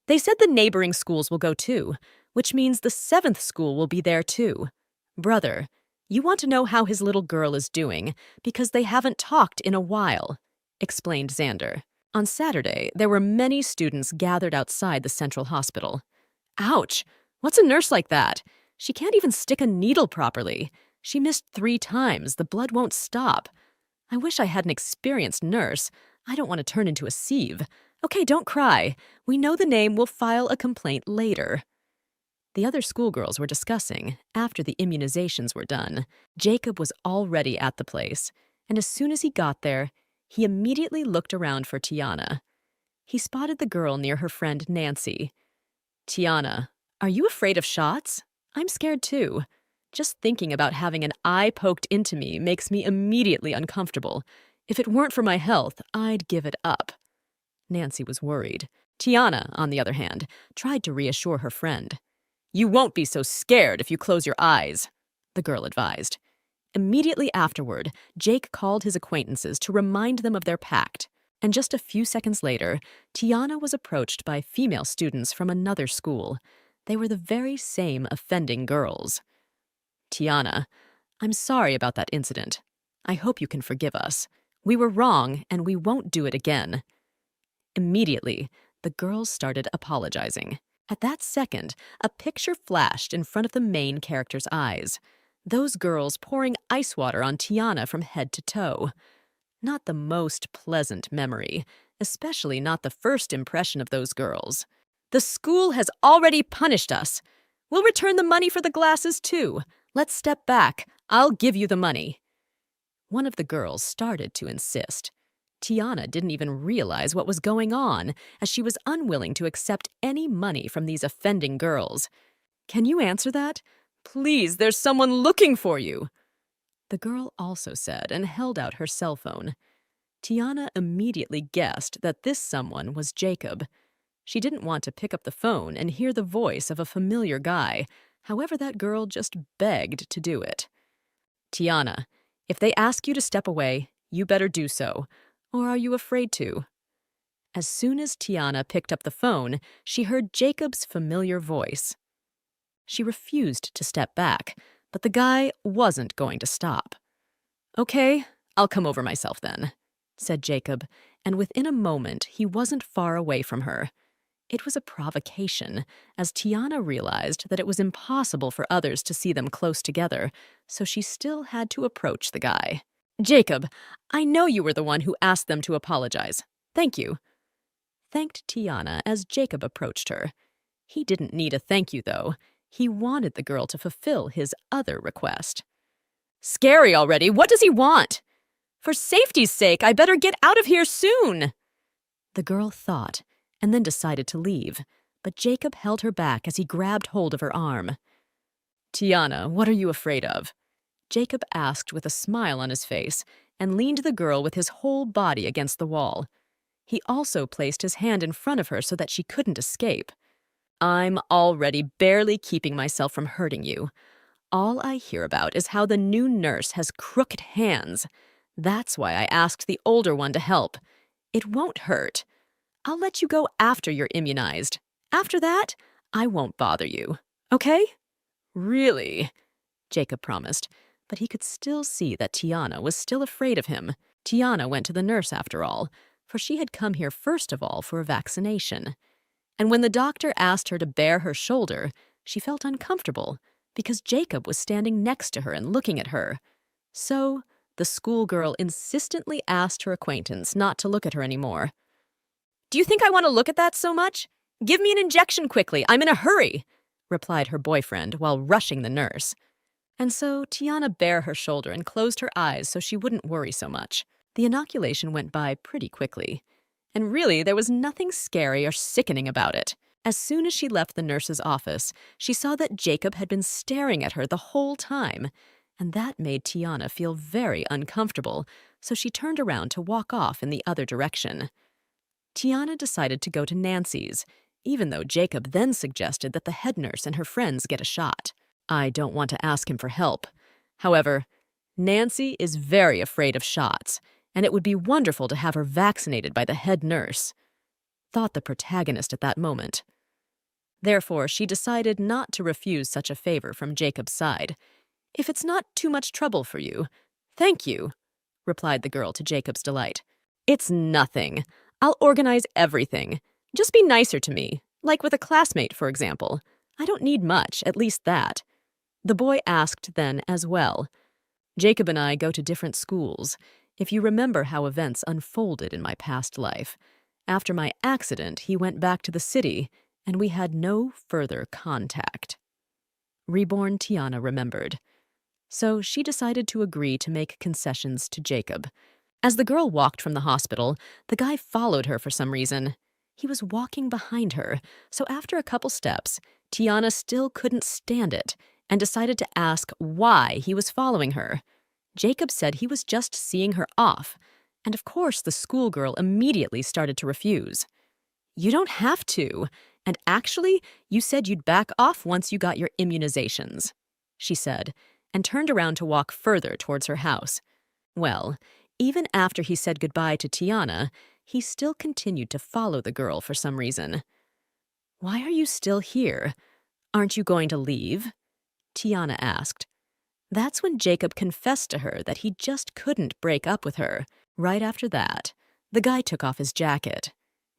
They said the neighboring schools will go too, which means the 7th school will be there too. Brother, you want to know how his little girl is doing because they haven't talked in a while, explained Xander. On Saturday, there were many students gathered outside the central hospital. Ouch! What's a nurse like that? She can't even stick a needle properly. She missed 3 times. The blood won't stop. I wish I had an experienced nurse. I don't want to turn into a sieve. Okay, don't cry. We know the name. We'll file a complaint later. The other schoolgirls were discussing after the immunizations were done. Jacob was already at the place, and as soon as he got there, he immediately looked around for Tiana. He spotted the girl near her friend Nancy. Tiana, are you afraid of shots? I'm scared too. Just thinking about having an eye poked into me makes me immediately uncomfortable. If it weren't for my health, I'd give it up. Nancy was worried. Tiana, on the other hand, tried to reassure her friend. You won't be so scared if you close your eyes, the girl advised. Immediately afterward, Jake called his acquaintances to remind them of their pact. And just a few seconds later, Tiana was approached by female students from another school. They were the very same offending girls. Tiana, I'm sorry about that incident. I hope you can forgive us. We were wrong, and we won't do it again. Immediately, the girls started apologizing. At that second, a picture flashed in front of the main character's eyes. Those girls pouring ice water on Tiana from head to toe. Not the most pleasant memory, especially not the first impression of those girls. The school has already punished us. We'll return the money for the glasses, too. Let's step back. I'll give you the money. One of the girls started to insist. Tiana didn't even realize what was going on, as she was unwilling to accept any money from these offending girls. Can you answer that? Please, there's someone looking for you. The girl also said and held out her cell phone. Tiana immediately guessed that this someone was Jacob. She didn't want to pick up the phone and hear the voice of a familiar guy. However, that girl just begged to do it. Tiana, if they ask you to step away, you better do so. Or are you afraid to? As soon as Tiana picked up the phone, she heard Jacob's familiar voice. She refused to step back, but the guy wasn't going to stop. Okay, I'll come over myself then, said Jacob, and within a moment he wasn't far away from her. It was a provocation, as Tiana realized that it was impossible for others to see them close together, so she still had to approach the guy. Jacob, I know you were the one who asked them to apologize. Thank you. Thanked Tiana as Jacob approached her. He didn't need a thank you, though. He wanted the girl to fulfill his other request. Scary already. What does he want? For safety's sake, I better get out of here soon. The girl thought, and then decided to leave, but Jacob held her back as he grabbed hold of her arm. Tiana, what are you afraid of? Jacob asked with a smile on his face and leaned the girl with his whole body against the wall. He also placed his hand in front of her so that she couldn't escape. I'm already barely keeping myself from hurting you. All I hear about is how the new nurse has crooked hands. That's why I asked the older one to help. It won't hurt. I'll let you go after you're immunized. After that, I won't bother you. Okay? Really? Jacob promised, but he could still see that Tiana was still afraid of him. Tiana went to the nurse after all, for she had come here first of all for a vaccination. And when the doctor asked her to bare her shoulder, she felt uncomfortable because Jacob was standing next to her and looking at her. So, the schoolgirl insistently asked her acquaintance not to look at her anymore. Do you think I want to look at that so much? Give me an injection quickly. I'm in a hurry, replied her boyfriend while rushing the nurse. And so Tiana bare her shoulder and closed her eyes so she wouldn't worry so much. The inoculation went by pretty quickly. And really, there was nothing scary or sickening about it. As soon as she left the nurse's office, she saw that Jacob had been staring at her the whole time, and that made Tiana feel very uncomfortable, so she turned around to walk off in the other direction. Tiana decided to go to Nancy's, even though Jacob then suggested that the head nurse and her friends get a shot. I don't want to ask him for help. However, Nancy is very afraid of shots, and it would be wonderful to have her vaccinated by the head nurse, thought the protagonist at that moment. Therefore, she decided not to refuse such a favor from Jacob's side. If it's not too much trouble for you, thank you, replied the girl to Jacob's delight. It's nothing. I'll organize everything. Just be nicer to me, like with a classmate, for example. I don't need much, at least that. The boy asked then as well. Jacob and I go to different schools. If you remember how events unfolded in my past life, after my accident, he went back to the city, and we had no further contact. Reborn Tiana remembered. So she decided to agree to make concessions to Jacob. As the girl walked from the hospital, the guy followed her for some reason. He was walking behind her, so after a couple steps, Tiana still couldn't stand it and decided to ask why he was following her. Jacob said he was just seeing her off, and of course the schoolgirl immediately started to refuse. You don't have to, and actually, you said you'd back off once you got your immunizations, she said, and turned around to walk further towards her house. Well, even after he said goodbye to Tiana, he still continued to follow the girl for some reason. Why are you still here? Aren't you going to leave? Tiana asked. That's when Jacob confessed to her that he just couldn't break up with her. Right after that, the guy took off his jacket.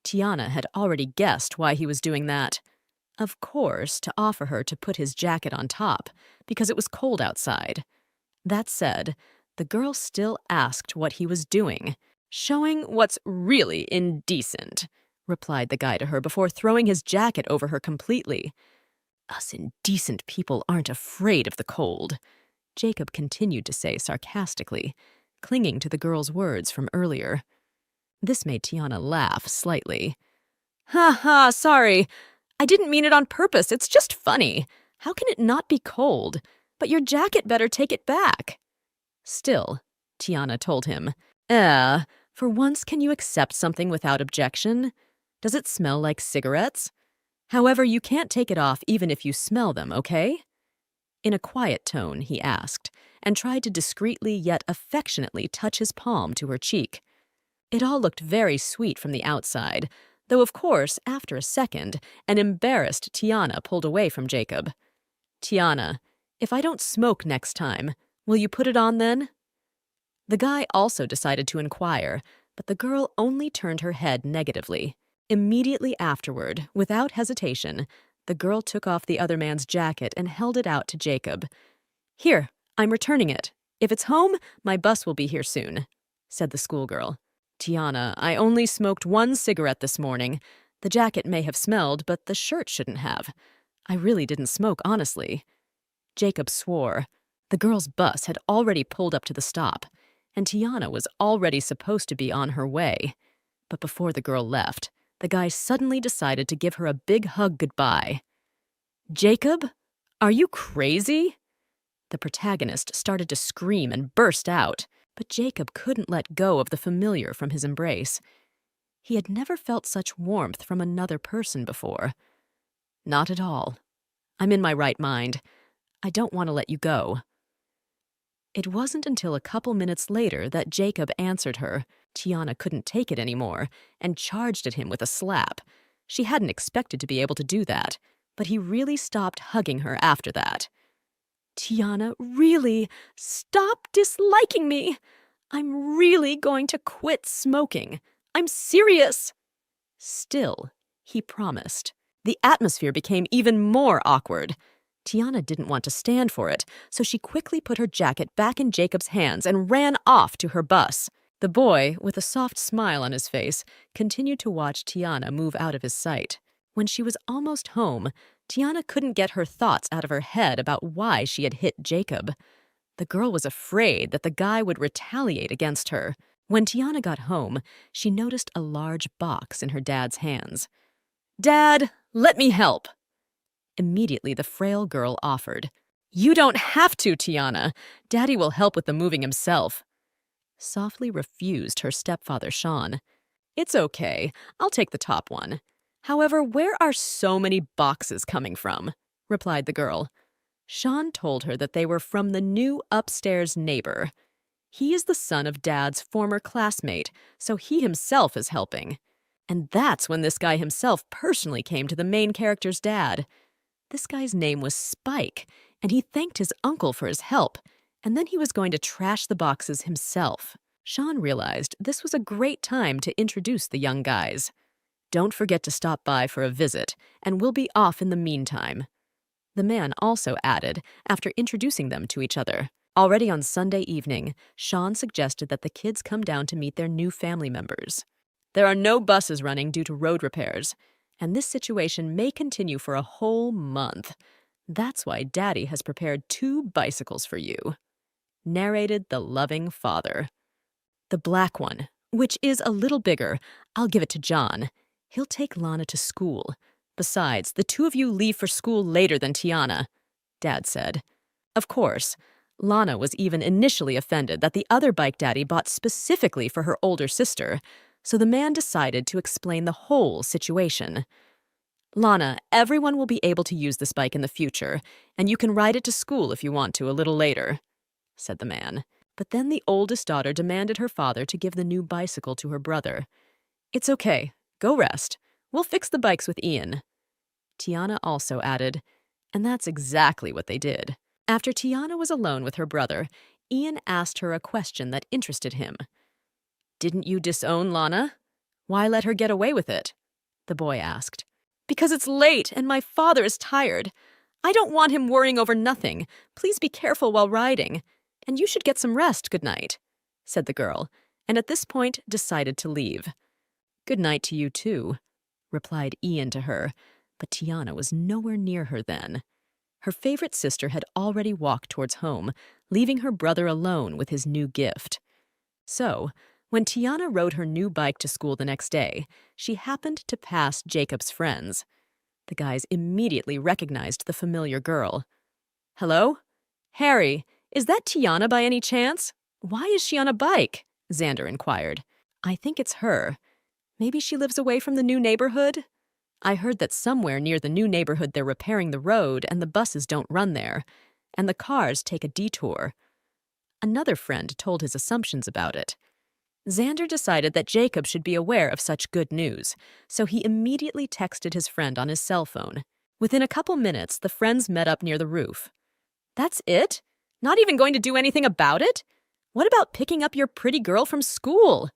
Tiana had already guessed why he was doing that. Of course, to offer her to put his jacket on top, because it was cold outside. That said, the girl still asked what he was doing. Showing what's really indecent, replied the guy to her before throwing his jacket over her completely. Us indecent people aren't afraid of the cold, Jacob continued to say sarcastically, clinging to the girl's words from earlier. This made Tiana laugh slightly. Ha ha, sorry. I didn't mean it on purpose. It's just funny. How can it not be cold? But your jacket better take it back. Still, Tiana told him, for once can you accept something without objection? Does it smell like cigarettes? However, you can't take it off even if you smell them, okay? In a quiet tone, he asked, and tried to discreetly yet affectionately touch his palm to her cheek. It all looked very sweet from the outside, though of course, after a second, an embarrassed Tiana pulled away from Jacob. Tiana, if I don't smoke next time, will you put it on then? The guy also decided to inquire, but the girl only turned her head negatively. Immediately afterward, without hesitation, the girl took off the other man's jacket and held it out to Jacob. Here, I'm returning it. If it's home, my bus will be here soon, said the schoolgirl. Tiana, I only smoked one cigarette this morning. The jacket may have smelled, but the shirt shouldn't have. I really didn't smoke, honestly. Jacob swore. The girl's bus had already pulled up to the stop, and Tiana was already supposed to be on her way. But before the girl left, the guy suddenly decided to give her a big hug goodbye. Jacob? Are you crazy? The protagonist started to scream and burst out, but Jacob couldn't let go of the familiar from his embrace. He had never felt such warmth from another person before. Not at all. I'm in my right mind. I don't want to let you go. It wasn't until a couple minutes later that Jacob answered her. Tiana couldn't take it anymore and charged at him with a slap. She hadn't expected to be able to do that, but he really stopped hugging her after that. Tiana, really, stop disliking me. I'm really going to quit smoking. I'm serious. Still, he promised. The atmosphere became even more awkward. Tiana didn't want to stand for it, so she quickly put her jacket back in Jacob's hands and ran off to her bus. The boy, with a soft smile on his face, continued to watch Tiana move out of his sight. When she was almost home, Tiana couldn't get her thoughts out of her head about why she had hit Jacob. The girl was afraid that the guy would retaliate against her. When Tiana got home, she noticed a large box in her dad's hands. Dad, let me help. Immediately, the frail girl offered. You don't have to, Tiana. Daddy will help with the moving himself. Softly refused her stepfather, Sean. It's okay. I'll take the top one. However, where are so many boxes coming from? Replied the girl. Sean told her that they were from the new upstairs neighbor. He is the son of Dad's former classmate, so he himself is helping. And that's when this guy himself personally came to the main character's dad. This guy's name was Spike, and he thanked his uncle for his help, and then he was going to trash the boxes himself. Sean realized this was a great time to introduce the young guys. Don't forget to stop by for a visit, and we'll be off in the meantime. The man also added, after introducing them to each other. Already on Sunday evening, Sean suggested that the kids come down to meet their new family members. There are no buses running due to road repairs, and this situation may continue for a whole month. That's why Daddy has prepared 2 bicycles for you. Narrated the loving father. The black one, which is a little bigger, I'll give it to John. He'll take Lana to school. Besides, the 2 of you leave for school later than Tiana, Dad said. Of course, Lana was even initially offended that the other bike Daddy bought specifically for her older sister, so the man decided to explain the whole situation. Lana, everyone will be able to use this bike in the future, and you can ride it to school if you want to a little later, said the man. But then the oldest daughter demanded her father to give the new bicycle to her brother. It's okay. Go rest. We'll fix the bikes with Ian. Tiana also added, and that's exactly what they did. After Tiana was alone with her brother, Ian asked her a question that interested him. Didn't you disown Lana? Why let her get away with it? The boy asked. Because it's late and my father is tired. I don't want him worrying over nothing. Please be careful while riding. And you should get some rest, good night, said the girl, and at this point decided to leave. Good night to you too, replied Ian to her, but Tiana was nowhere near her then. Her favorite sister had already walked towards home, leaving her brother alone with his new gift. So, when Tiana rode her new bike to school the next day, she happened to pass Jacob's friends. The guys immediately recognized the familiar girl. "Hello? Harry, is that Tiana by any chance? Why is she on a bike?" Xander inquired. "I think it's her. Maybe she lives away from the new neighborhood? I heard that somewhere near the new neighborhood they're repairing the road and the buses don't run there, and the cars take a detour." Another friend told his assumptions about it. Xander decided that Jacob should be aware of such good news, so he immediately texted his friend on his cell phone. Within a couple minutes, the friends met up near the roof. "That's it? Not even going to do anything about it? What about picking up your pretty girl from school?"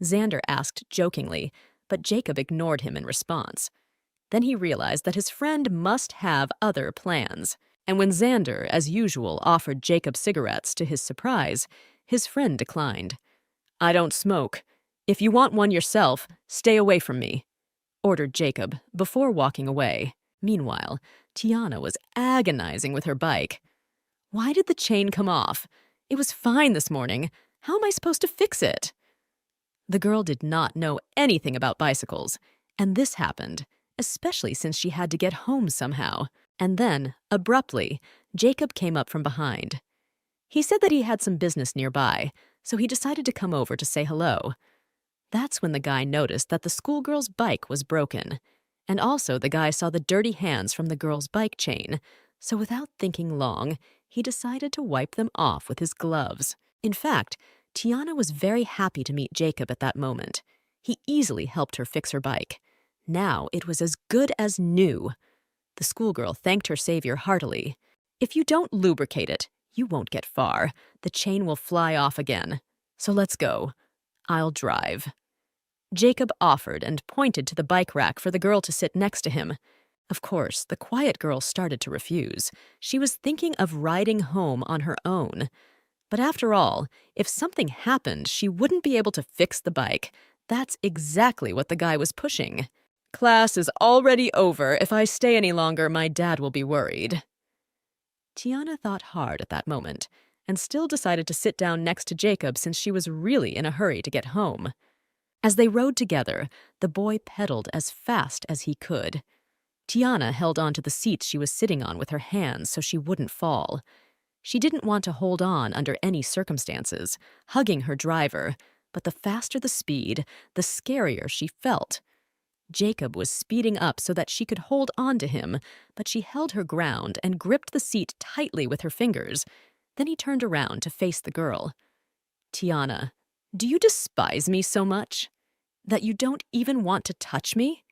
Xander asked jokingly, but Jacob ignored him in response. Then he realized that his friend must have other plans, and when Xander, as usual, offered Jacob cigarettes to his surprise, his friend declined. "I don't smoke. If you want one yourself, stay away from me," ordered Jacob before walking away. Meanwhile, Tiana was agonizing with her bike. "Why did the chain come off? It was fine this morning. How am I supposed to fix it?" The girl did not know anything about bicycles, and this happened, especially since she had to get home somehow. And then, abruptly, Jacob came up from behind. He said that he had some business nearby, so he decided to come over to say hello. That's when the guy noticed that the schoolgirl's bike was broken, and also the guy saw the dirty hands from the girl's bike chain, so without thinking long, he decided to wipe them off with his gloves. In fact, Tiana was very happy to meet Jacob at that moment. He easily helped her fix her bike. Now it was as good as new. The schoolgirl thanked her savior heartily. "If you don't lubricate it, you won't get far. The chain will fly off again. So let's go. I'll drive." Jacob offered and pointed to the bike rack for the girl to sit next to him. Of course, the quiet girl started to refuse. She was thinking of riding home on her own. But after all, if something happened, she wouldn't be able to fix the bike. That's exactly what the guy was pushing. "Class is already over. If I stay any longer, my dad will be worried." Tiana thought hard at that moment, and still decided to sit down next to Jacob since she was really in a hurry to get home. As they rode together, the boy pedaled as fast as he could. Tiana held on to the seat she was sitting on with her hands so she wouldn't fall. She didn't want to hold on under any circumstances, hugging her driver, but the faster the speed, the scarier she felt. Jacob was speeding up so that she could hold on to him, but she held her ground and gripped the seat tightly with her fingers. Then he turned around to face the girl. "Tiana, do you despise me so much? That you don't even want to touch me?"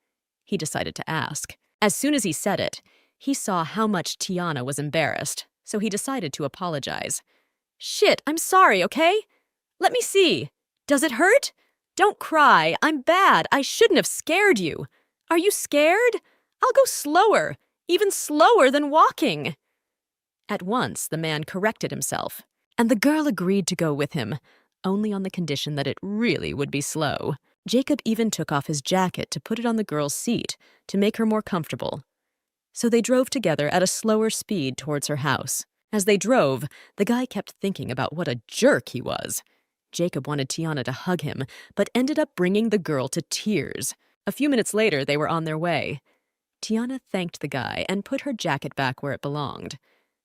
he decided to ask. As soon as he said it, he saw how much Tiana was embarrassed, so he decided to apologize. "Shit, I'm sorry, okay? Let me see. Does it hurt? Don't cry. I'm bad. I shouldn't have scared you. Are you scared? I'll go slower, even slower than walking." At once, the man corrected himself, and the girl agreed to go with him, only on the condition that it really would be slow. Jacob even took off his jacket to put it on the girl's seat to make her more comfortable. So they drove together at a slower speed towards her house. As they drove, the guy kept thinking about what a jerk he was. Jacob wanted Tiana to hug him, but ended up bringing the girl to tears. A few minutes later, they were on their way. Tiana thanked the guy and put her jacket back where it belonged.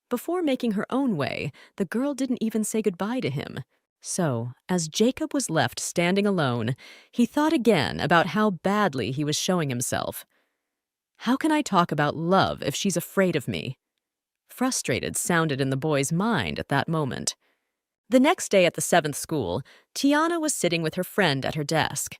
Before making her own way, the girl didn't even say goodbye to him. So, as Jacob was left standing alone, he thought again about how badly he was showing himself. How can I talk about love if she's afraid of me? Frustrated sounded in the boy's mind at that moment. The next day at the 7th school, Tiana was sitting with her friend at her desk.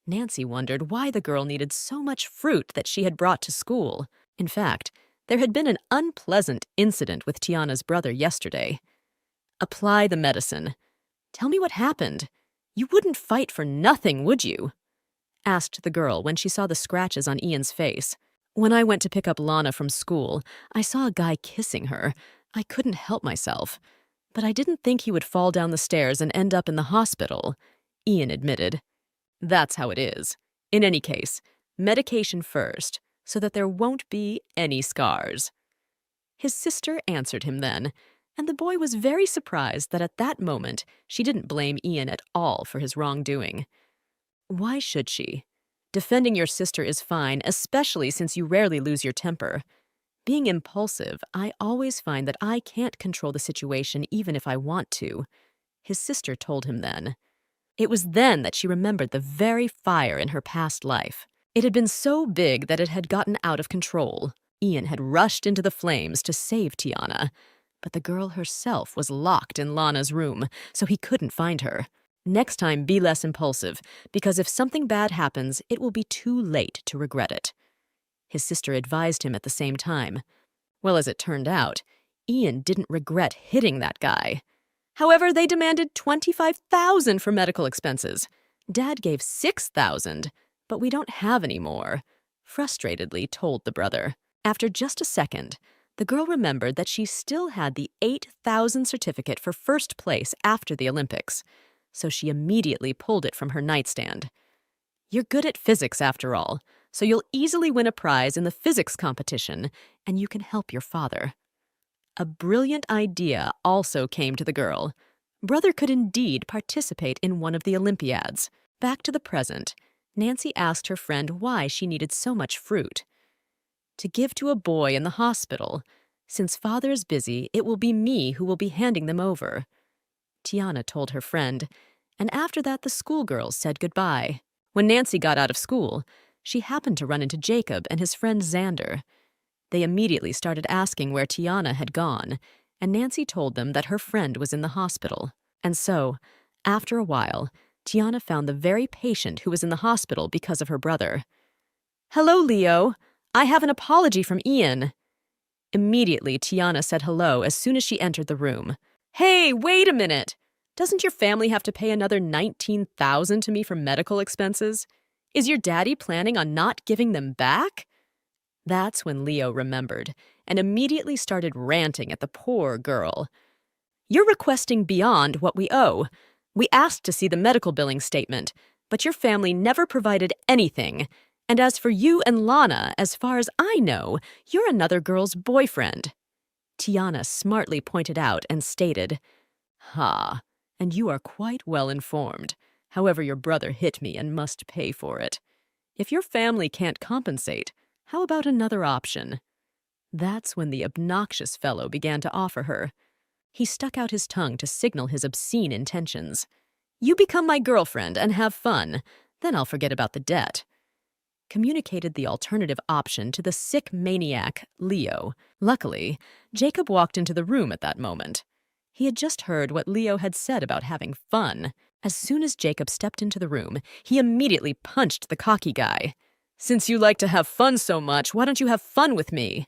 Nancy wondered why the girl needed so much fruit that she had brought to school. In fact, there had been an unpleasant incident with Tiana's brother yesterday. "Apply the medicine. Tell me what happened. You wouldn't fight for nothing, would you?" asked the girl when she saw the scratches on Ian's face. "When I went to pick up Lana from school, I saw a guy kissing her. I couldn't help myself. But I didn't think he would fall down the stairs and end up in the hospital," Ian admitted. "That's how it is. In any case, medication first, so that there won't be any scars." His sister answered him then, and the boy was very surprised that at that moment she didn't blame Ian at all for his wrongdoing. Why should she? Defending your sister is fine, especially since you rarely lose your temper. Being impulsive, I always find that I can't control the situation even if I want to," his sister told him then. It was then that she remembered the very fire in her past life. It had been so big that it had gotten out of control. Ian had rushed into the flames to save Tiana, but the girl herself was locked in Lana's room, so he couldn't find her. Next time, be less impulsive, because if something bad happens, it will be too late to regret it. His sister advised him at the same time. Well, as it turned out, Ian didn't regret hitting that guy. However, they demanded $25,000 for medical expenses. Dad gave $6,000, but we don't have any more, frustratedly told the brother. After just a second, the girl remembered that she still had the 8,000 certificate for first place after the Olympics, so she immediately pulled it from her nightstand. You're good at physics, after all, so you'll easily win a prize in the physics competition, and you can help your father. A brilliant idea also came to the girl. Brother could indeed participate in one of the Olympiads. Back to the present, Nancy asked her friend why she needed so much fruit. To give to a boy in the hospital. Since father is busy, it will be me who will be handing them over, Tiana told her friend, and after that the schoolgirls said goodbye. When Nancy got out of school, she happened to run into Jacob and his friend Xander. They immediately started asking where Tiana had gone, and Nancy told them that her friend was in the hospital. And so, after a while, Tiana found the very patient who was in the hospital because of her brother. "Hello, Leo. I have an apology from Ian." Immediately, Tiana said hello as soon as she entered the room. "Hey, wait a minute! Doesn't your family have to pay another $19,000 to me for medical expenses? Is your daddy planning on not giving them back?" That's when Leo remembered and immediately started ranting at the poor girl. "You're requesting beyond what we owe. We asked to see the medical billing statement, but your family never provided anything. And as for you and Lana, as far as I know, you're another girl's boyfriend," Tiana smartly pointed out and stated. "Ha, and you are quite well informed. However, your brother hit me and must pay for it. If your family can't compensate, how about another option?" That's when the obnoxious fellow began to offer her. He stuck out his tongue to signal his obscene intentions. "You become my girlfriend and have fun, then I'll forget about the debt." Communicated the alternative option to the sick maniac, Leo. Luckily, Jacob walked into the room at that moment. He had just heard what Leo had said about having fun. As soon as Jacob stepped into the room, he immediately punched the cocky guy. "Since you like to have fun so much, why don't you have fun with me?"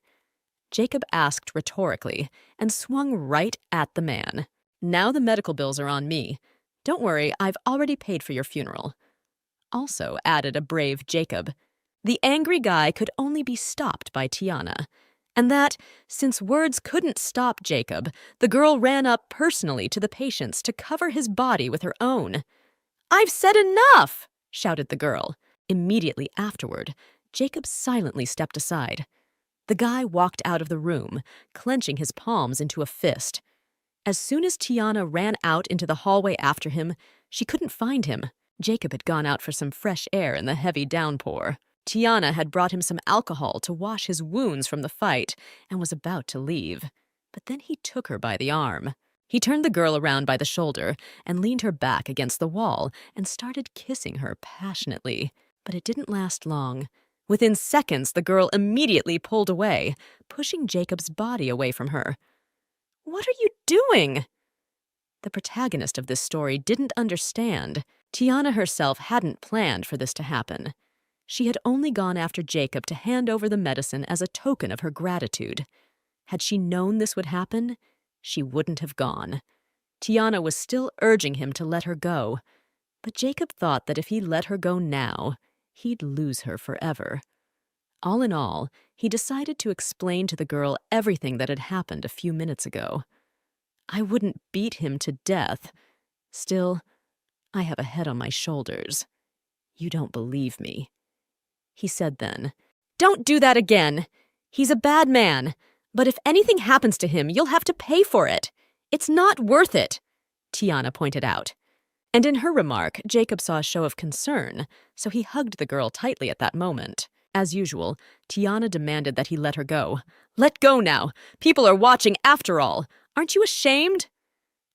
Jacob asked rhetorically and swung right at the man. "Now the medical bills are on me. Don't worry, I've already paid for your funeral." Also added a brave Jacob. The angry guy could only be stopped by Tiana, and that, since words couldn't stop Jacob, the girl ran up personally to the patients to cover his body with her own. "I've said enough!" shouted the girl. Immediately afterward, Jacob silently stepped aside. The guy walked out of the room, clenching his palms into a fist. As soon as Tiana ran out into the hallway after him, she couldn't find him. Jacob had gone out for some fresh air in the heavy downpour. Tiana had brought him some alcohol to wash his wounds from the fight and was about to leave. But then he took her by the arm. He turned the girl around by the shoulder and leaned her back against the wall and started kissing her passionately. But it didn't last long. Within seconds, the girl immediately pulled away, pushing Jacob's body away from her. "What are you doing?" The protagonist of this story didn't understand. Tiana herself hadn't planned for this to happen. She had only gone after Jacob to hand over the medicine as a token of her gratitude. Had she known this would happen, she wouldn't have gone. Tiana was still urging him to let her go, but Jacob thought that if he let her go now, he'd lose her forever. All in all, he decided to explain to the girl everything that had happened a few minutes ago. "I wouldn't beat him to death. Still, I have a head on my shoulders. You don't believe me," he said then. "Don't do that again. He's a bad man, but if anything happens to him, you'll have to pay for it. It's not worth it," Tiana pointed out. And in her remark, Jacob saw a show of concern, so he hugged the girl tightly at that moment. As usual, Tiana demanded that he let her go. "Let go now! People are watching after all! Aren't you ashamed?"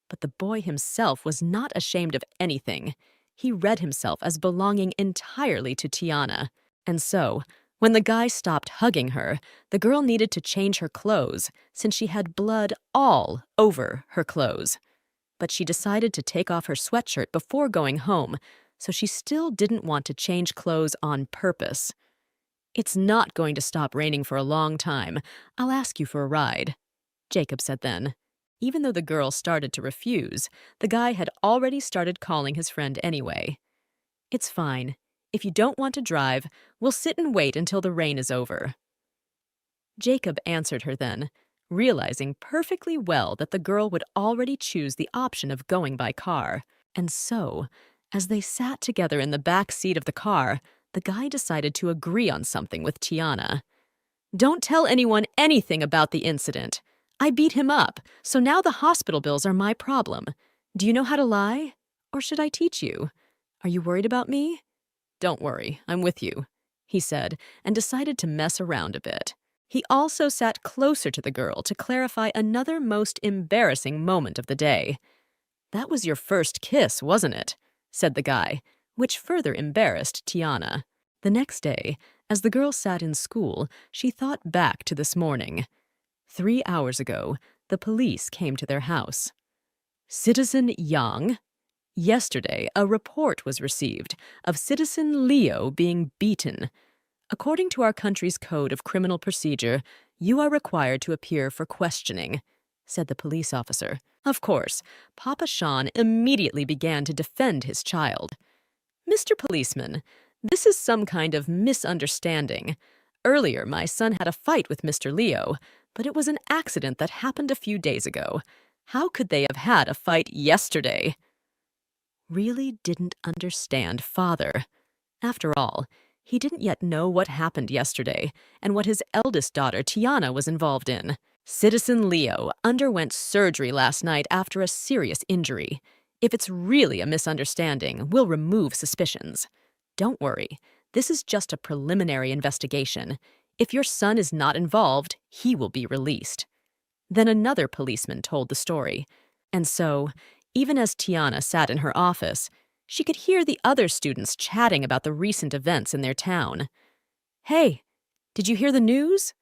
But the boy himself was not ashamed of anything. He read himself as belonging entirely to Tiana. And so, when the guy stopped hugging her, the girl needed to change her clothes since she had blood all over her clothes. But she decided to take off her sweatshirt before going home, so she still didn't want to change clothes on purpose. "It's not going to stop raining for a long time. I'll ask you for a ride," Jacob said then. Even though the girl started to refuse, the guy had already started calling his friend anyway. "It's fine. If you don't want to drive, we'll sit and wait until the rain is over." Jacob answered her then, realizing perfectly well that the girl would already choose the option of going by car. And so, as they sat together in the back seat of the car, the guy decided to agree on something with Tiana. "Don't tell anyone anything about the incident. I beat him up, so now the hospital bills are my problem. Do you know how to lie? Or should I teach you? Are you worried about me?" "Don't worry, I'm with you," he said, and decided to mess around a bit. He also sat closer to the girl to clarify another most embarrassing moment of the day. "That was your first kiss, wasn't it?" said the guy, which further embarrassed Tiana. The next day, as the girl sat in school, she thought back to this morning. 3 hours ago, the police came to their house. "Citizen Yang, yesterday a report was received of Citizen Leo being beaten. According to our country's code of criminal procedure, you are required to appear for questioning," said the police officer. Of course, Papa Sean immediately began to defend his child. "Mr. Policeman, this is some kind of misunderstanding. Earlier, my son had a fight with Mr. Leo, but it was an accident that happened a few days ago. How could they have had a fight yesterday?" Really didn't understand father. After all, he didn't yet know what happened yesterday and what his eldest daughter, Tiana, was involved in. Citizen Leo underwent surgery last night after a serious injury. If it's really a misunderstanding, we'll remove suspicions. Don't worry, this is just a preliminary investigation. If your son is not involved, he will be released. Then another policeman told the story. And so, even as Tiana sat in her office, she could hear the other students chatting about the recent events in their town. "Hey, did you hear the news?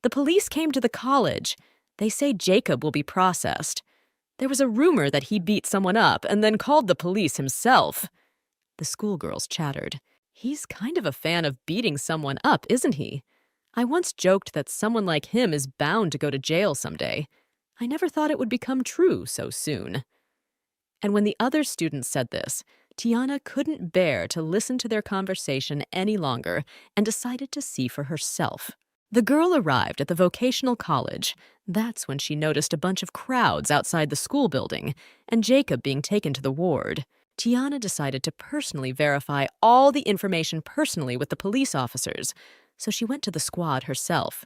The police came to the college. They say Jacob will be processed. There was a rumor that he beat someone up and then called the police himself." The schoolgirls chattered. "He's kind of a fan of beating someone up, isn't he? I once joked that someone like him is bound to go to jail someday. I never thought it would become true so soon." And when the other students said this, Tiana couldn't bear to listen to their conversation any longer and decided to see for herself. The girl arrived at the vocational college. That's when she noticed a bunch of crowds outside the school building and Jacob being taken to the ward. Tiana decided to personally verify all the information personally with the police officers, so she went to the squad herself.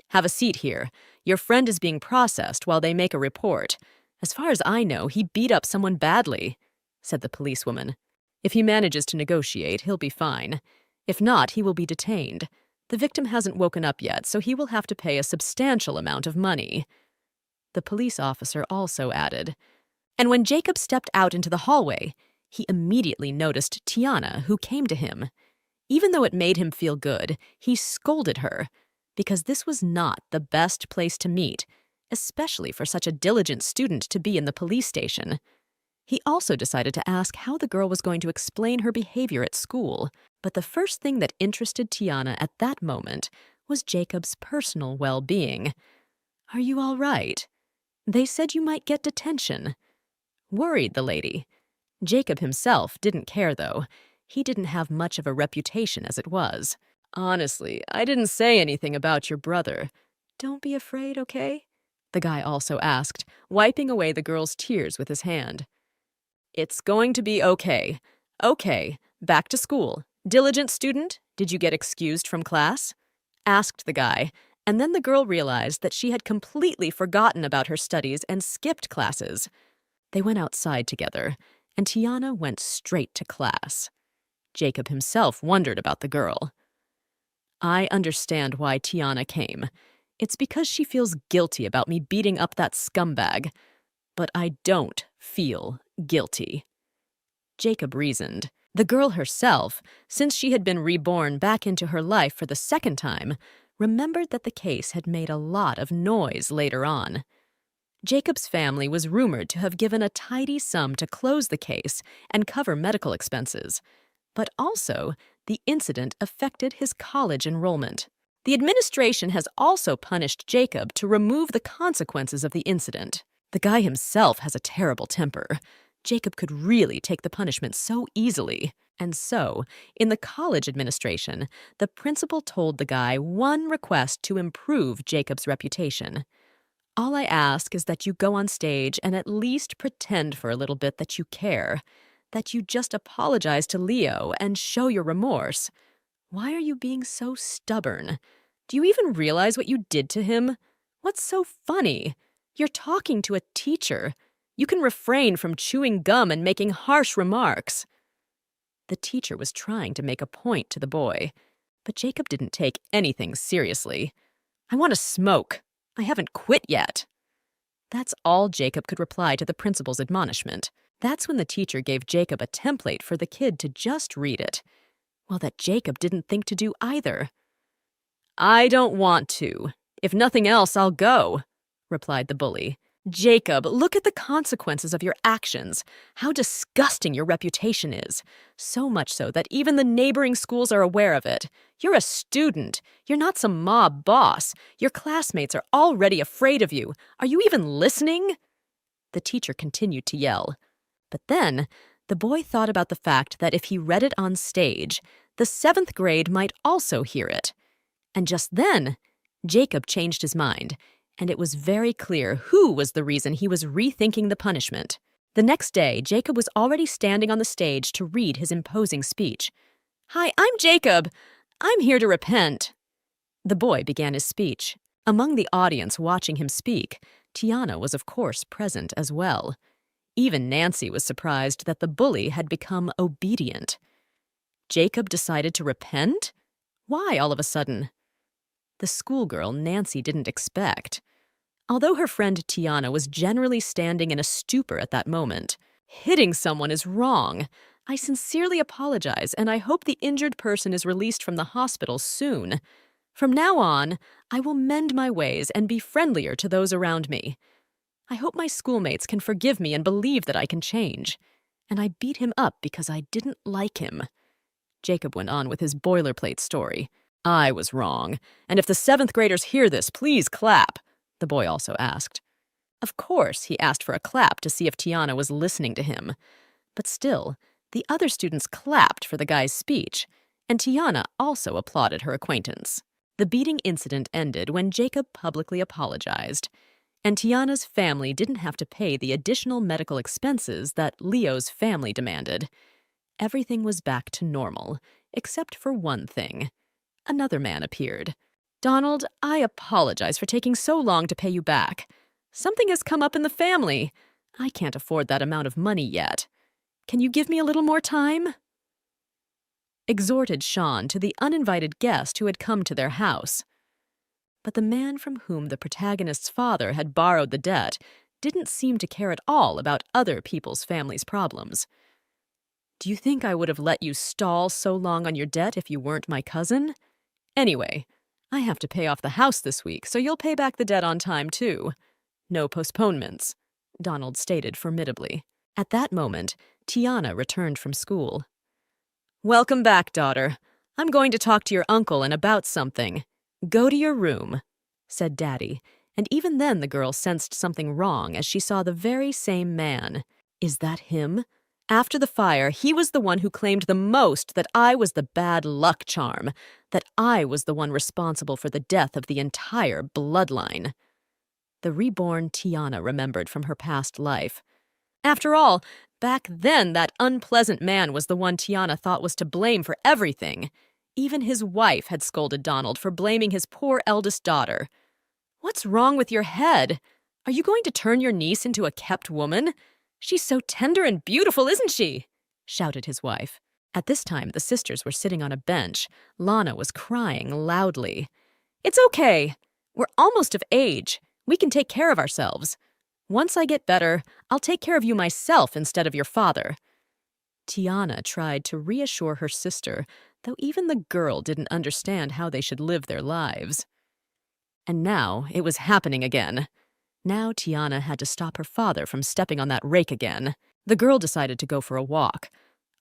"Have a seat here. Your friend is being processed while they make a report. As far as I know, he beat up someone badly," said the policewoman. "If he manages to negotiate, he'll be fine. If not, he will be detained. The victim hasn't woken up yet, so he will have to pay a substantial amount of money." The police officer also added. And when Jacob stepped out into the hallway, he immediately noticed Tiana, who came to him. Even though it made him feel good, he scolded her, because this was not the best place to meet, especially for such a diligent student to be in the police station. He also decided to ask how the girl was going to explain her behavior at school, but the first thing that interested Tiana at that moment was Jacob's personal well-being. "Are you all right? They said you might get detention." Worried, the lady. Jacob himself didn't care, though. He didn't have much of a reputation as it was. "Honestly, I didn't say anything about your brother. Don't be afraid, okay?" the guy also asked, wiping away the girl's tears with his hand. "It's going to be okay. Okay, back to school. Diligent student, did you get excused from class?" asked the guy, and then the girl realized that she had completely forgotten about her studies and skipped classes. They went outside together, and Tiana went straight to class. Jacob himself wondered about the girl. I understand why Tiana came. It's because she feels guilty about me beating up that scumbag. But I don't feel guilty. Jacob reasoned. The girl herself, since she had been reborn back into her life for the second time, remembered that the case had made a lot of noise later on. Jacob's family was rumored to have given a tidy sum to close the case and cover medical expenses. But also, the incident affected his college enrollment. The administration has also punished Jacob to remove the consequences of the incident. The guy himself has a terrible temper. Jacob could really take the punishment so easily. And so, in the college administration, the principal told the guy one request to improve Jacob's reputation. All I ask is that you go on stage and at least pretend for a little bit that you care, that you just apologize to Leo and show your remorse. Why are you being so stubborn? Do you even realize what you did to him? What's so funny? You're talking to a teacher. You can refrain from chewing gum and making harsh remarks. The teacher was trying to make a point to the boy, but Jacob didn't take anything seriously. I want to smoke. I haven't quit yet. That's all Jacob could reply to the principal's admonishment. That's when the teacher gave Jacob a template for the kid to just read it. Well, that Jacob didn't think to do either. I don't want to. If nothing else, I'll go, replied the bully. Jacob, look at the consequences of your actions. How disgusting your reputation is. So much so that even the neighboring schools are aware of it. You're a student. You're not some mob boss. Your classmates are already afraid of you. Are you even listening? The teacher continued to yell. But then, the boy thought about the fact that if he read it on stage, the 7th grade might also hear it. And just then, Jacob changed his mind, and it was very clear who was the reason he was rethinking the punishment. The next day, Jacob was already standing on the stage to read his imposing speech. Hi, I'm Jacob. I'm here to repent. The boy began his speech. Among the audience watching him speak, Tiana was of course present as well. Even Nancy was surprised that the bully had become obedient. Jacob decided to repent? Why all of a sudden? The schoolgirl Nancy didn't expect. Although her friend Tiana was generally standing in a stupor at that moment, hitting someone is wrong. I sincerely apologize, and I hope the injured person is released from the hospital soon. From now on, I will mend my ways and be friendlier to those around me. I hope my schoolmates can forgive me and believe that I can change. And I beat him up because I didn't like him. Jacob went on with his boilerplate story. I was wrong, and if the 7th graders hear this, please clap, the boy also asked. Of course, he asked for a clap to see if Tiana was listening to him. But still, the other students clapped for the guy's speech, and Tiana also applauded her acquaintance. The beating incident ended when Jacob publicly apologized, and Tiana's family didn't have to pay the additional medical expenses that Leo's family demanded. Everything was back to normal, except for one thing. Another man appeared. Donald, I apologize for taking so long to pay you back. Something has come up in the family. I can't afford that amount of money yet. Can you give me a little more time? Exhorted Sean to the uninvited guest who had come to their house. But the man from whom the protagonist's father had borrowed the debt didn't seem to care at all about other people's families' problems. Do you think I would have let you stall so long on your debt if you weren't my cousin? Anyway, I have to pay off the house this week, so you'll pay back the debt on time, too. No postponements, Donald stated formidably. At that moment, Tiana returned from school. Welcome back, daughter. I'm going to talk to your uncle and about something. Go to your room, said Daddy, and even then the girl sensed something wrong as she saw the very same man. Is that him? After the fire, he was the one who claimed the most that I was the bad luck charm, that I was the one responsible for the death of the entire bloodline. The reborn Tiana remembered from her past life. After all, back then that unpleasant man was the one Tiana thought was to blame for everything. Even his wife had scolded Donald for blaming his poor eldest daughter. What's wrong with your head? Are you going to turn your niece into a kept woman? "She's so tender and beautiful, isn't she?" shouted his wife. At this time, the sisters were sitting on a bench. Lana was crying loudly. "It's okay. We're almost of age. We can take care of ourselves. Once I get better, I'll take care of you myself instead of your father." Tiana tried to reassure her sister, though even the girl didn't understand how they should live their lives. And now it was happening again. Now Tiana had to stop her father from stepping on that rake again. The girl decided to go for a walk.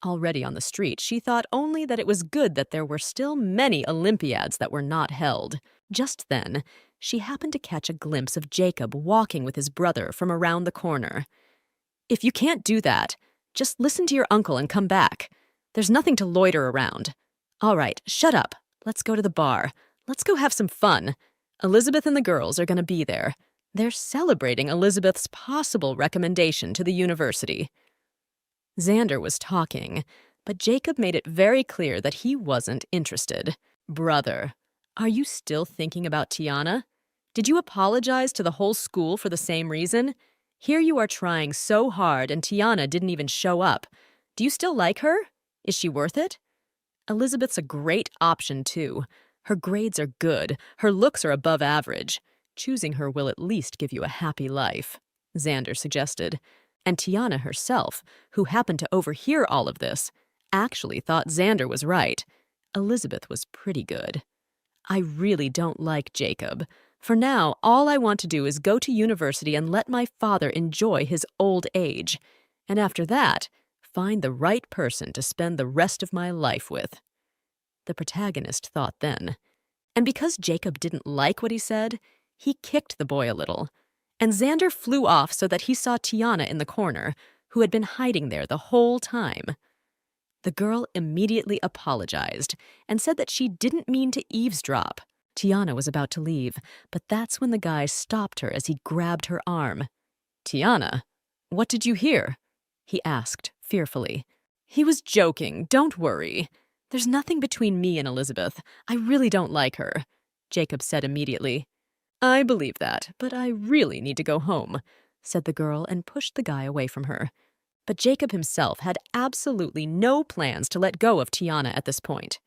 Already on the street, she thought only that it was good that there were still many Olympiads that were not held. Just then, she happened to catch a glimpse of Jacob walking with his brother from around the corner. "If you can't do that, just listen to your uncle and come back. There's nothing to loiter around. All right, shut up. Let's go to the bar. Let's go have some fun. Elizabeth and the girls are going to be there. They're celebrating Elizabeth's possible recommendation to the university." Xander was talking, but Jacob made it very clear that he wasn't interested. "Brother, are you still thinking about Tiana? Did you apologize to the whole school for the same reason? Here you are trying so hard and Tiana didn't even show up. Do you still like her? Is she worth it? Elizabeth's a great option, too. Her grades are good. Her looks are above average. Choosing her will at least give you a happy life," Xander suggested. And Tiana herself, who happened to overhear all of this, actually thought Xander was right. Elizabeth was pretty good. "I really don't like Jacob. For now, all I want to do is go to university and let my father enjoy his old age. And after that, find the right person to spend the rest of my life with," the protagonist thought then. And because Jacob didn't like what he said, he kicked the boy a little. And Xander flew off so that he saw Tiana in the corner, who had been hiding there the whole time. The girl immediately apologized and said that she didn't mean to eavesdrop. Tiana was about to leave, but that's when the guy stopped her as he grabbed her arm. "Tiana, what did you hear?" he asked fearfully. "He was joking, don't worry. There's nothing between me and Elizabeth. I really don't like her," Jacob said immediately. "I believe that, but I really need to go home," said the girl and pushed the guy away from her. But Jacob himself had absolutely no plans to let go of Tiana at this point.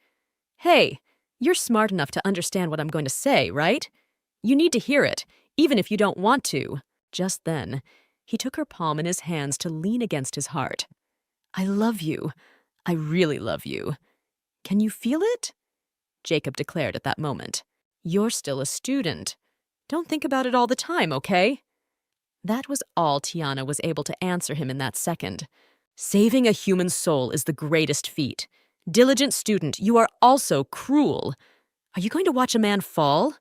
"Hey, you're smart enough to understand what I'm going to say, right? You need to hear it, even if you don't want to." Just then, he took her palm in his hands to lean against his heart. "I love you. I really love you. Can you feel it?" Jacob declared at that moment. "You're still a student. Don't think about it all the time, okay?" That was all Tiana was able to answer him in that second. "Saving a human soul is the greatest feat. Diligent student, you are also cruel. Are you going to watch a man fall?"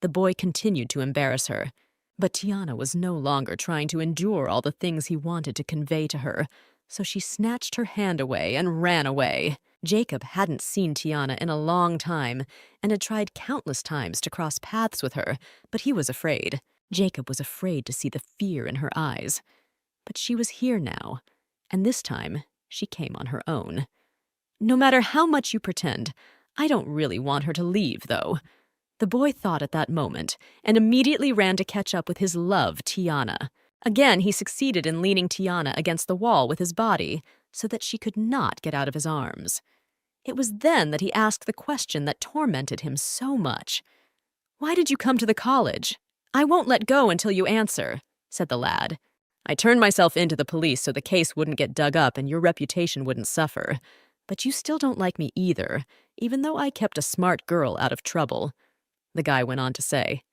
The boy continued to embarrass her, but Tiana was no longer trying to endure all the things he wanted to convey to her, so she snatched her hand away and ran away. Jacob hadn't seen Tiana in a long time and had tried countless times to cross paths with her, but he was afraid. Jacob was afraid to see the fear in her eyes. But she was here now, and this time she came on her own. "No matter how much you pretend, I don't really want her to leave, though." The boy thought at that moment and immediately ran to catch up with his love, Tiana. Again, he succeeded in leaning Tiana against the wall with his body so that she could not get out of his arms. It was then that he asked the question that tormented him so much. "Why did you come to the college?" "I won't let go until you answer," said the lad. "I turned myself in to the police so the case wouldn't get dug up and your reputation wouldn't suffer. But you still don't like me either, even though I kept a smart girl out of trouble," the guy went on to say.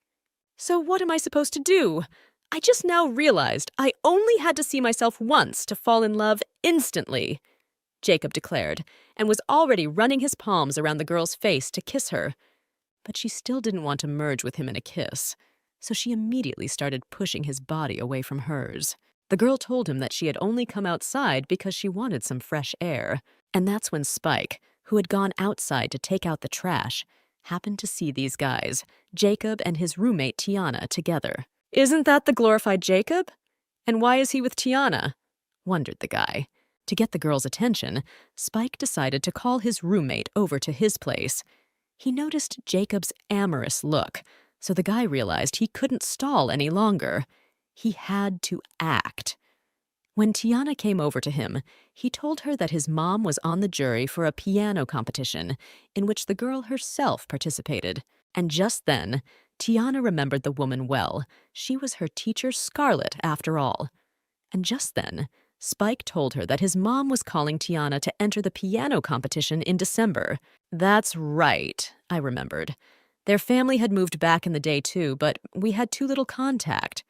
"So what am I supposed to do? I just now realized I only had to see myself once to fall in love instantly," Jacob declared, and was already running his palms around the girl's face to kiss her. But she still didn't want to merge with him in a kiss, so she immediately started pushing his body away from hers. The girl told him that she had only come outside because she wanted some fresh air, and that's when Spike, who had gone outside to take out the trash, happened to see these guys, Jacob and his roommate Tiana, together. "Isn't that the glorified Jacob? And why is he with Tiana?" wondered the guy. To get the girl's attention, Spike decided to call his roommate over to his place. He noticed Jacob's amorous look, so the guy realized he couldn't stall any longer. He had to act. When Tiana came over to him, he told her that his mom was on the jury for a piano competition in which the girl herself participated. And just then, Tiana remembered the woman well. She was her teacher Scarlett, after all. And just then, Spike told her that his mom was calling Tiana to enter the piano competition in December. That's right, I remembered. Their family had moved back in the day too, but we had too little contact.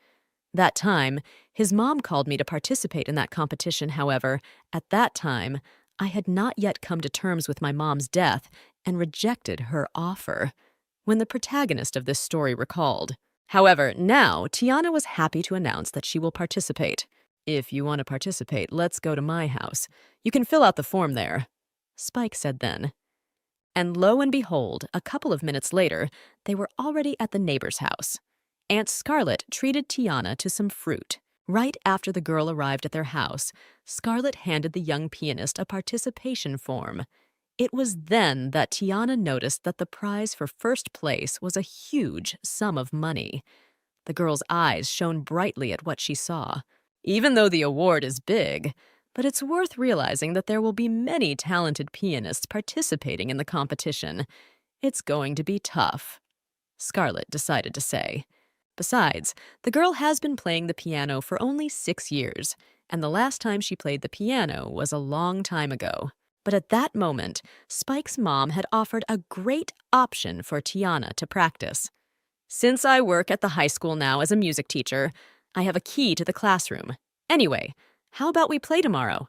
That time, his mom called me to participate in that competition. However, at that time, I had not yet come to terms with my mom's death and rejected her offer. When the protagonist of this story recalled. However, now Tiana was happy to announce that she will participate. If you want to participate, let's go to my house. You can fill out the form there, Spike said then. And lo and behold, a couple of minutes later, they were already at the neighbor's house. Aunt Scarlett treated Tiana to some fruit. Right after the girl arrived at their house, Scarlett handed the young pianist a participation form. It was then that Tiana noticed that the prize for first place was a huge sum of money. The girl's eyes shone brightly at what she saw. Even though the award is big, but it's worth realizing that there will be many talented pianists participating in the competition. It's going to be tough, Scarlett decided to say. Besides, the girl has been playing the piano for only 6 years, and the last time she played the piano was a long time ago. But at that moment, Spike's mom had offered a great option for Tiana to practice. Since I work at the high school now as a music teacher, I have a key to the classroom. Anyway, how about we play tomorrow?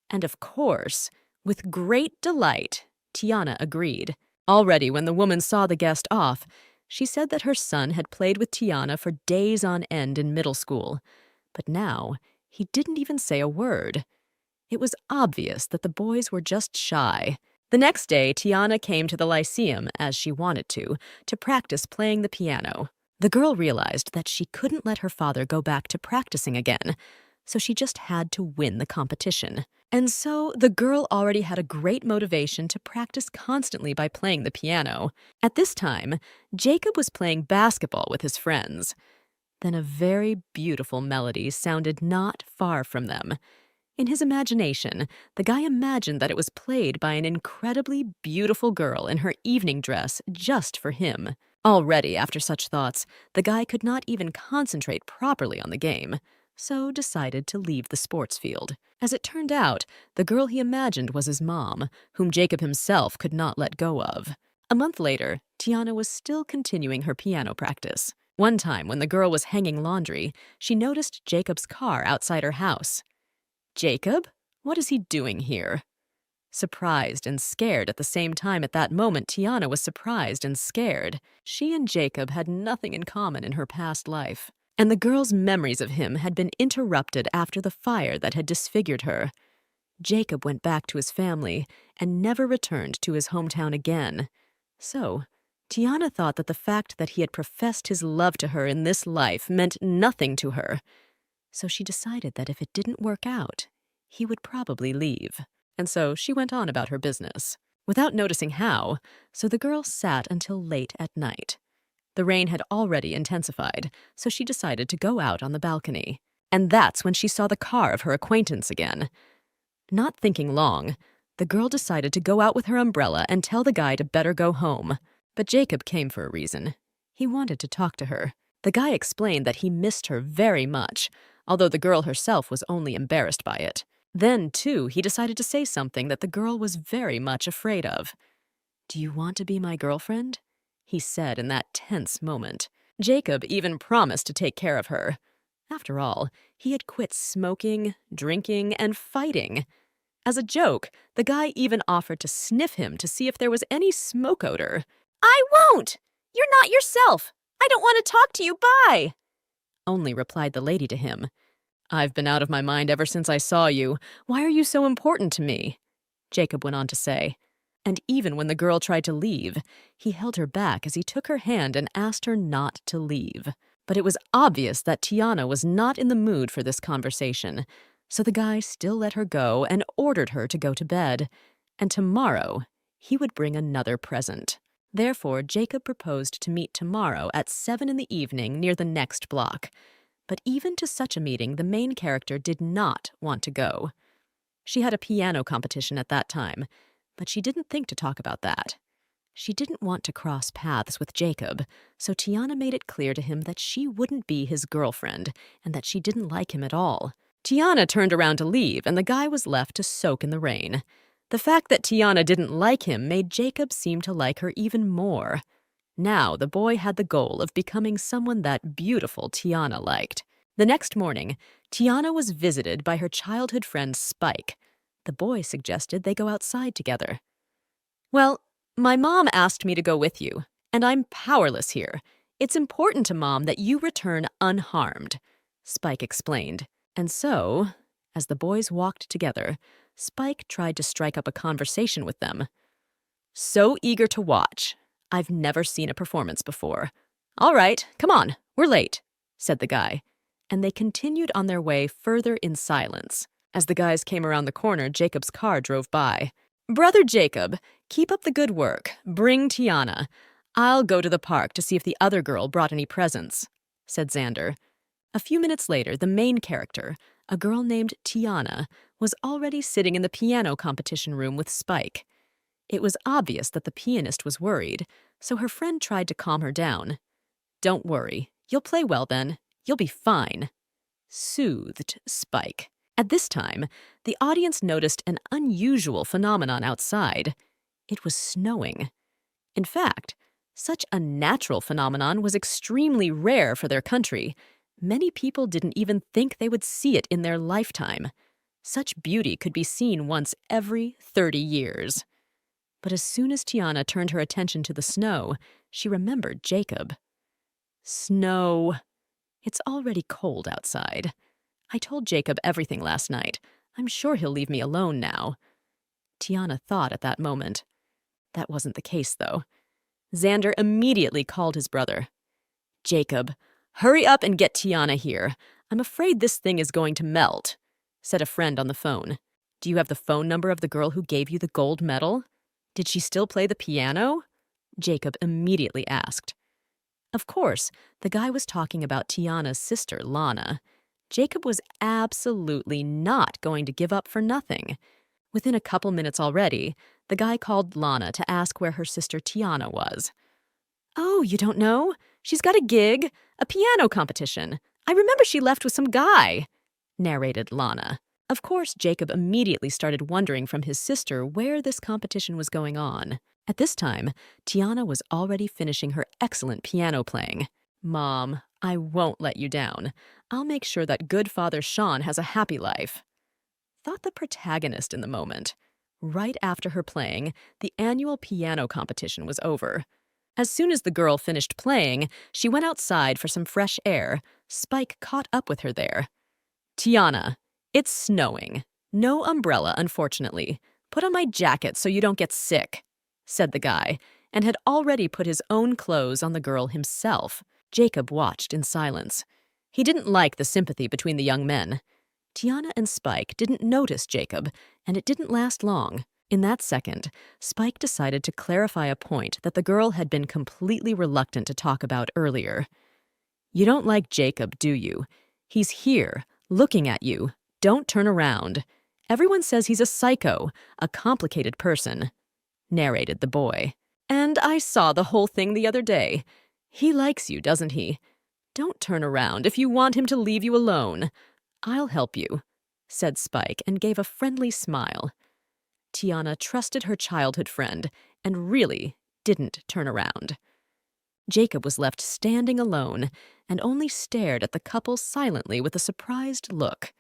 And of course, with great delight, Tiana agreed. Already when the woman saw the guest off, she said that her son had played with Tiana for days on end in middle school. But now, he didn't even say a word. It was obvious that the boys were just shy. The next day, Tiana came to the Lyceum, as she wanted to practice playing the piano. The girl realized that she couldn't let her father go back to practicing again, so she just had to win the competition. And so the girl already had a great motivation to practice constantly by playing the piano. At this time, Jacob was playing basketball with his friends. Then a very beautiful melody sounded not far from them. In his imagination, the guy imagined that it was played by an incredibly beautiful girl in her evening dress just for him. Already, after such thoughts, the guy could not even concentrate properly on the game, so decided to leave the sports field. As it turned out, the girl he imagined was his mom, whom Jacob himself could not let go of. A month later, Tiana was still continuing her piano practice. One time, when the girl was hanging laundry, she noticed Jacob's car outside her house. Jacob? What is he doing here? Surprised and scared at the same time at that moment, Tiana was surprised and scared. She and Jacob had nothing in common in her past life, and the girl's memories of him had been interrupted after the fire that had disfigured her. Jacob went back to his family and never returned to his hometown again. So, Tiana thought that the fact that he had professed his love to her in this life meant nothing to her. So she decided that if it didn't work out, he would probably leave. And so she went on about her business, without noticing how, so the girl sat until late at night. The rain had already intensified, so she decided to go out on the balcony. And that's when she saw the car of her acquaintance again. Not thinking long, the girl decided to go out with her umbrella and tell the guy to better go home. But Jacob came for a reason. He wanted to talk to her. The guy explained that he missed her very much, although the girl herself was only embarrassed by it. Then, too, he decided to say something that the girl was very much afraid of. "Do you want to be my girlfriend?" he said in that tense moment. Jacob even promised to take care of her. After all, he had quit smoking, drinking, and fighting. As a joke, the guy even offered to sniff him to see if there was any smoke odor. "I won't! You're not yourself! I don't want to talk to you, bye!" only replied the lady to him. "I've been out of my mind ever since I saw you. Why are you so important to me?" Jacob went on to say. And even when the girl tried to leave, he held her back as he took her hand and asked her not to leave. But it was obvious that Tiana was not in the mood for this conversation, so the guy still let her go and ordered her to go to bed. And tomorrow, he would bring another present. Therefore, Jacob proposed to meet tomorrow at 7 in the evening near the next block. But even to such a meeting, the main character did not want to go. She had a piano competition at that time, but she didn't think to talk about that. She didn't want to cross paths with Jacob, so Tiana made it clear to him that she wouldn't be his girlfriend and that she didn't like him at all. Tiana turned around to leave, and the guy was left to soak in the rain. The fact that Tiana didn't like him made Jacob seem to like her even more. Now the boy had the goal of becoming someone that beautiful Tiana liked. The next morning, Tiana was visited by her childhood friend Spike. The boy suggested they go outside together. "Well, my mom asked me to go with you, and I'm powerless here. It's important to Mom that you return unharmed," Spike explained. And so, as the boys walked together, Spike tried to strike up a conversation with them. "So eager to watch. I've never seen a performance before. All right, come on, we're late," said the guy. And they continued on their way further in silence. As the guys came around the corner, Jacob's car drove by. "Brother Jacob, keep up the good work. Bring Tiana. I'll go to the park to see if the other girl brought any presents," said Xander. A few minutes later, the main character, a girl named Tiana, was already sitting in the piano competition room with Spike. It was obvious that the pianist was worried, so her friend tried to calm her down. "Don't worry. You'll play well then. You'll be fine," soothed Spike. At this time, the audience noticed an unusual phenomenon outside. It was snowing. In fact, such a natural phenomenon was extremely rare for their country. Many people didn't even think they would see it in their lifetime. Such beauty could be seen once every 30 years. But as soon as Tiana turned her attention to the snow, she remembered Jacob. "Snow. It's already cold outside. I told Jacob everything last night. I'm sure he'll leave me alone now." Tiana thought at that moment. That wasn't the case, though. Xander immediately called his brother. "Jacob, hurry up and get Tiana here. I'm afraid this thing is going to melt," said a friend on the phone. "Do you have the phone number of the girl who gave you the gold medal? Did she still play the piano?" Jacob immediately asked. Of course, the guy was talking about Tiana's sister, Lana. Jacob was absolutely not going to give up for nothing. Within a couple minutes already, the guy called Lana to ask where her sister Tiana was. "Oh, you don't know? She's got a gig, a piano competition. I remember she left with some guy," narrated Lana. Of course, Jacob immediately started wondering from his sister where this competition was going on. At this time, Tiana was already finishing her excellent piano playing. "Mom, I won't let you down. I'll make sure that good father Sean has a happy life," thought the protagonist in the moment. Right after her playing, the annual piano competition was over. As soon as the girl finished playing, she went outside for some fresh air. Spike caught up with her there. "Tiana, it's snowing. No umbrella, unfortunately. Put on my jacket so you don't get sick," said the guy, and had already put his own clothes on the girl himself. Jacob watched in silence. He didn't like the sympathy between the young men. Tiana and Spike didn't notice Jacob, and it didn't last long. In that second, Spike decided to clarify a point that the girl had been completely reluctant to talk about earlier. "You don't like Jacob, do you? He's here, looking at you. Don't turn around. Everyone says he's a psycho, a complicated person," narrated the boy. "And I saw the whole thing the other day. He likes you, doesn't he? Don't turn around if you want him to leave you alone. I'll help you," said Spike and gave a friendly smile. Tiana trusted her childhood friend and really didn't turn around. Jacob was left standing alone and only stared at the couple silently with a surprised look.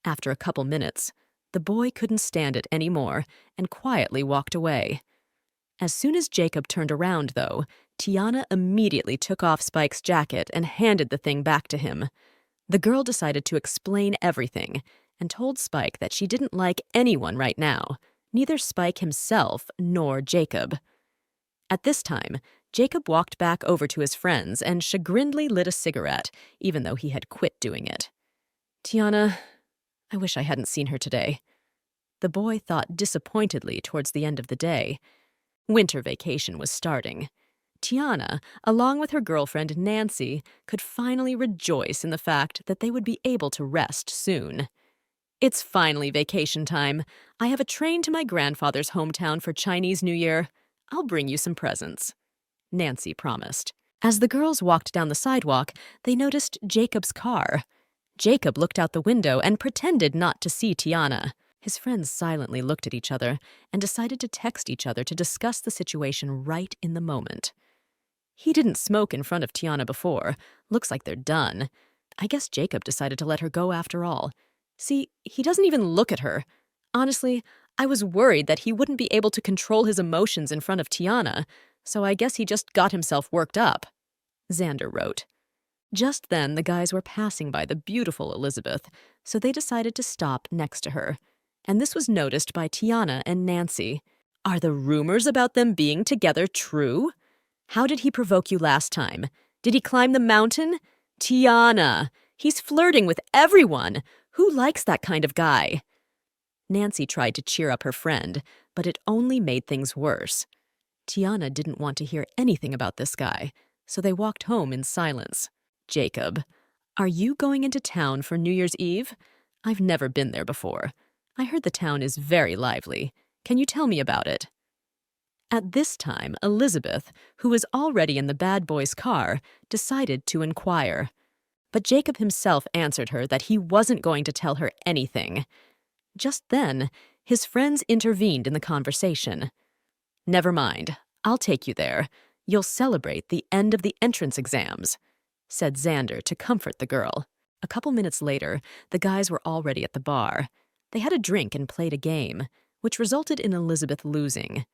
After a couple minutes, the boy couldn't stand it anymore and quietly walked away. As soon as Jacob turned around, though, Tiana immediately took off Spike's jacket and handed the thing back to him. The girl decided to explain everything and told Spike that she didn't like anyone right now, neither Spike himself nor Jacob. At this time, Jacob walked back over to his friends and chagrinedly lit a cigarette, even though he had quit doing it. "Tiana, I wish I hadn't seen her today." The boy thought disappointedly towards the end of the day. Winter vacation was starting. Tiana, along with her girlfriend Nancy, could finally rejoice in the fact that they would be able to rest soon. "It's finally vacation time. I have a train to my grandfather's hometown for Chinese New Year. I'll bring you some presents," Nancy promised. As the girls walked down the sidewalk, they noticed Jacob's car. Jacob looked out the window and pretended not to see Tiana. His friends silently looked at each other and decided to text each other to discuss the situation right in the moment. He didn't smoke in front of Tiana before. Looks like they're done. I guess Jacob decided to let her go after all. See, he doesn't even look at her. Honestly, I was worried that he wouldn't be able to control his emotions in front of Tiana, so I guess he just got himself worked up, Xander wrote. Just then, the guys were passing by the beautiful Elizabeth, so they decided to stop next to her. And this was noticed by Tiana and Nancy. "Are the rumors about them being together true? How did he provoke you last time? Did he climb the mountain? Tiana, he's flirting with everyone. Who likes that kind of guy?" Nancy tried to cheer up her friend, but it only made things worse. Tiana didn't want to hear anything about this guy, so they walked home in silence. "Jacob, are you going into town for New Year's Eve? I've never been there before. I heard the town is very lively. Can you tell me about it?" At this time, Elizabeth, who was already in the bad boy's car, decided to inquire. But Jacob himself answered her that he wasn't going to tell her anything. Just then, his friends intervened in the conversation. "Never mind, I'll take you there. You'll celebrate the end of the entrance exams," said Xander to comfort the girl. A couple minutes later, the guys were already at the bar. They had a drink and played a game, which resulted in Elizabeth losing.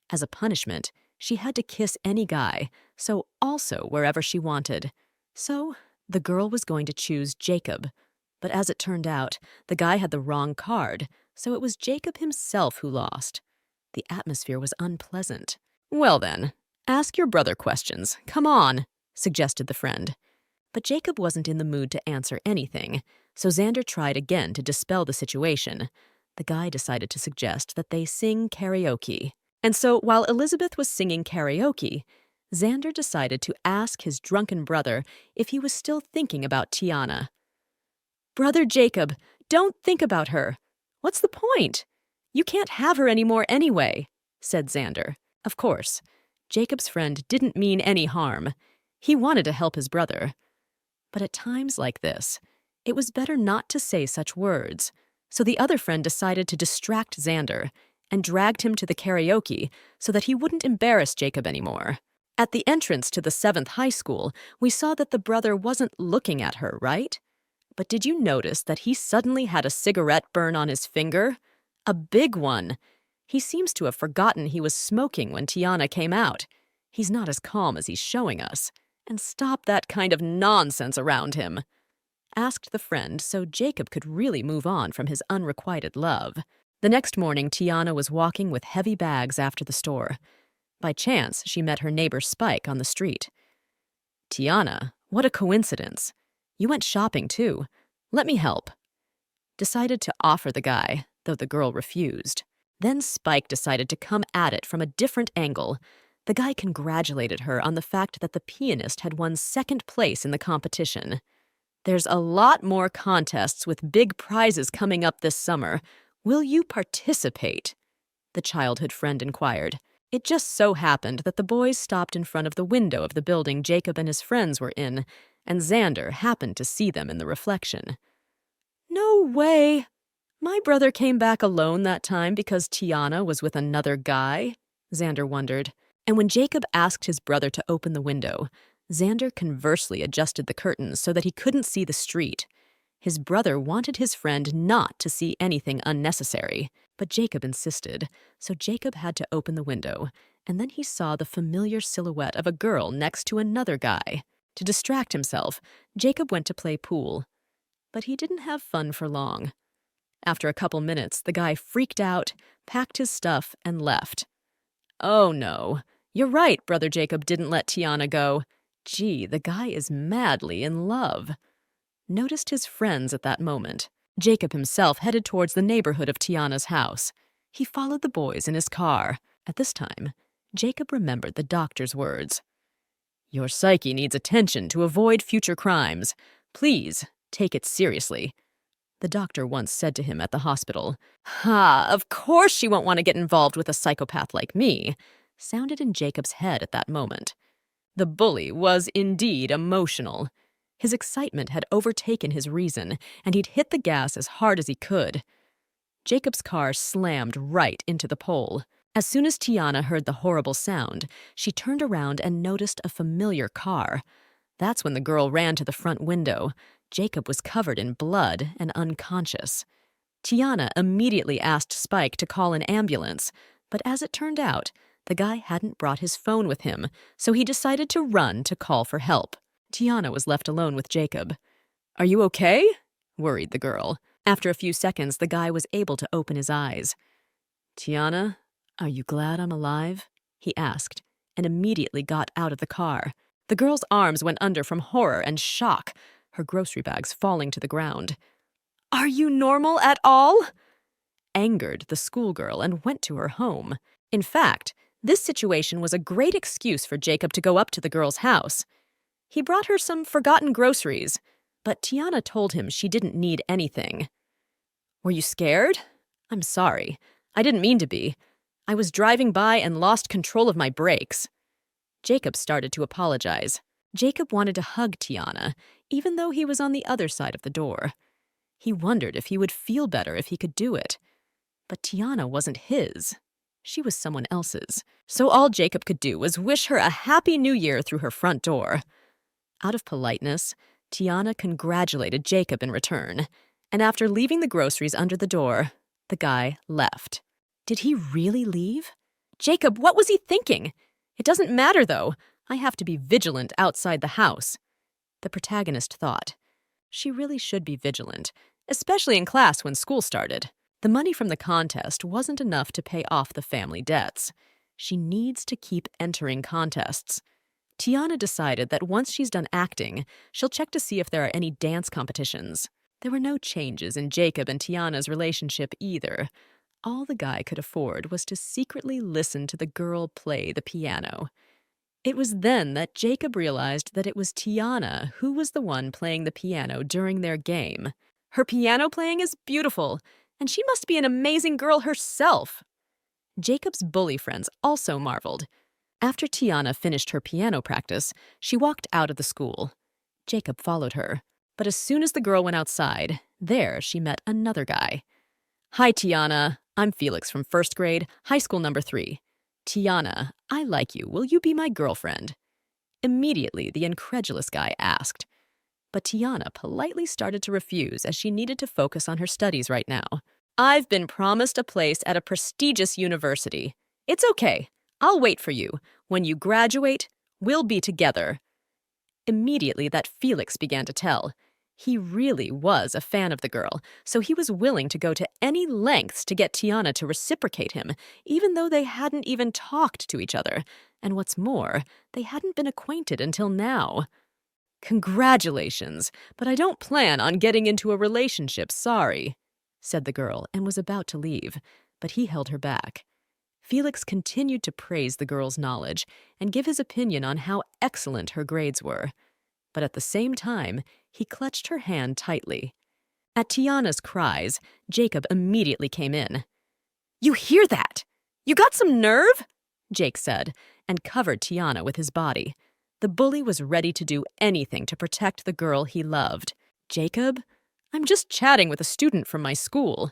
As a punishment, she had to kiss any guy, so also wherever she wanted. So, the girl was going to choose Jacob. But as it turned out, the guy had the wrong card, so it was Jacob himself who lost. The atmosphere was unpleasant. "Well then, ask your brother questions. Come on," suggested the friend. But Jacob wasn't in the mood to answer anything, so Xander tried again to dispel the situation. The guy decided to suggest that they sing karaoke. And so, while Elizabeth was singing karaoke, Xander decided to ask his drunken brother if he was still thinking about Tiana. "Brother Jacob, don't think about her. What's the point? You can't have her anymore anyway," said Xander. Of course, Jacob's friend didn't mean any harm. He wanted to help his brother. But at times like this, it was better not to say such words. So the other friend decided to distract Xander and dragged him to the karaoke so that he wouldn't embarrass Jacob anymore. At the entrance to the 7th high school, we saw that the brother wasn't looking at her, right? But did you notice that he suddenly had a cigarette burn on his finger? A big one. He seems to have forgotten he was smoking when Tiana came out. He's not as calm as he's showing us. And stop that kind of nonsense around him, asked the friend so Jacob could really move on from his unrequited love. The next morning, Tiana was walking with heavy bags after the store. By chance, she met her neighbor Spike on the street. "Tiana, what a coincidence. You went shopping too. Let me help," decided to offer the guy, though the girl refused. Then Spike decided to come at it from a different angle. The guy congratulated her on the fact that the pianist had won 2nd place in the competition. "There's a lot more contests with big prizes coming up this summer. Will you participate?" the childhood friend inquired. It just so happened that the boys stopped in front of the window of the building Jacob and his friends were in, and Xander happened to see them in the reflection. "No way! My brother came back alone that time because Tiana was with another guy?" Xander wondered. And when Jacob asked his brother to open the window, Xander conversely adjusted the curtains so that he couldn't see the street. His brother wanted his friend not to see anything unnecessary, but Jacob insisted, so Jacob had to open the window, and then he saw the familiar silhouette of a girl next to another guy. To distract himself, Jacob went to play pool. But he didn't have fun for long. After a couple minutes, the guy freaked out, packed his stuff, and left. "Oh no, you're right, Brother Jacob didn't let Tiana go. Gee, the guy is madly in love," noticed his friends at that moment. Jacob himself headed towards the neighborhood of Tiana's house. He followed the boys in his car. At this time, Jacob remembered the doctor's words. Your psyche needs attention to avoid future crimes. Please, take it seriously, the doctor once said to him at the hospital. Ha, of course she won't want to get involved with a psychopath like me, sounded in Jacob's head at that moment. The bully was indeed emotional. His excitement had overtaken his reason, and he'd hit the gas as hard as he could. Jacob's car slammed right into the pole. As soon as Tiana heard the horrible sound, she turned around and noticed a familiar car. That's when the girl ran to the front window. Jacob was covered in blood and unconscious. Tiana immediately asked Spike to call an ambulance, but as it turned out, the guy hadn't brought his phone with him, so he decided to run to call for help. Tiana was left alone with Jacob. "Are you okay?" worried the girl. After a few seconds, the guy was able to open his eyes. "Tiana, are you glad I'm alive?" he asked, and immediately got out of the car. The girl's arms went under from horror and shock, her grocery bags falling to the ground. "Are you normal at all?" Angered the schoolgirl and went to her home. In fact, this situation was a great excuse for Jacob to go up to the girl's house. He brought her some forgotten groceries, but Tiana told him she didn't need anything. "Were you scared? I'm sorry. I didn't mean to be. I was driving by and lost control of my brakes." Jacob started to apologize. Jacob wanted to hug Tiana, even though he was on the other side of the door. He wondered if he would feel better if he could do it. But Tiana wasn't his. She was someone else's. So all Jacob could do was wish her a happy new year through her front door. Out of politeness, Tiana congratulated Jacob in return, and after leaving the groceries under the door, the guy left. Did he really leave? Jacob, what was he thinking? It doesn't matter, though. I have to be vigilant outside the house, the protagonist thought. She really should be vigilant, especially in class when school started. The money from the contest wasn't enough to pay off the family debts. She needs to keep entering contests. Tiana decided that once she's done acting, she'll check to see if there are any dance competitions. There were no changes in Jacob and Tiana's relationship either. All the guy could afford was to secretly listen to the girl play the piano. It was then that Jacob realized that it was Tiana who was the one playing the piano during their game. Her piano playing is beautiful, and she must be an amazing girl herself. Jacob's bully friends also marveled. After Tiana finished her piano practice, she walked out of the school. Jacob followed her, but as soon as the girl went outside, there she met another guy. "Hi, Tiana. I'm Felix from first grade, high school number 3. Tiana, I like you. Will you be my girlfriend?" Immediately, the incredulous guy asked. But Tiana politely started to refuse as she needed to focus on her studies right now. "I've been promised a place at a prestigious university. It's okay. I'll wait for you. When you graduate, we'll be together." Immediately, that Felix began to tell. He really was a fan of the girl, so he was willing to go to any lengths to get Tiana to reciprocate him, even though they hadn't even talked to each other. And what's more, they hadn't been acquainted until now. "Congratulations, but I don't plan on getting into a relationship, sorry," said the girl and was about to leave, but he held her back. Felix continued to praise the girl's knowledge and give his opinion on how excellent her grades were. But at the same time, he clutched her hand tightly. At Tiana's cries, Jacob immediately came in. "You hear that? You got some nerve?" Jake said, and covered Tiana with his body. The bully was ready to do anything to protect the girl he loved. Jacob, "I'm just chatting with a student from my school,"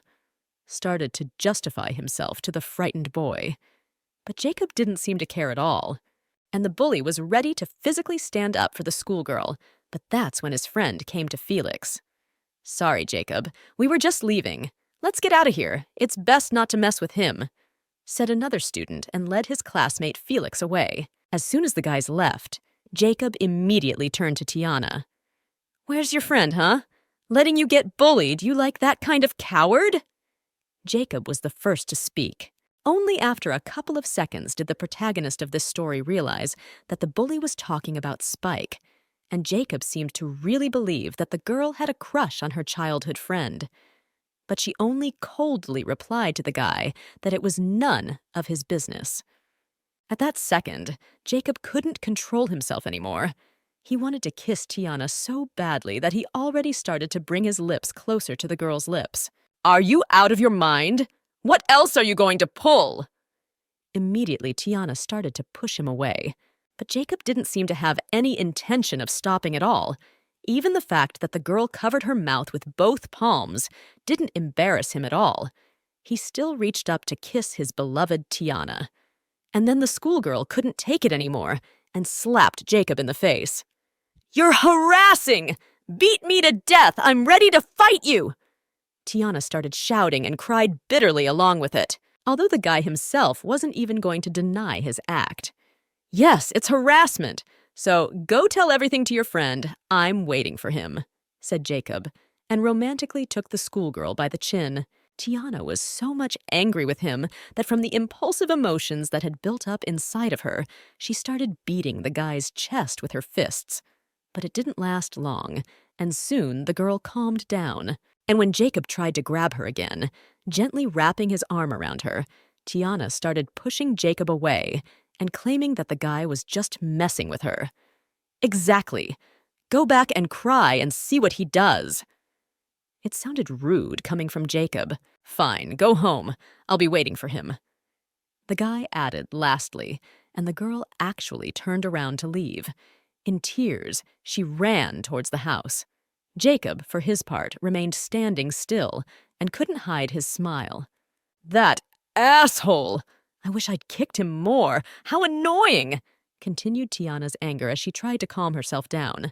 started to justify himself to the frightened boy. But Jacob didn't seem to care at all. And the bully was ready to physically stand up for the schoolgirl, but that's when his friend came to Felix. "Sorry, Jacob. We were just leaving. Let's get out of here. It's best not to mess with him," said another student and led his classmate Felix away. As soon as the guys left, Jacob immediately turned to Tiana. "Where's your friend, huh? Letting you get bullied, you like that kind of coward?" Jacob was the first to speak. Only after a couple of seconds did the protagonist of this story realize that the bully was talking about Spike, and Jacob seemed to really believe that the girl had a crush on her childhood friend. But she only coldly replied to the guy that it was none of his business. At that second, Jacob couldn't control himself anymore. He wanted to kiss Tiana so badly that he already started to bring his lips closer to the girl's lips. "Are you out of your mind? What else are you going to pull?" Immediately, Tiana started to push him away. But Jacob didn't seem to have any intention of stopping at all. Even the fact that the girl covered her mouth with both palms didn't embarrass him at all. He still reached up to kiss his beloved Tiana. And then the schoolgirl couldn't take it anymore and slapped Jacob in the face. "You're harassing! Beat me to death! I'm ready to fight you!" Tiana started shouting and cried bitterly along with it, although the guy himself wasn't even going to deny his act. "Yes, it's harassment, so go tell everything to your friend. I'm waiting for him," said Jacob, and romantically took the schoolgirl by the chin. Tiana was so much angry with him that from the impulsive emotions that had built up inside of her, she started beating the guy's chest with her fists. But it didn't last long, and soon the girl calmed down. And when Jacob tried to grab her again, gently wrapping his arm around her, Tiana started pushing Jacob away and claiming that the guy was just messing with her. "Exactly. Go back and cry and see what he does." It sounded rude coming from Jacob. "Fine, go home. I'll be waiting for him." The guy added lastly, and the girl actually turned around to leave. In tears, she ran towards the house. Jacob, for his part, remained standing still and couldn't hide his smile. "That asshole! I wish I'd kicked him more. How annoying!" continued Tiana's anger as she tried to calm herself down.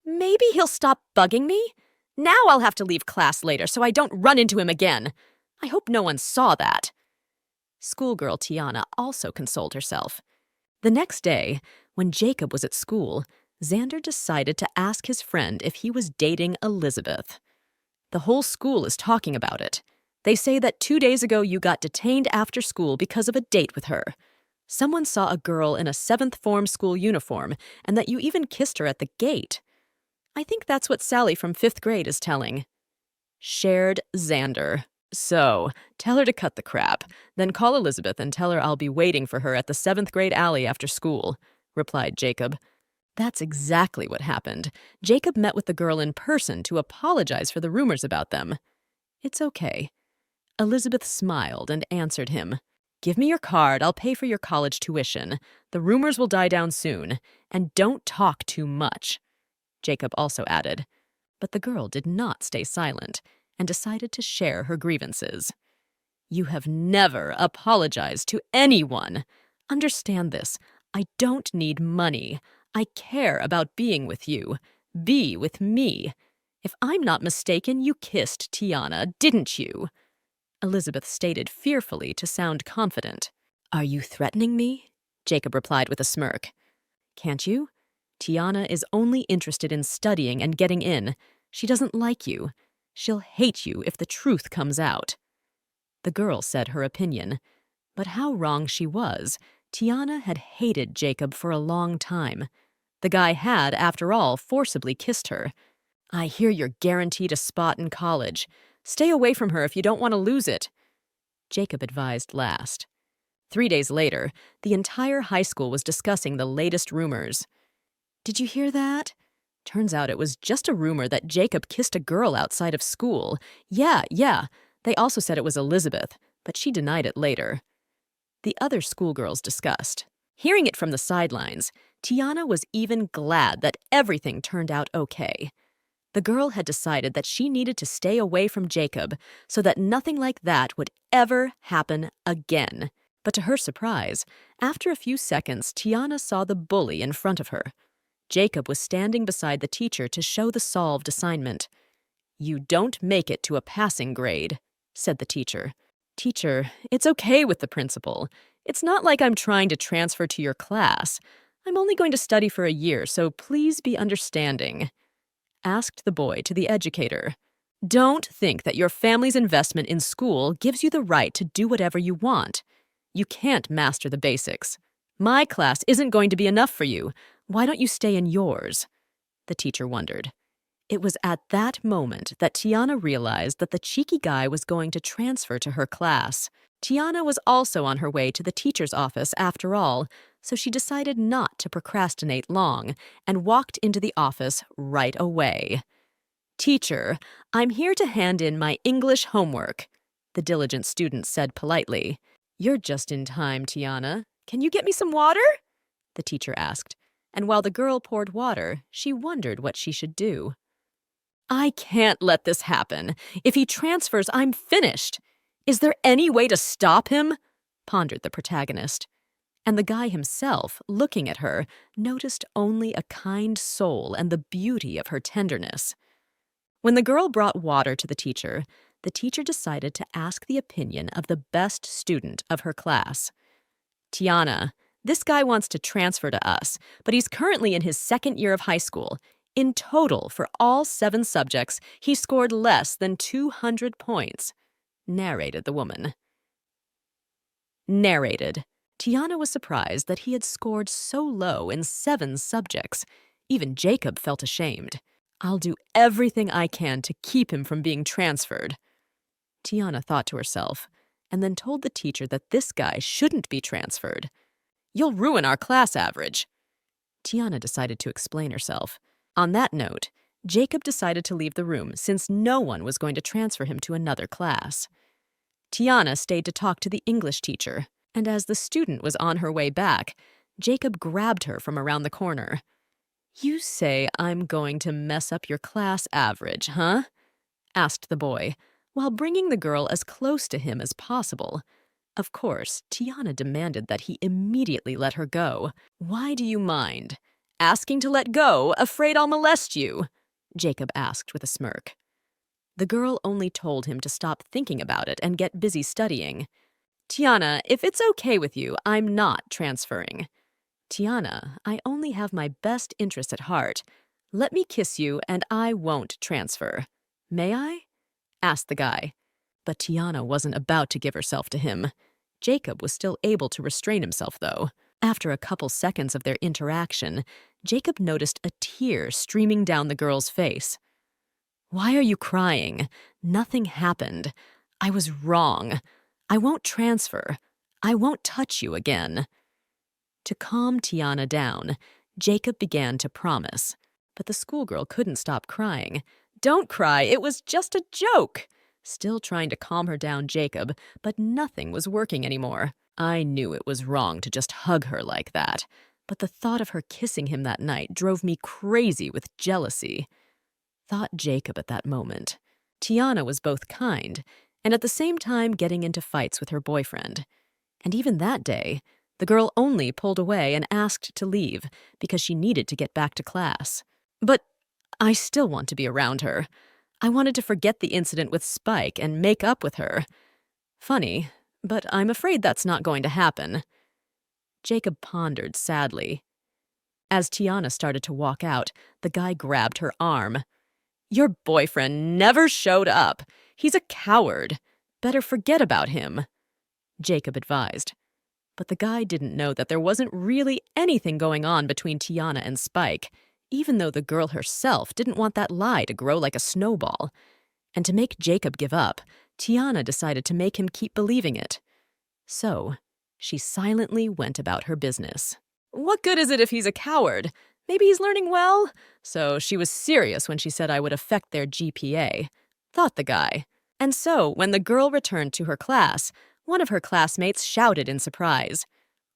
"Maybe he'll stop bugging me? Now I'll have to leave class later so I don't run into him again. I hope no one saw that." Schoolgirl Tiana also consoled herself. The next day, when Jacob was at school, Xander decided to ask his friend if he was dating Elizabeth. "The whole school is talking about it. They say that 2 days ago you got detained after school because of a date with her. Someone saw a girl in a 7th form school uniform and that you even kissed her at the gate. I think that's what Sally from 5th grade is telling." Shared Xander. "So, tell her to cut the crap, then call Elizabeth and tell her I'll be waiting for her at the 7th grade alley after school," replied Jacob. That's exactly what happened. Jacob met with the girl in person to apologize for the rumors about them. "It's okay." Elizabeth smiled and answered him. "Give me your card, I'll pay for your college tuition. The rumors will die down soon. And don't talk too much," Jacob also added. But the girl did not stay silent and decided to share her grievances. "You have never apologized to anyone. Understand this. I don't need money. I care about being with you. Be with me. If I'm not mistaken, you kissed Tiana, didn't you?" Elizabeth stated fearfully to sound confident. "Are you threatening me?" Jacob replied with a smirk. "Can't you? Tiana is only interested in studying and getting in. She doesn't like you. She'll hate you if the truth comes out." The girl said her opinion. But how wrong she was. Tiana had hated Jacob for a long time. The guy had, after all, forcibly kissed her. "I hear you're guaranteed a spot in college. Stay away from her if you don't want to lose it," Jacob advised last. 3 days later, the entire high school was discussing the latest rumors. "Did you hear that?" Turns out it was just a rumor that Jacob kissed a girl outside of school. Yeah. They also said it was Elizabeth, but she denied it later. The other schoolgirls discussed. Hearing it from the sidelines, Tiana was even glad that everything turned out okay. The girl had decided that she needed to stay away from Jacob so that nothing like that would ever happen again. But to her surprise, after a few seconds, Tiana saw the bully in front of her. Jacob was standing beside the teacher to show the solved assignment. "You don't make it to a passing grade," said the teacher. "Teacher, it's okay with the principal. It's not like I'm trying to transfer to your class. I'm only going to study for a year, so please be understanding," asked the boy to the educator. "Don't think that your family's investment in school gives you the right to do whatever you want. You can't master the basics. My class isn't going to be enough for you. Why don't you stay in yours?" The teacher wondered. It was at that moment that Tiana realized that the cheeky guy was going to transfer to her class. Tiana was also on her way to the teacher's office after all, so she decided not to procrastinate long and walked into the office right away. "Teacher, I'm here to hand in my English homework," the diligent student said politely. "You're just in time, Tiana. Can you get me some water?" the teacher asked, and while the girl poured water, she wondered what she should do. "I can't let this happen. If he transfers, I'm finished. Is there any way to stop him?" pondered the protagonist. And the guy himself, looking at her, noticed only a kind soul and the beauty of her tenderness. When the girl brought water to the teacher decided to ask the opinion of the best student of her class. "Tiana, this guy wants to transfer to us, but he's currently in his second year of high school. In total, for all 7 subjects, he scored less than 200 points," narrated the woman. Narrated. Tiana was surprised that he had scored so low in 7 subjects. Even Jacob felt ashamed. "I'll do everything I can to keep him from being transferred," Tiana thought to herself, and then told the teacher that this guy shouldn't be transferred. "You'll ruin our class average." Tiana decided to explain herself. On that note, Jacob decided to leave the room since no one was going to transfer him to another class. Tiana stayed to talk to the English teacher, and as the student was on her way back, Jacob grabbed her from around the corner. "You say I'm going to mess up your class average, huh?" asked the boy, while bringing the girl as close to him as possible. Of course, Tiana demanded that he immediately let her go. "Why do you mind? Asking to let go, afraid I'll molest you?" Jacob asked with a smirk. The girl only told him to stop thinking about it and get busy studying. "Tiana, if it's okay with you, I'm not transferring." "Tiana, I only have my best interest at heart. Let me kiss you and I won't transfer. May I?" asked the guy. But Tiana wasn't about to give herself to him. Jacob was still able to restrain himself, though. After a couple seconds of their interaction, Jacob noticed a tear streaming down the girl's face. "Why are you crying? Nothing happened. I was wrong. I won't transfer. I won't touch you again." To calm Tiana down, Jacob began to promise, but the schoolgirl couldn't stop crying. "Don't cry, it was just a joke." Still trying to calm her down, Jacob, but nothing was working anymore. I knew it was wrong to just hug her like that, but the thought of her kissing him that night drove me crazy with jealousy, thought Jacob at that moment. Tiana was both kind and at the same time getting into fights with her boyfriend. And even that day, the girl only pulled away and asked to leave because she needed to get back to class. But I still want to be around her. I wanted to forget the incident with Spike and make up with her. Funny, but I'm afraid that's not going to happen. Jacob pondered sadly. As Tiana started to walk out, the guy grabbed her arm. "Your boyfriend never showed up. He's a coward. Better forget about him," Jacob advised. But the guy didn't know that there wasn't really anything going on between Tiana and Spike, even though the girl herself didn't want that lie to grow like a snowball. And to make Jacob give up, Tiana decided to make him keep believing it. So, she silently went about her business. What good is it if he's a coward? Maybe he's learning well? So she was serious when she said I would affect their GPA, thought the guy. And so, when the girl returned to her class, one of her classmates shouted in surprise,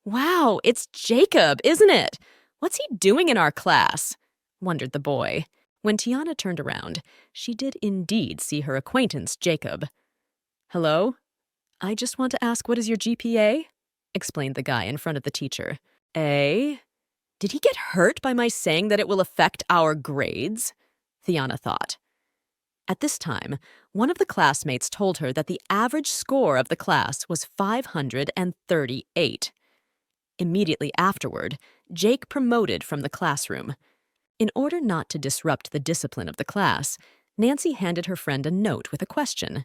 "Wow, it's Jacob, isn't it? What's he doing in our class?" wondered the boy. When Tiana turned around, she did indeed see her acquaintance, Jacob. "Hello? I just want to ask, what is your GPA?" explained the guy in front of the teacher. "Eh? Did he get hurt by my saying that it will affect our grades?" Tiana thought. At this time, one of the classmates told her that the average score of the class was 538. Immediately afterward, Jake promoted from the classroom. In order not to disrupt the discipline of the class, Nancy handed her friend a note with a question.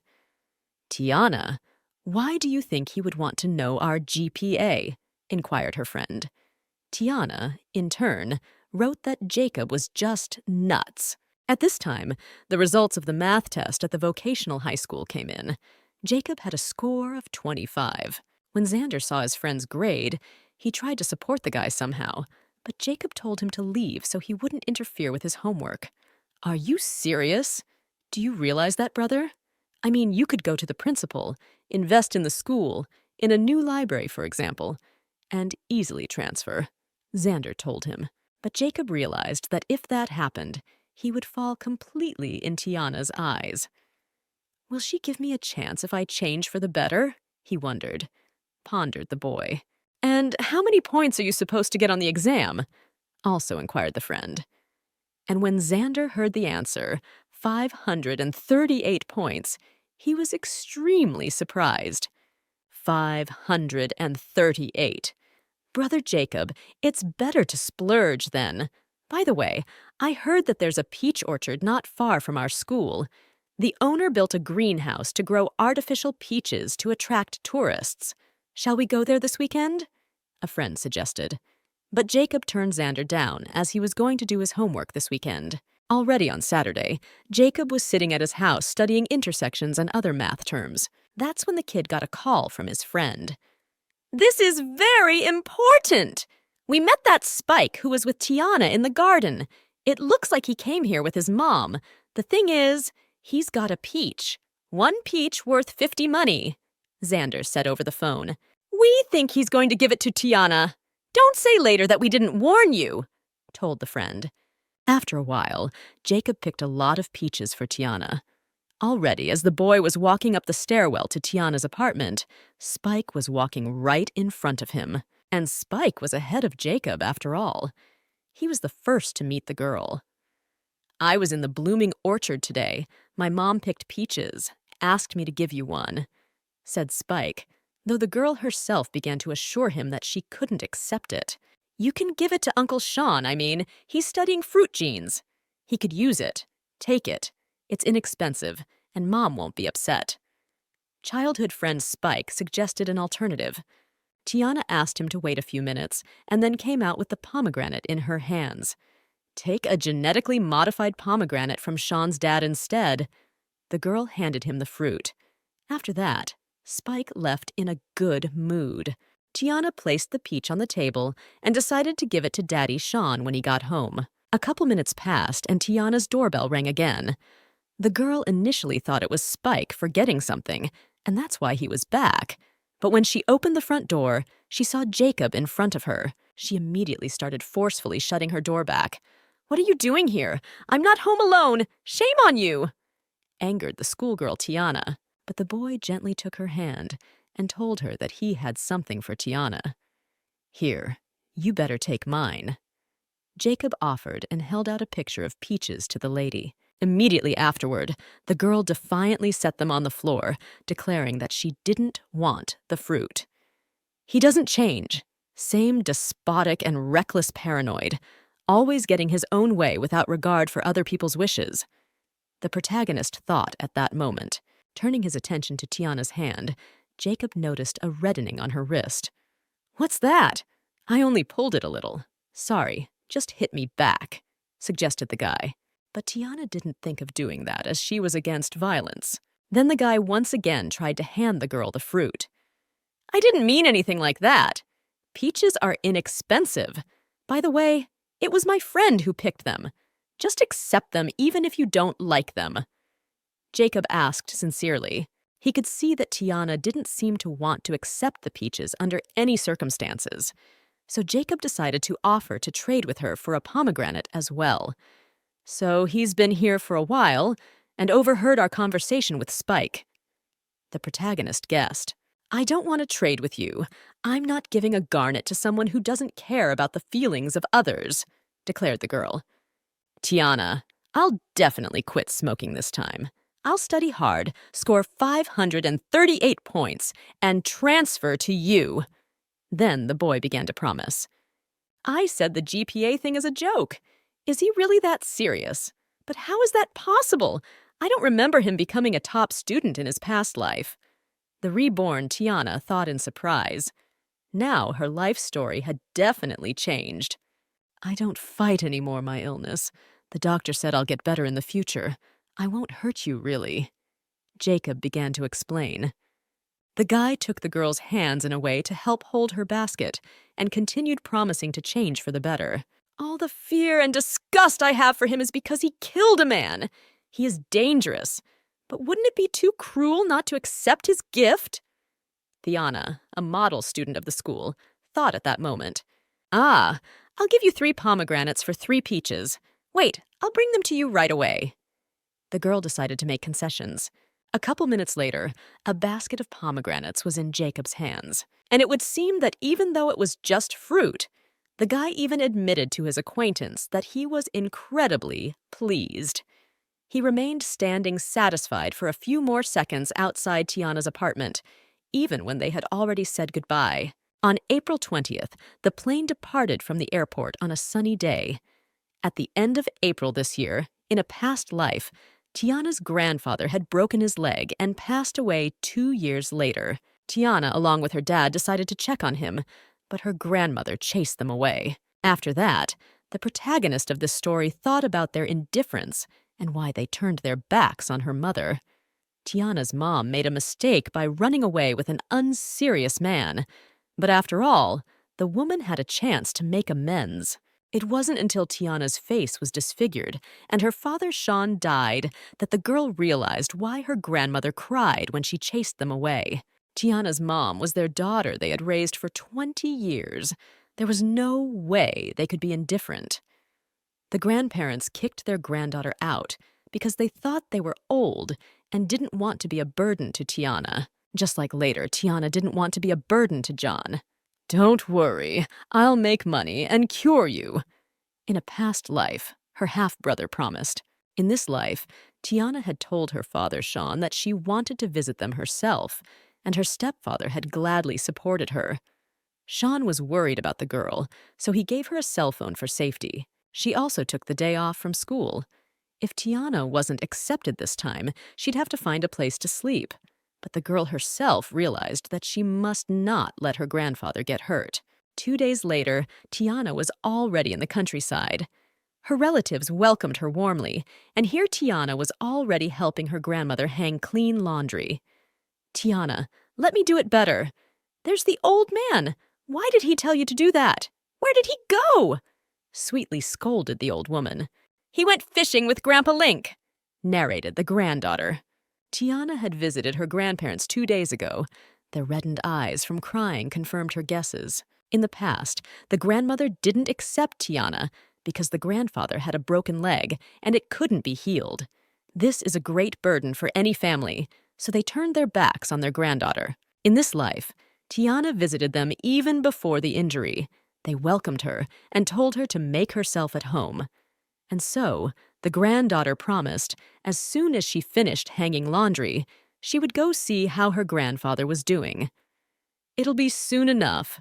"Tiana, why do you think he would want to know our GPA?" inquired her friend. Tiana, in turn, wrote that Jacob was just nuts. At this time, the results of the math test at the vocational high school came in. Jacob had a score of 25. When Xander saw his friend's grade, he tried to support the guy somehow, but Jacob told him to leave so he wouldn't interfere with his homework. Are you serious? Do you realize that, brother? I mean, you could go to the principal, invest in the school, in a new library, for example, and easily transfer, Xander told him. But Jacob realized that if that happened, he would fall completely in Tiana's eyes. Will she give me a chance if I change for the better? He wondered. Pondered the boy. And how many points are you supposed to get on the exam? Also inquired the friend. And when Xander heard the answer, 538 points, he was extremely surprised. 538. Brother Jacob, it's better to splurge then. By the way, I heard that there's a peach orchard not far from our school. The owner built a greenhouse to grow artificial peaches to attract tourists. Shall we go there this weekend? A friend suggested. But Jacob turned Xander down as he was going to do his homework this weekend. Already on Saturday, Jacob was sitting at his house studying intersections and other math terms. That's when the kid got a call from his friend. This is very important! We met that Spike who was with Tiana in the garden. It looks like he came here with his mom. The thing is, he's got a peach. 1 peach worth 50 money, Xander said over the phone. We think he's going to give it to Tiana. Don't say later that we didn't warn you, told the friend. After a while, Jacob picked a lot of peaches for Tiana. Already, as the boy was walking up the stairwell to Tiana's apartment, Spike was walking right in front of him. And Spike was ahead of Jacob, after all. He was the first to meet the girl. I was in the blooming orchard today. My mom picked peaches, asked me to give you one, said Spike, though the girl herself began to assure him that she couldn't accept it. You can give it to Uncle Sean, I mean. He's studying fruit genes. He could use it. Take it. It's inexpensive, and Mom won't be upset. Childhood friend Spike suggested an alternative. Tiana asked him to wait a few minutes, and then came out with the pomegranate in her hands. Take a genetically modified pomegranate from Sean's dad instead. The girl handed him the fruit. After that, Spike left in a good mood. Tiana placed the peach on the table and decided to give it to Daddy Sean when he got home. A couple minutes passed, and Tiana's doorbell rang again. The girl initially thought it was Spike forgetting something, and that's why he was back. But when she opened the front door, she saw Jacob in front of her. She immediately started forcefully shutting her door back. What are you doing here? I'm not home alone! Shame on you! Angered the schoolgirl Tiana, but the boy gently took her hand and told her that he had something for Tiana. Here, you better take mine. Jacob offered and held out a picture of peaches to the lady. Immediately afterward, the girl defiantly set them on the floor, declaring that she didn't want the fruit. He doesn't change. Same despotic and reckless paranoid, always getting his own way without regard for other people's wishes. The protagonist thought at that moment. Turning his attention to Tiana's hand, Jacob noticed a reddening on her wrist. What's that? I only pulled it a little. Sorry, just hit me back, suggested the guy. But Tiana didn't think of doing that, as she was against violence. Then the guy once again tried to hand the girl the fruit. I didn't mean anything like that. Peaches are inexpensive. By the way, it was my friend who picked them. Just accept them even if you don't like them. Jacob asked sincerely. He could see that Tiana didn't seem to want to accept the peaches under any circumstances. So Jacob decided to offer to trade with her for a pomegranate as well. So he's been here for a while and overheard our conversation with Spike. The protagonist guessed. I don't want to trade with you. I'm not giving a garnet to someone who doesn't care about the feelings of others, declared the girl. Tiana, I'll definitely quit smoking this time. I'll study hard, score 538 points, and transfer to you. Then the boy began to promise. I said the GPA thing is a joke. Is he really that serious? But how is that possible? I don't remember him becoming a top student in his past life. The reborn Tiana thought in surprise. Now her life story had definitely changed. I don't fight anymore, my illness. The doctor said I'll get better in the future. I won't hurt you, really. Jacob began to explain. The guy took the girl's hands in a way to help hold her basket and continued promising to change for the better. All the fear and disgust I have for him is because he killed a man. He is dangerous. But wouldn't it be too cruel not to accept his gift? Thiana, a model student of the school, thought at that moment. Ah, I'll give you 3 pomegranates for 3 peaches. Wait, I'll bring them to you right away. The girl decided to make concessions. A couple minutes later, a basket of pomegranates was in Jacob's hands. And it would seem that even though it was just fruit, the guy even admitted to his acquaintance that he was incredibly pleased. He remained standing satisfied for a few more seconds outside Tiana's apartment, even when they had already said goodbye. On April 20th, the plane departed from the airport on a sunny day. At the end of April this year, in a past life, Tiana's grandfather had broken his leg and passed away 2 years later. Tiana, along with her dad, decided to check on him, but her grandmother chased them away. After that, the protagonist of this story thought about their indifference and why they turned their backs on her mother. Tiana's mom made a mistake by running away with an unserious man. But after all, the woman had a chance to make amends. It wasn't until Tiana's face was disfigured and her father Sean died that the girl realized why her grandmother cried when she chased them away. Tiana's mom was their daughter they had raised for 20 years. There was no way they could be indifferent. The grandparents kicked their granddaughter out because they thought they were old and didn't want to be a burden to Tiana. Just like later, Tiana didn't want to be a burden to John. Don't worry, I'll make money and cure you. In a past life, her half-brother promised. In this life, Tiana had told her father, Sean, that she wanted to visit them herself, and her stepfather had gladly supported her. Sean was worried about the girl, so he gave her a cell phone for safety. She also took the day off from school. If Tiana wasn't accepted this time, she'd have to find a place to sleep. But the girl herself realized that she must not let her grandfather get hurt. 2 days later, Tiana was already in the countryside. Her relatives welcomed her warmly, and here Tiana was already helping her grandmother hang clean laundry. Tiana, let me do it better. There's the old man. Why did he tell you to do that? Where did he go? Sweetly scolded the old woman. He went fishing with Grandpa Link, narrated the granddaughter. Tiana had visited her grandparents 2 days ago. Their reddened eyes from crying confirmed her guesses. In the past, the grandmother didn't accept Tiana because the grandfather had a broken leg and it couldn't be healed. This is a great burden for any family, so they turned their backs on their granddaughter. In this life, Tiana visited them even before the injury. They welcomed her and told her to make herself at home. And so, the granddaughter promised, as soon as she finished hanging laundry, she would go see how her grandfather was doing. It'll be soon enough.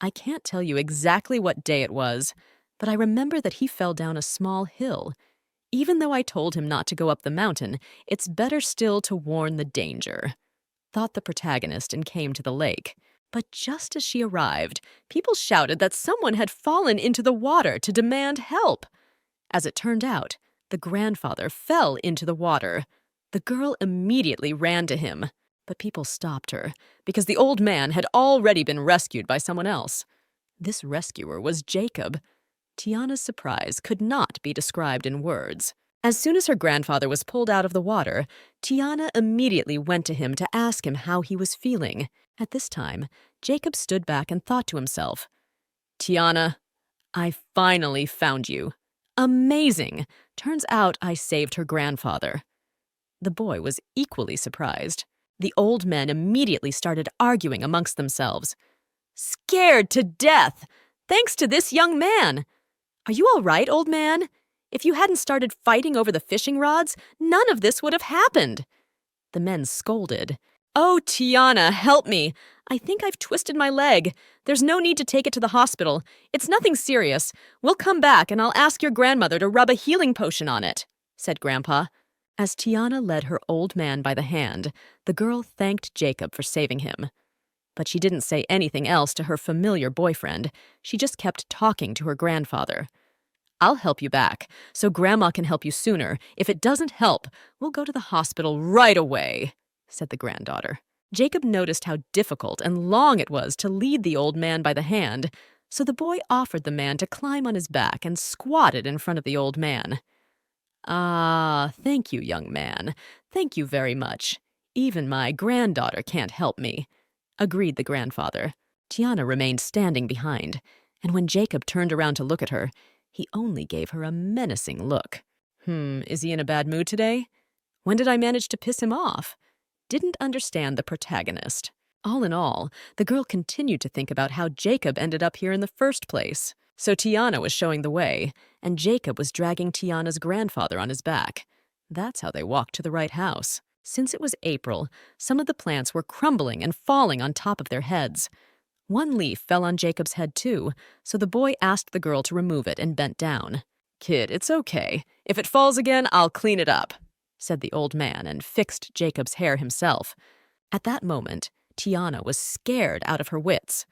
I can't tell you exactly what day it was, but I remember that he fell down a small hill. Even though I told him not to go up the mountain, it's better still to warn the danger, thought the protagonist and came to the lake. But just as she arrived, people shouted that someone had fallen into the water to demand help. As it turned out, the grandfather fell into the water. The girl immediately ran to him, but people stopped her because the old man had already been rescued by someone else. This rescuer was Jacob. Tiana's surprise could not be described in words. As soon as her grandfather was pulled out of the water, Tiana immediately went to him to ask him how he was feeling. At this time, Jacob stood back and thought to himself, Tiana, I finally found you. Amazing! Turns out I saved her grandfather. The boy was equally surprised. The old men immediately started arguing amongst themselves. Scared to death! Thanks to this young man! Are you all right, old man? If you hadn't started fighting over the fishing rods, none of this would have happened. The men scolded. Oh, Tiana, help me! I think I've twisted my leg. There's no need to take it to the hospital. It's nothing serious. We'll come back and I'll ask your grandmother to rub a healing potion on it, said Grandpa. As Tiana led her old man by the hand, the girl thanked Jacob for saving him. But she didn't say anything else to her familiar boyfriend. She just kept talking to her grandfather. I'll help you back, so Grandma can help you sooner. If it doesn't help, we'll go to the hospital right away, said the granddaughter. Jacob noticed how difficult and long it was to lead the old man by the hand, so the boy offered the man to climb on his back and squatted in front of the old man. Ah, thank you, young man. Thank you very much. Even my granddaughter can't help me, agreed the grandfather. Tiana remained standing behind, and when Jacob turned around to look at her, he only gave her a menacing look. Is he in a bad mood today? When did I manage to piss him off? Didn't understand the protagonist. All in all, the girl continued to think about how Jacob ended up here in the first place. So Tiana was showing the way, and Jacob was dragging Tiana's grandfather on his back. That's how they walked to the right house. Since it was April, some of the plants were crumbling and falling on top of their heads. One leaf fell on Jacob's head too, so the boy asked the girl to remove it and bent down. Kid, it's okay. If it falls again, I'll clean it up, said the old man and fixed Jacob's hair himself. At that moment, Tiana was scared out of her wits.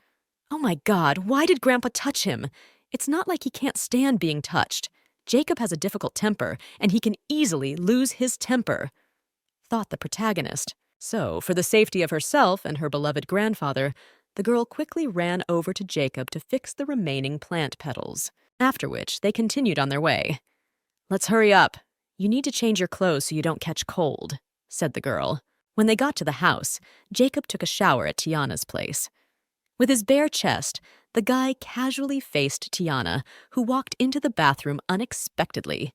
Oh my God, why did Grandpa touch him? It's not like he can't stand being touched. Jacob has a difficult temper, and he can easily lose his temper, thought the protagonist. So, for the safety of herself and her beloved grandfather, the girl quickly ran over to Jacob to fix the remaining plant petals, after which they continued on their way. Let's hurry up. You need to change your clothes so you don't catch cold, said the girl. When they got to the house, Jacob took a shower at Tiana's place. With his bare chest, the guy casually faced Tiana, who walked into the bathroom unexpectedly.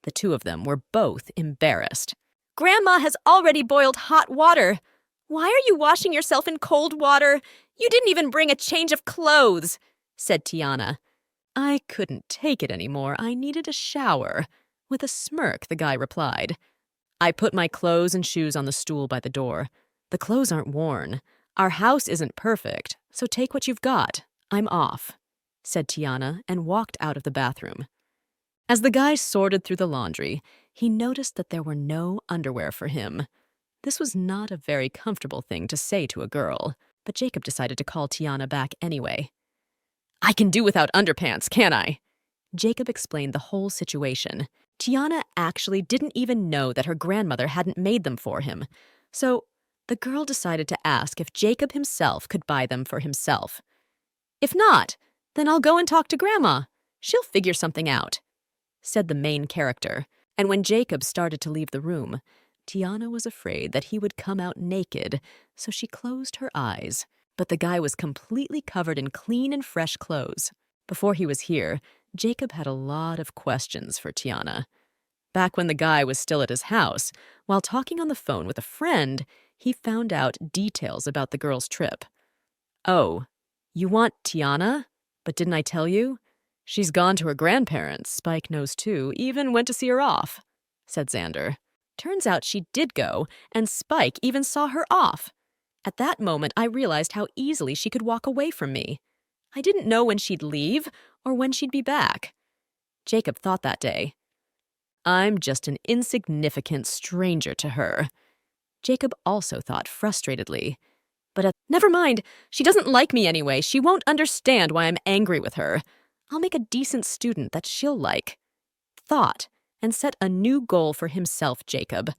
The two of them were both embarrassed. Grandma has already boiled hot water. Why are you washing yourself in cold water? You didn't even bring a change of clothes, said Tiana. I couldn't take it anymore. I needed a shower. With a smirk, the guy replied. I put my clothes and shoes on the stool by the door. The clothes aren't worn. Our house isn't perfect, so take what you've got. I'm off, said Tiana and walked out of the bathroom. As the guy sorted through the laundry, he noticed that there were no underwear for him. This was not a very comfortable thing to say to a girl, but Jacob decided to call Tiana back anyway. I can do without underpants, can't I? Jacob explained the whole situation. Tiana actually didn't even know that her grandmother hadn't made them for him, so the girl decided to ask if Jacob himself could buy them for himself. If not, then I'll go and talk to Grandma. She'll figure something out, said the main character, and when Jacob started to leave the room, Tiana was afraid that he would come out naked, so she closed her eyes. But the guy was completely covered in clean and fresh clothes. Before he was here, Jacob had a lot of questions for Tiana. Back when the guy was still at his house, while talking on the phone with a friend, he found out details about the girl's trip. Oh, you want Tiana? But didn't I tell you? She's gone to her grandparents, Spike knows too, even went to see her off, said Xander. Turns out she did go, and Spike even saw her off. At that moment, I realized how easily she could walk away from me. I didn't know when she'd leave or when she'd be back. Jacob thought that day. I'm just an insignificant stranger to her. Jacob also thought frustratedly. But never mind, she doesn't like me anyway. She won't understand why I'm angry with her. I'll make a decent student that she'll like. Thought, and set a new goal for himself, Jacob.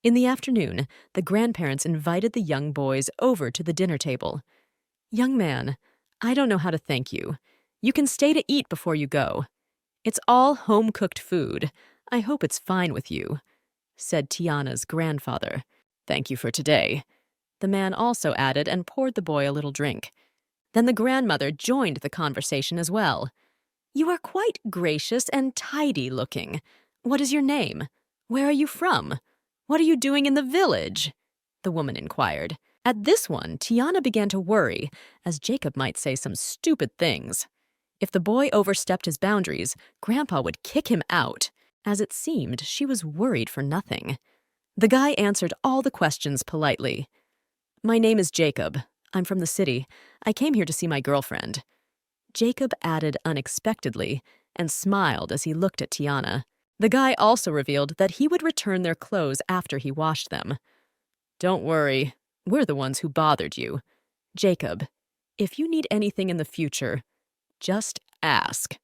In the afternoon, the grandparents invited the young boys over to the dinner table. Young man, I don't know how to thank you. You can stay to eat before you go. It's all home-cooked food. I hope it's fine with you, said Tiana's grandfather. Thank you for today. The man also added and poured the boy a little drink. Then the grandmother joined the conversation as well. You are quite gracious and tidy-looking. What is your name? Where are you from? What are you doing in the village? The woman inquired. At this one, Tiana began to worry, as Jacob might say some stupid things. If the boy overstepped his boundaries, Grandpa would kick him out. As it seemed, she was worried for nothing. The guy answered all the questions politely. My name is Jacob. I'm from the city. I came here to see my girlfriend. Jacob added unexpectedly and smiled as he looked at Tiana. The guy also revealed that he would return their clothes after he washed them. Don't worry, we're the ones who bothered you. Jacob, if you need anything in the future, just ask.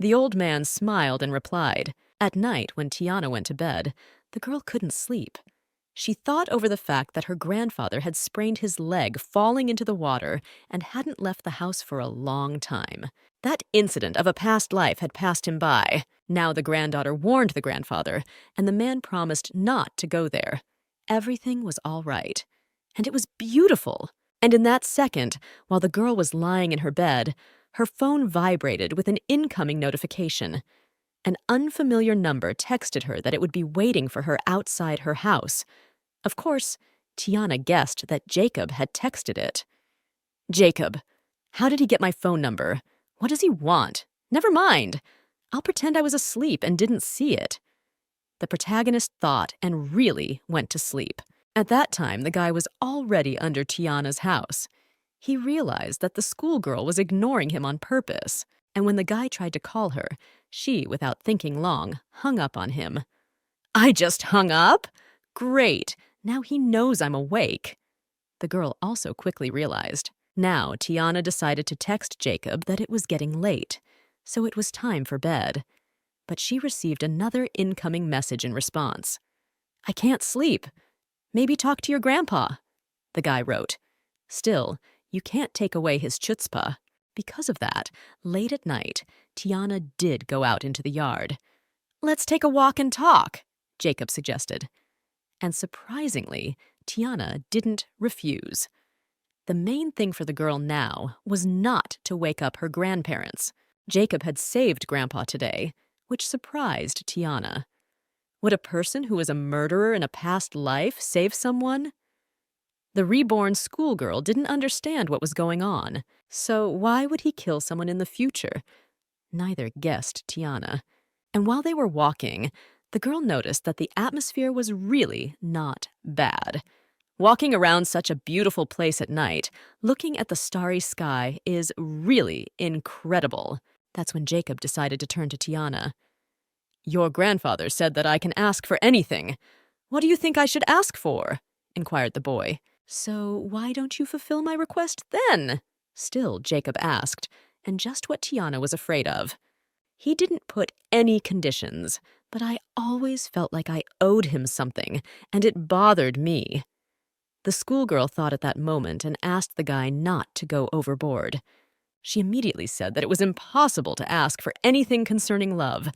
The old man smiled and replied. At night, when Tiana went to bed, the girl couldn't sleep. She thought over the fact that her grandfather had sprained his leg falling into the water and hadn't left the house for a long time. That incident of a past life had passed him by. Now the granddaughter warned the grandfather, and the man promised not to go there. Everything was all right. And it was beautiful. And in that second, while the girl was lying in her bed, her phone vibrated with an incoming notification. An unfamiliar number texted her that it would be waiting for her outside her house. Of course, Tiana guessed that Jacob had texted it. Jacob. How did he get my phone number? What does he want? Never mind. I'll pretend I was asleep and didn't see it. The protagonist thought and really went to sleep. At that time, the guy was already under Tiana's house. He realized that the schoolgirl was ignoring him on purpose, and when the guy tried to call her, she, without thinking long, hung up on him. I just hung up? Great, now he knows I'm awake. The girl also quickly realized. Now Tiana decided to text Jacob that it was getting late, so it was time for bed. But she received another incoming message in response. I can't sleep. Maybe talk to your grandpa, the guy wrote. Still, you can't take away his chutzpah. Because of that, late at night, Tiana did go out into the yard. Let's take a walk and talk, Jacob suggested. And surprisingly, Tiana didn't refuse. The main thing for the girl now was not to wake up her grandparents. Jacob had saved Grandpa today, which surprised Tiana. Would a person who was a murderer in a past life save someone? The reborn schoolgirl didn't understand what was going on, so why would he kill someone in the future? Neither guessed Tiana. And while they were walking, the girl noticed that the atmosphere was really not bad. Walking around such a beautiful place at night, looking at the starry sky is really incredible. That's when Jacob decided to turn to Tiana. Your grandfather said that I can ask for anything. What do you think I should ask for? Inquired the boy. So why don't you fulfill my request then? Still Jacob asked, and just what Tiana was afraid of. He didn't put any conditions, but I always felt like I owed him something, and it bothered me. The schoolgirl thought at that moment and asked the guy not to go overboard. She immediately said that it was impossible to ask for anything concerning love.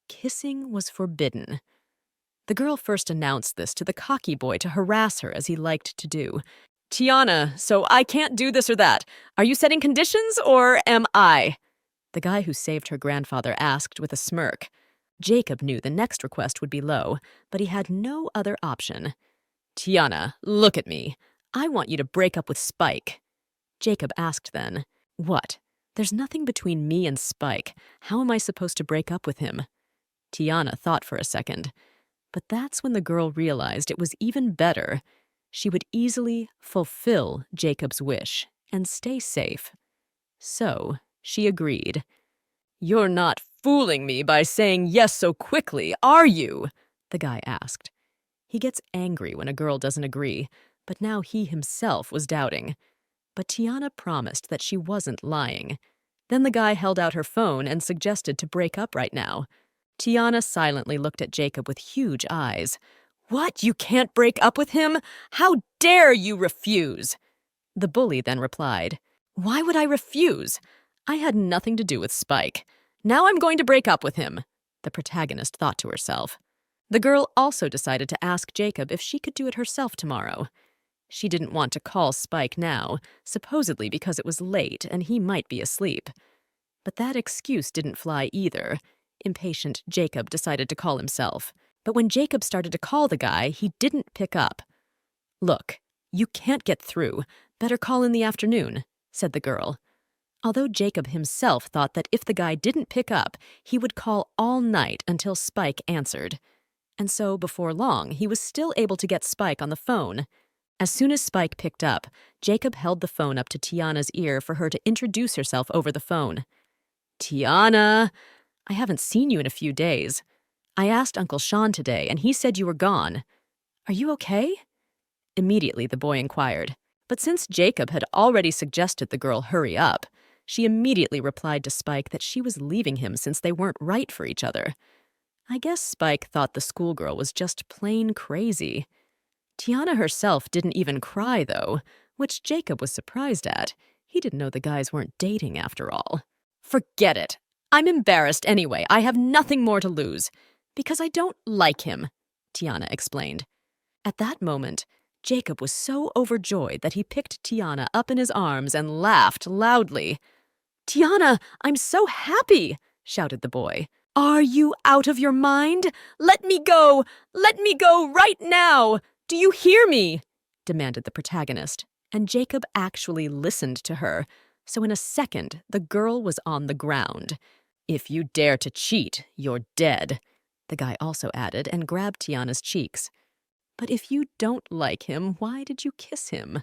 Kissing was forbidden. The girl first announced this to the cocky boy to harass her, as he liked to do. Tiana, so I can't do this or that. Are you setting conditions, or am I? The guy who saved her grandfather asked with a smirk. Jacob knew the next request would be low, but he had no other option. Tiana, look at me. I want you to break up with Spike. Jacob asked then, What? There's nothing between me and Spike. How am I supposed to break up with him? Tiana thought for a second. But that's when the girl realized it was even better. She would easily fulfill Jacob's wish and stay safe. So she agreed. You're not fooling me by saying yes so quickly, are you? The guy asked. He gets angry when a girl doesn't agree, but now he himself was doubting. But Tiana promised that she wasn't lying. Then the guy held out her phone and suggested to break up right now. Tiana silently looked at Jacob with huge eyes. What? You can't break up with him? How dare you refuse? The bully then replied, Why would I refuse? I had nothing to do with Spike. Now I'm going to break up with him, the protagonist thought to herself. The girl also decided to ask Jacob if she could do it herself tomorrow. She didn't want to call Spike now, supposedly because it was late and he might be asleep. But that excuse didn't fly either. Impatient Jacob decided to call himself. But when Jacob started to call the guy, he didn't pick up. Look, you can't get through. Better call in the afternoon, said the girl. Although Jacob himself thought that if the guy didn't pick up, he would call all night until Spike answered. And so, before long, he was still able to get Spike on the phone. As soon as Spike picked up, Jacob held the phone up to Tiana's ear for her to introduce herself over the phone. Tiana, I haven't seen you in a few days. I asked Uncle Sean today, and he said you were gone. Are you okay? Immediately, the boy inquired. But since Jacob had already suggested the girl hurry up, She immediately replied to Spike that she was leaving him since they weren't right for each other. I guess Spike thought the schoolgirl was just plain crazy. Tiana herself didn't even cry, though, which Jacob was surprised at. He didn't know the guys weren't dating after all. Forget it. I'm embarrassed anyway. I have nothing more to lose. Because I don't like him, Tiana explained. At that moment, Jacob was so overjoyed that he picked Tiana up in his arms and laughed loudly. Tiana, I'm so happy, shouted the boy. Are you out of your mind? Let me go! Let me go right now! Do you hear me? Demanded the protagonist, and Jacob actually listened to her, so in a second the girl was on the ground. If you dare to cheat, you're dead, the guy also added and grabbed Tiana's cheeks. But if you don't like him, why did you kiss him?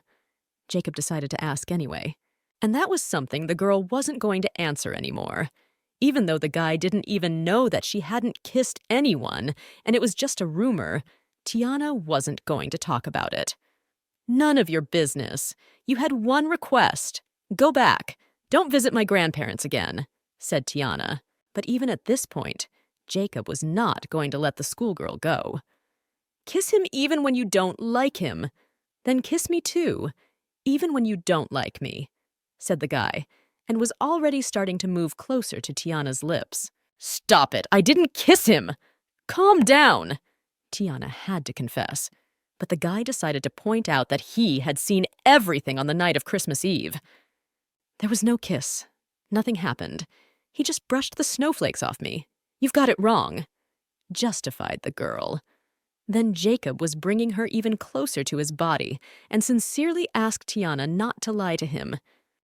Jacob decided to ask anyway. And that was something the girl wasn't going to answer anymore. Even though the guy didn't even know that she hadn't kissed anyone, and it was just a rumor, Tiana wasn't going to talk about it. None of your business. You had one request. Go back. Don't visit my grandparents again, said Tiana. But even at this point, Jacob was not going to let the schoolgirl go. Kiss him even when you don't like him. Then kiss me too, even when you don't like me, said the guy, and was already starting to move closer to Tiana's lips. Stop it! I didn't kiss him! Calm down! Tiana had to confess, but the guy decided to point out that he had seen everything on the night of Christmas Eve. There was no kiss. Nothing happened. He just brushed the snowflakes off me. You've got it wrong, justified the girl. Then Jacob was bringing her even closer to his body and sincerely asked Tiana not to lie to him.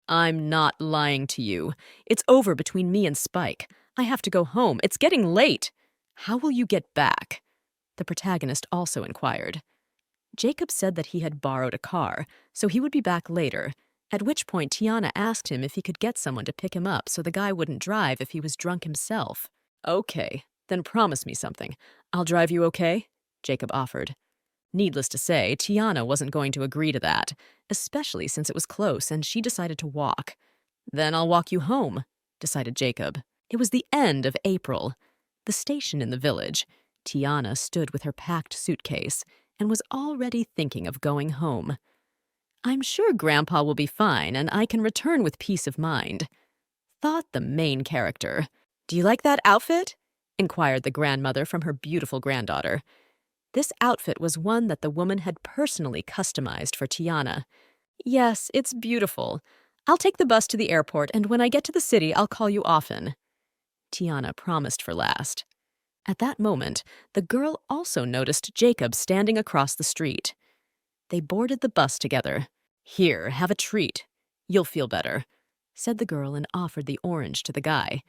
I'm not lying to you. It's over between me and Spike. I have to go home. It's getting late. How will you get back? The protagonist also inquired. Jacob said that he had borrowed a car, so he would be back later, at which point Tiana asked him if he could get someone to pick him up so the guy wouldn't drive if he was drunk himself. Okay, then promise me something. I'll drive you, okay? Jacob offered. Needless to say, Tiana wasn't going to agree to that, especially since it was close and she decided to walk. Then I'll walk you home, decided Jacob. It was the end of April. The station in the village. Tiana stood with her packed suitcase and was already thinking of going home. I'm sure Grandpa will be fine and I can return with peace of mind, thought the main character. Do you like that outfit? Inquired the grandmother from her beautiful granddaughter. This outfit was one that the woman had personally customized for Tiana. Yes, it's beautiful. I'll take the bus to the airport, and when I get to the city, I'll call you often. Tiana promised for last. At that moment, the girl also noticed Jacob standing across the street. They boarded the bus together. Here, have a treat. You'll feel better, said the girl and offered the orange to the guy.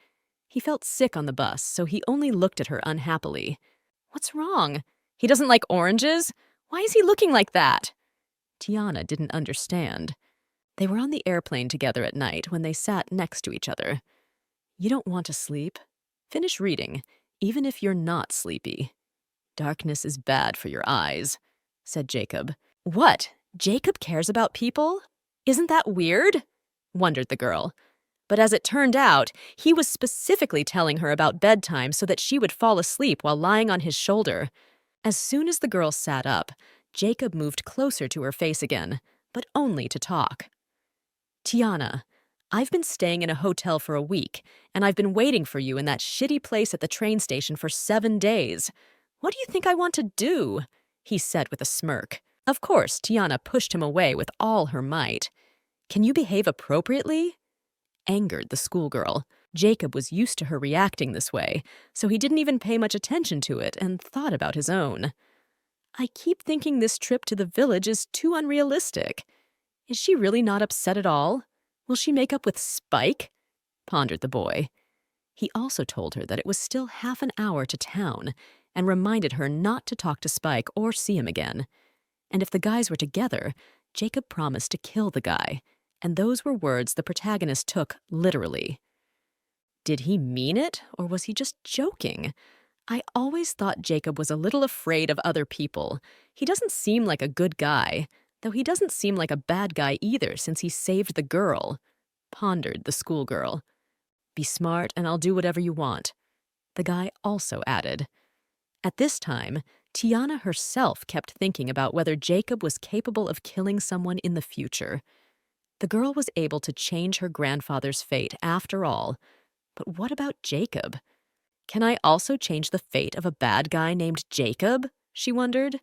He felt sick on the bus, so he only looked at her unhappily. What's wrong? He doesn't like oranges? Why is he looking like that? Tiana didn't understand. They were on the airplane together at night when they sat next to each other. You don't want to sleep? Finish reading, even if you're not sleepy. Darkness is bad for your eyes, said Jacob. What? Jacob cares about people? Isn't that weird? Wondered the girl. But as it turned out, he was specifically telling her about bedtime so that she would fall asleep while lying on his shoulder. As soon as the girl sat up, Jacob moved closer to her face again, but only to talk. Tiana, I've been staying in a hotel for a week, and I've been waiting for you in that shitty place at the train station for 7 days. What do you think I want to do? He said with a smirk. Of course, Tiana pushed him away with all her might. Can you behave appropriately? Angered the schoolgirl. Jacob was used to her reacting this way, so he didn't even pay much attention to it and thought about his own. I keep thinking this trip to the village is too unrealistic. Is she really not upset at all? Will she make up with Spike? Pondered the boy. He also told her that it was still half an hour to town and reminded her not to talk to Spike or see him again. And if the guys were together, Jacob promised to kill the guy, and those were words the protagonist took literally. Did he mean it, or was he just joking? I always thought Jacob was a little afraid of other people. He doesn't seem like a good guy, though he doesn't seem like a bad guy either since he saved the girl. pondered the schoolgirl. Be smart and I'll do whatever you want, the guy also added. At this time, Tiana herself kept thinking about whether Jacob was capable of killing someone in the future. The girl was able to change her grandfather's fate after all. But what about Jacob? Can I also change the fate of a bad guy named Jacob? She wondered.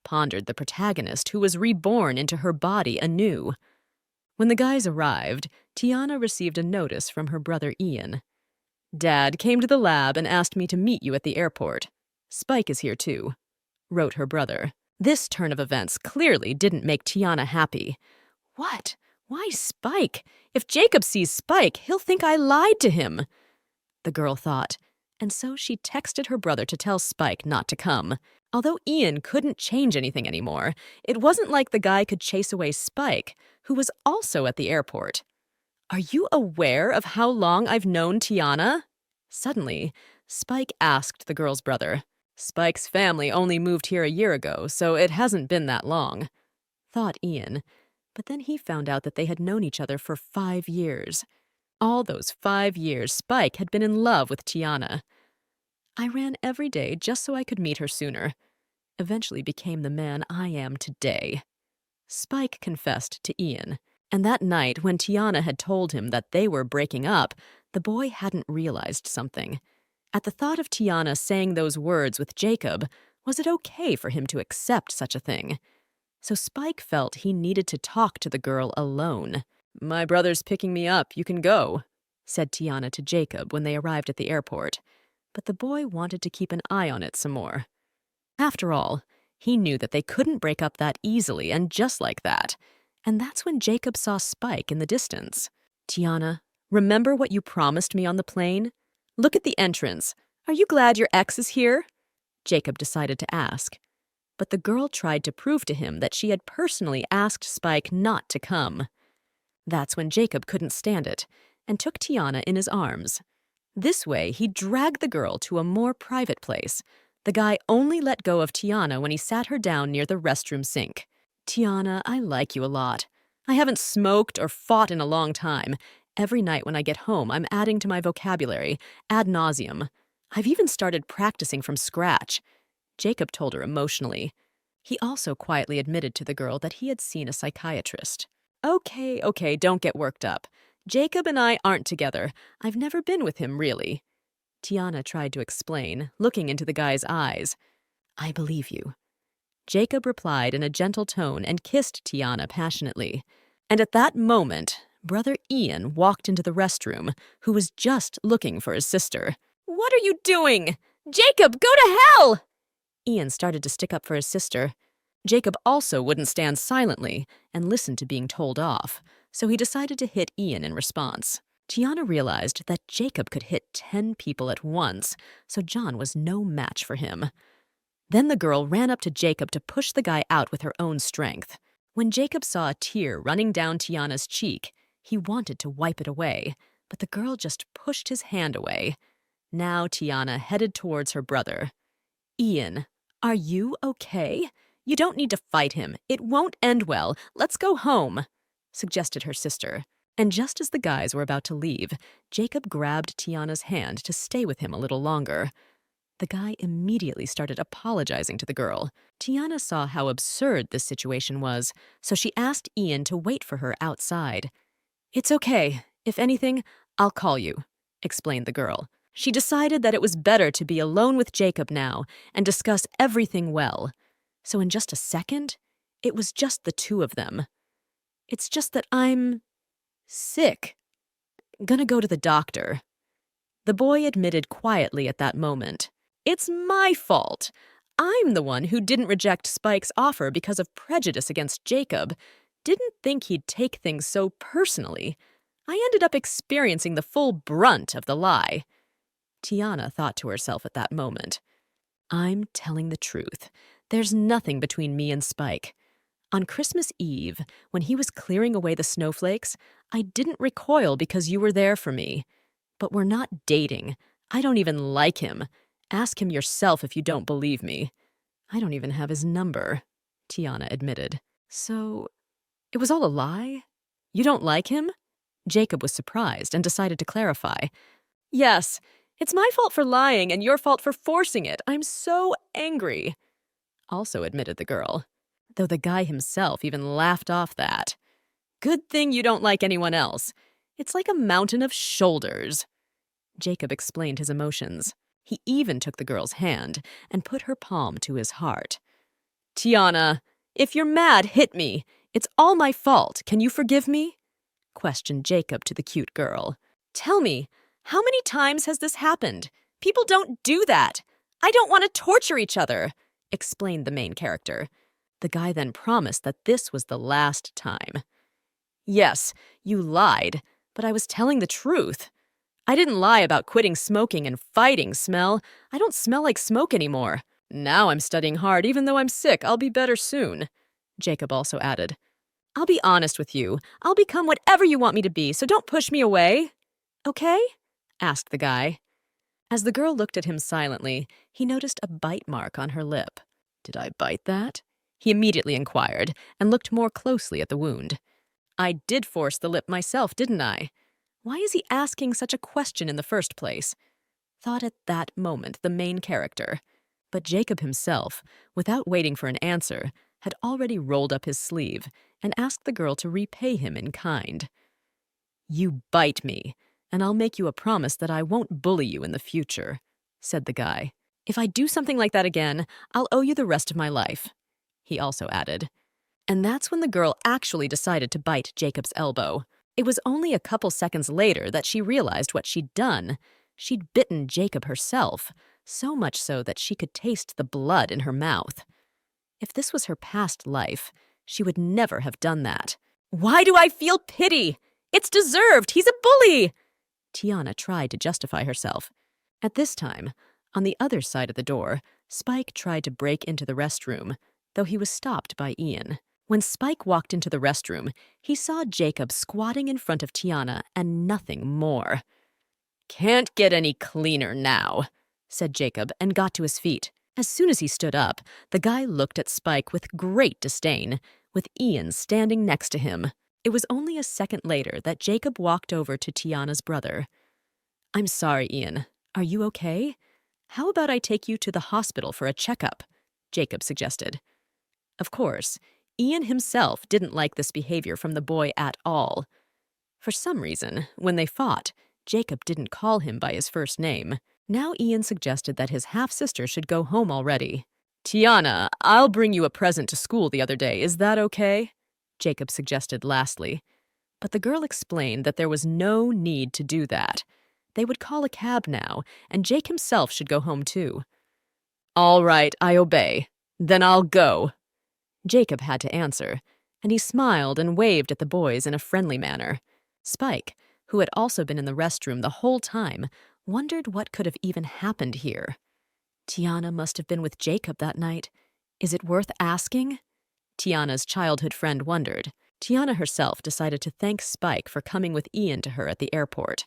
Pondered the protagonist who was reborn into her body anew. When the guys arrived, Tiana received a notice from her brother Ian. Dad came to the lab and asked me to meet you at the airport. Spike is here too, wrote her brother. This turn of events clearly didn't make Tiana happy. What? Why Spike? If Jacob sees Spike, he'll think I lied to him, the girl thought, and so she texted her brother to tell Spike not to come. Although Ian couldn't change anything anymore, it wasn't like the guy could chase away Spike, who was also at the airport. Are you aware of how long I've known Tiana? Suddenly, Spike asked the girl's brother. Spike's family only moved here a year ago, so it hasn't been that long, thought Ian. But then he found out that they had known each other for 5 years. All those 5 years, Spike had been in love with Tiana. I ran every day just so I could meet her sooner. Eventually became the man I am today, Spike confessed to Ian. And that night, when Tiana had told him that they were breaking up, the boy hadn't realized something. At the thought of Tiana saying those words with Jacob, was it okay for him to accept such a thing? So Spike felt he needed to talk to the girl alone. My brother's picking me up, you can go, said Tiana to Jacob when they arrived at the airport. But the boy wanted to keep an eye on it some more. After all, he knew that they couldn't break up that easily and just like that. And that's when Jacob saw Spike in the distance. Tiana, remember what you promised me on the plane? Look at the entrance. Are you glad your ex is here? Jacob decided to ask. But the girl tried to prove to him that she had personally asked Spike not to come. That's when Jacob couldn't stand it and took Tiana in his arms. This way, he dragged the girl to a more private place. The guy only let go of Tiana when he sat her down near the restroom sink. Tiana, I like you a lot. I haven't smoked or fought in a long time. Every night when I get home, I'm adding to my vocabulary, ad nauseum. I've even started practicing from scratch, Jacob told her emotionally. He also quietly admitted to the girl that he had seen a psychiatrist. Okay, don't get worked up. Jacob and I aren't together. I've never been with him, really. Tiana tried to explain, looking into the guy's eyes. I believe you. Jacob replied in a gentle tone and kissed Tiana passionately. And at that moment, Brother Ian walked into the restroom, who was just looking for his sister. What are you doing? Jacob, go to hell! Ian started to stick up for his sister. Jacob also wouldn't stand silently and listen to being told off, so he decided to hit Ian in response. Tiana realized that Jacob could hit 10 people at once, so John was no match for him. Then the girl ran up to Jacob to push the guy out with her own strength. When Jacob saw a tear running down Tiana's cheek, he wanted to wipe it away, but the girl just pushed his hand away. Now Tiana headed towards her brother. Ian, are you okay? You don't need to fight him. It won't end well. Let's go home, suggested her sister. And just as the guys were about to leave, Jacob grabbed Tiana's hand to stay with him a little longer. The guy immediately started apologizing to the girl. Tiana saw how absurd this situation was, so she asked Ian to wait for her outside. It's okay. If anything, I'll call you, explained the girl. She decided that it was better to be alone with Jacob now and discuss everything well. So in just a second, it was just the two of them. It's just that I'm sick. Gonna go to the doctor. The boy admitted quietly at that moment. It's my fault. I'm the one who didn't reject Spike's offer because of prejudice against Jacob. Didn't think he'd take things so personally. I ended up experiencing the full brunt of the lie. Tiana thought to herself at that moment. I'm telling the truth. There's nothing between me and Spike. On Christmas Eve, when he was clearing away the snowflakes, I didn't recoil because you were there for me. But we're not dating. I don't even like him. Ask him yourself if you don't believe me. I don't even have his number, Tiana admitted. So, it was all a lie? You don't like him? Jacob was surprised and decided to clarify. Yes, it's my fault for lying and your fault for forcing it. I'm so angry, also admitted the girl, though the guy himself even laughed off that. Good thing you don't like anyone else. It's like a mountain of shoulders. Jacob explained his emotions. He even took the girl's hand and put her palm to his heart. Tiana, if you're mad, hit me. It's all my fault. Can you forgive me? Questioned Jacob to the cute girl. Tell me, how many times has this happened? People don't do that. I don't want to torture each other, explained the main character. The guy then promised that this was the last time. Yes, you lied, but I was telling the truth. I didn't lie about quitting smoking and fighting smell. I don't smell like smoke anymore. Now I'm studying hard, even though I'm sick. I'll be better soon, Jacob also added. I'll be honest with you. I'll become whatever you want me to be, so don't push me away. Okay? Asked the guy. As the girl looked at him silently, he noticed a bite mark on her lip. Did I bite that? He immediately inquired and looked more closely at the wound. I did force the lip myself, didn't I? Why is he asking such a question in the first place? Thought at that moment the main character. But Jacob himself, without waiting for an answer, had already rolled up his sleeve and asked the girl to repay him in kind. You bite me, and I'll make you a promise that I won't bully you in the future, said the guy. If I do something like that again, I'll owe you the rest of my life, he also added. And that's when the girl actually decided to bite Jacob's elbow. It was only a couple seconds later that she realized what she'd done. She'd bitten Jacob herself, so much so that she could taste the blood in her mouth. If this was her past life, she would never have done that. Why do I feel pity? It's deserved. He's a bully. Tiana tried to justify herself. At this time, on the other side of the door, Spike tried to break into the restroom, though he was stopped by Ian. When Spike walked into the restroom, he saw Jacob squatting in front of Tiana and nothing more. Can't get any cleaner now, said Jacob and got to his feet. As soon as he stood up, the guy looked at Spike with great disdain, with Ian standing next to him. It was only a second later that Jacob walked over to Tiana's brother. I'm sorry, Ian. Are you okay? How about I take you to the hospital for a checkup? Jacob suggested. Of course, Ian himself didn't like this behavior from the boy at all. For some reason, when they fought, Jacob didn't call him by his first name. Now Ian suggested that his half-sister should go home already. Tiana, I'll bring you a present to school the other day. Is that okay? Jacob suggested lastly. But the girl explained that there was no need to do that. They would call a cab now, and Jake himself should go home too. All right, I obey. Then I'll go. Jacob had to answer, and he smiled and waved at the boys in a friendly manner. Spike, who had also been in the restroom the whole time, wondered what could have even happened here. Tiana must have been with Jacob that night. Is it worth asking? Tiana's childhood friend wondered. Tiana herself decided to thank Spike for coming with Ian to her at the airport.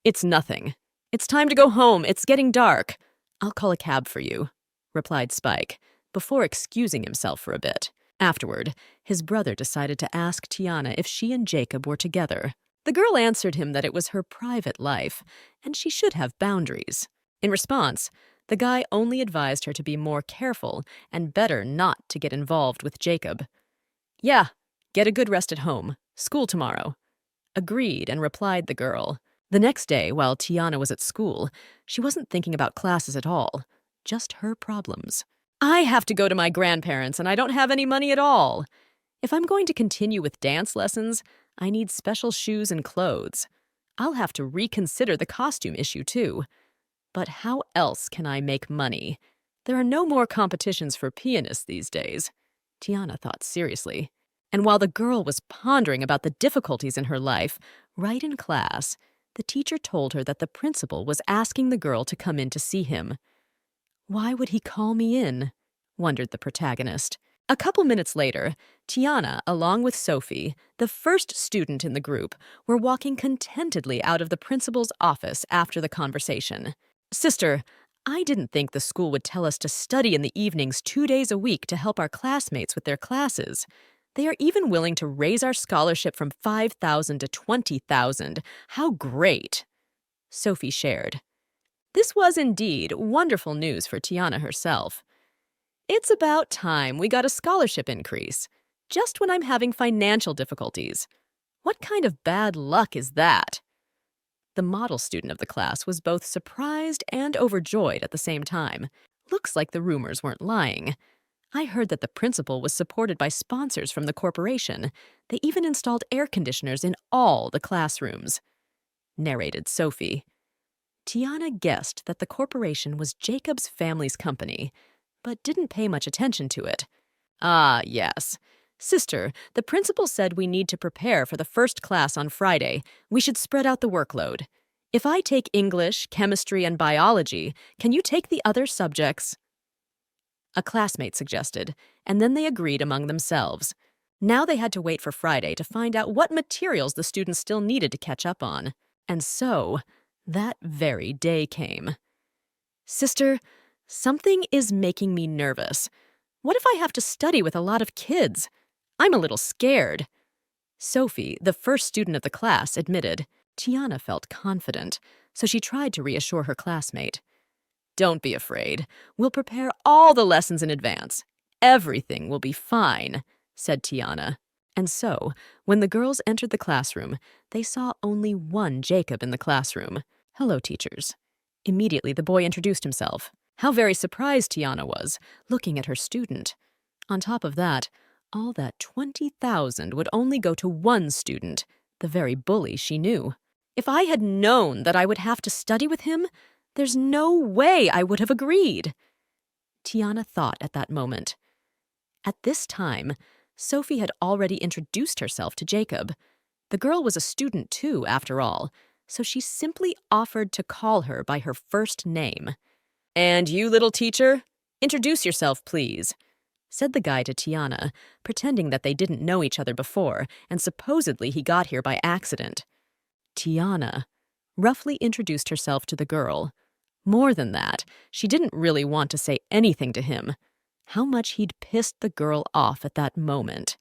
It's nothing. It's time to go home. It's getting dark. I'll call a cab for you, replied Spike, before excusing himself for a bit. Afterward, his brother decided to ask Tiana if she and Jacob were together. The girl answered him that it was her private life, and she should have boundaries. In response, the guy only advised her to be more careful and better not to get involved with Jacob. Yeah, get a good rest at home. School tomorrow. Agreed and replied the girl. The next day, while Tiana was at school, she wasn't thinking about classes at all, just her problems. I have to go to my grandparents and I don't have any money at all. If I'm going to continue with dance lessons, I need special shoes and clothes. I'll have to reconsider the costume issue too. But how else can I make money? There are no more competitions for pianists these days, Tiana thought seriously. And while the girl was pondering about the difficulties in her life, right in class, the teacher told her that the principal was asking the girl to come in to see him. Why would he call me in? Wondered the protagonist. A couple minutes later, Tiana, along with Sophie, the first student in the group, were walking contentedly out of the principal's office after the conversation. Sister, I didn't think the school would tell us to study in the evenings 2 days a week to help our classmates with their classes. They are even willing to raise our scholarship from 5,000 to 20,000. How great! Sophie shared. This was indeed wonderful news for Tiana herself. It's about time we got a scholarship increase, just when I'm having financial difficulties. What kind of bad luck is that? The model student of the class was both surprised and overjoyed at the same time. Looks like the rumors weren't lying. I heard that the principal was supported by sponsors from the corporation. They even installed air conditioners in all the classrooms. Narrated Sophie. Tiana guessed that the corporation was Jacob's family's company, but didn't pay much attention to it. Ah, yes. Sister, the principal said we need to prepare for the first class on Friday. We should spread out the workload. If I take English, chemistry, and biology, can you take the other subjects? A classmate suggested, and then they agreed among themselves. Now they had to wait for Friday to find out what materials the students still needed to catch up on. And so, that very day came. Sister, something is making me nervous. What if I have to study with a lot of kids? I'm a little scared. Sophie, the first student of the class, admitted. Tiana felt confident, so she tried to reassure her classmate. Don't be afraid. We'll prepare all the lessons in advance. Everything will be fine, said Tiana. And so, when the girls entered the classroom, they saw only one Jacob in the classroom. Hello, teachers. Immediately, the boy introduced himself. How very surprised Tiana was, looking at her student. On top of that, all that 20,000 would only go to one student, the very bully she knew. If I had known that I would have to study with him, there's no way I would have agreed. Tiana thought at that moment. At this time, Sophie had already introduced herself to Jacob. The girl was a student too, after all, so she simply offered to call her by her first name. And you, little teacher, introduce yourself, please, said the guy to Tiana, pretending that they didn't know each other before, and supposedly he got here by accident. Tiana roughly introduced herself to the girl. More than that, she didn't really want to say anything to him. How much he'd pissed the girl off at that moment.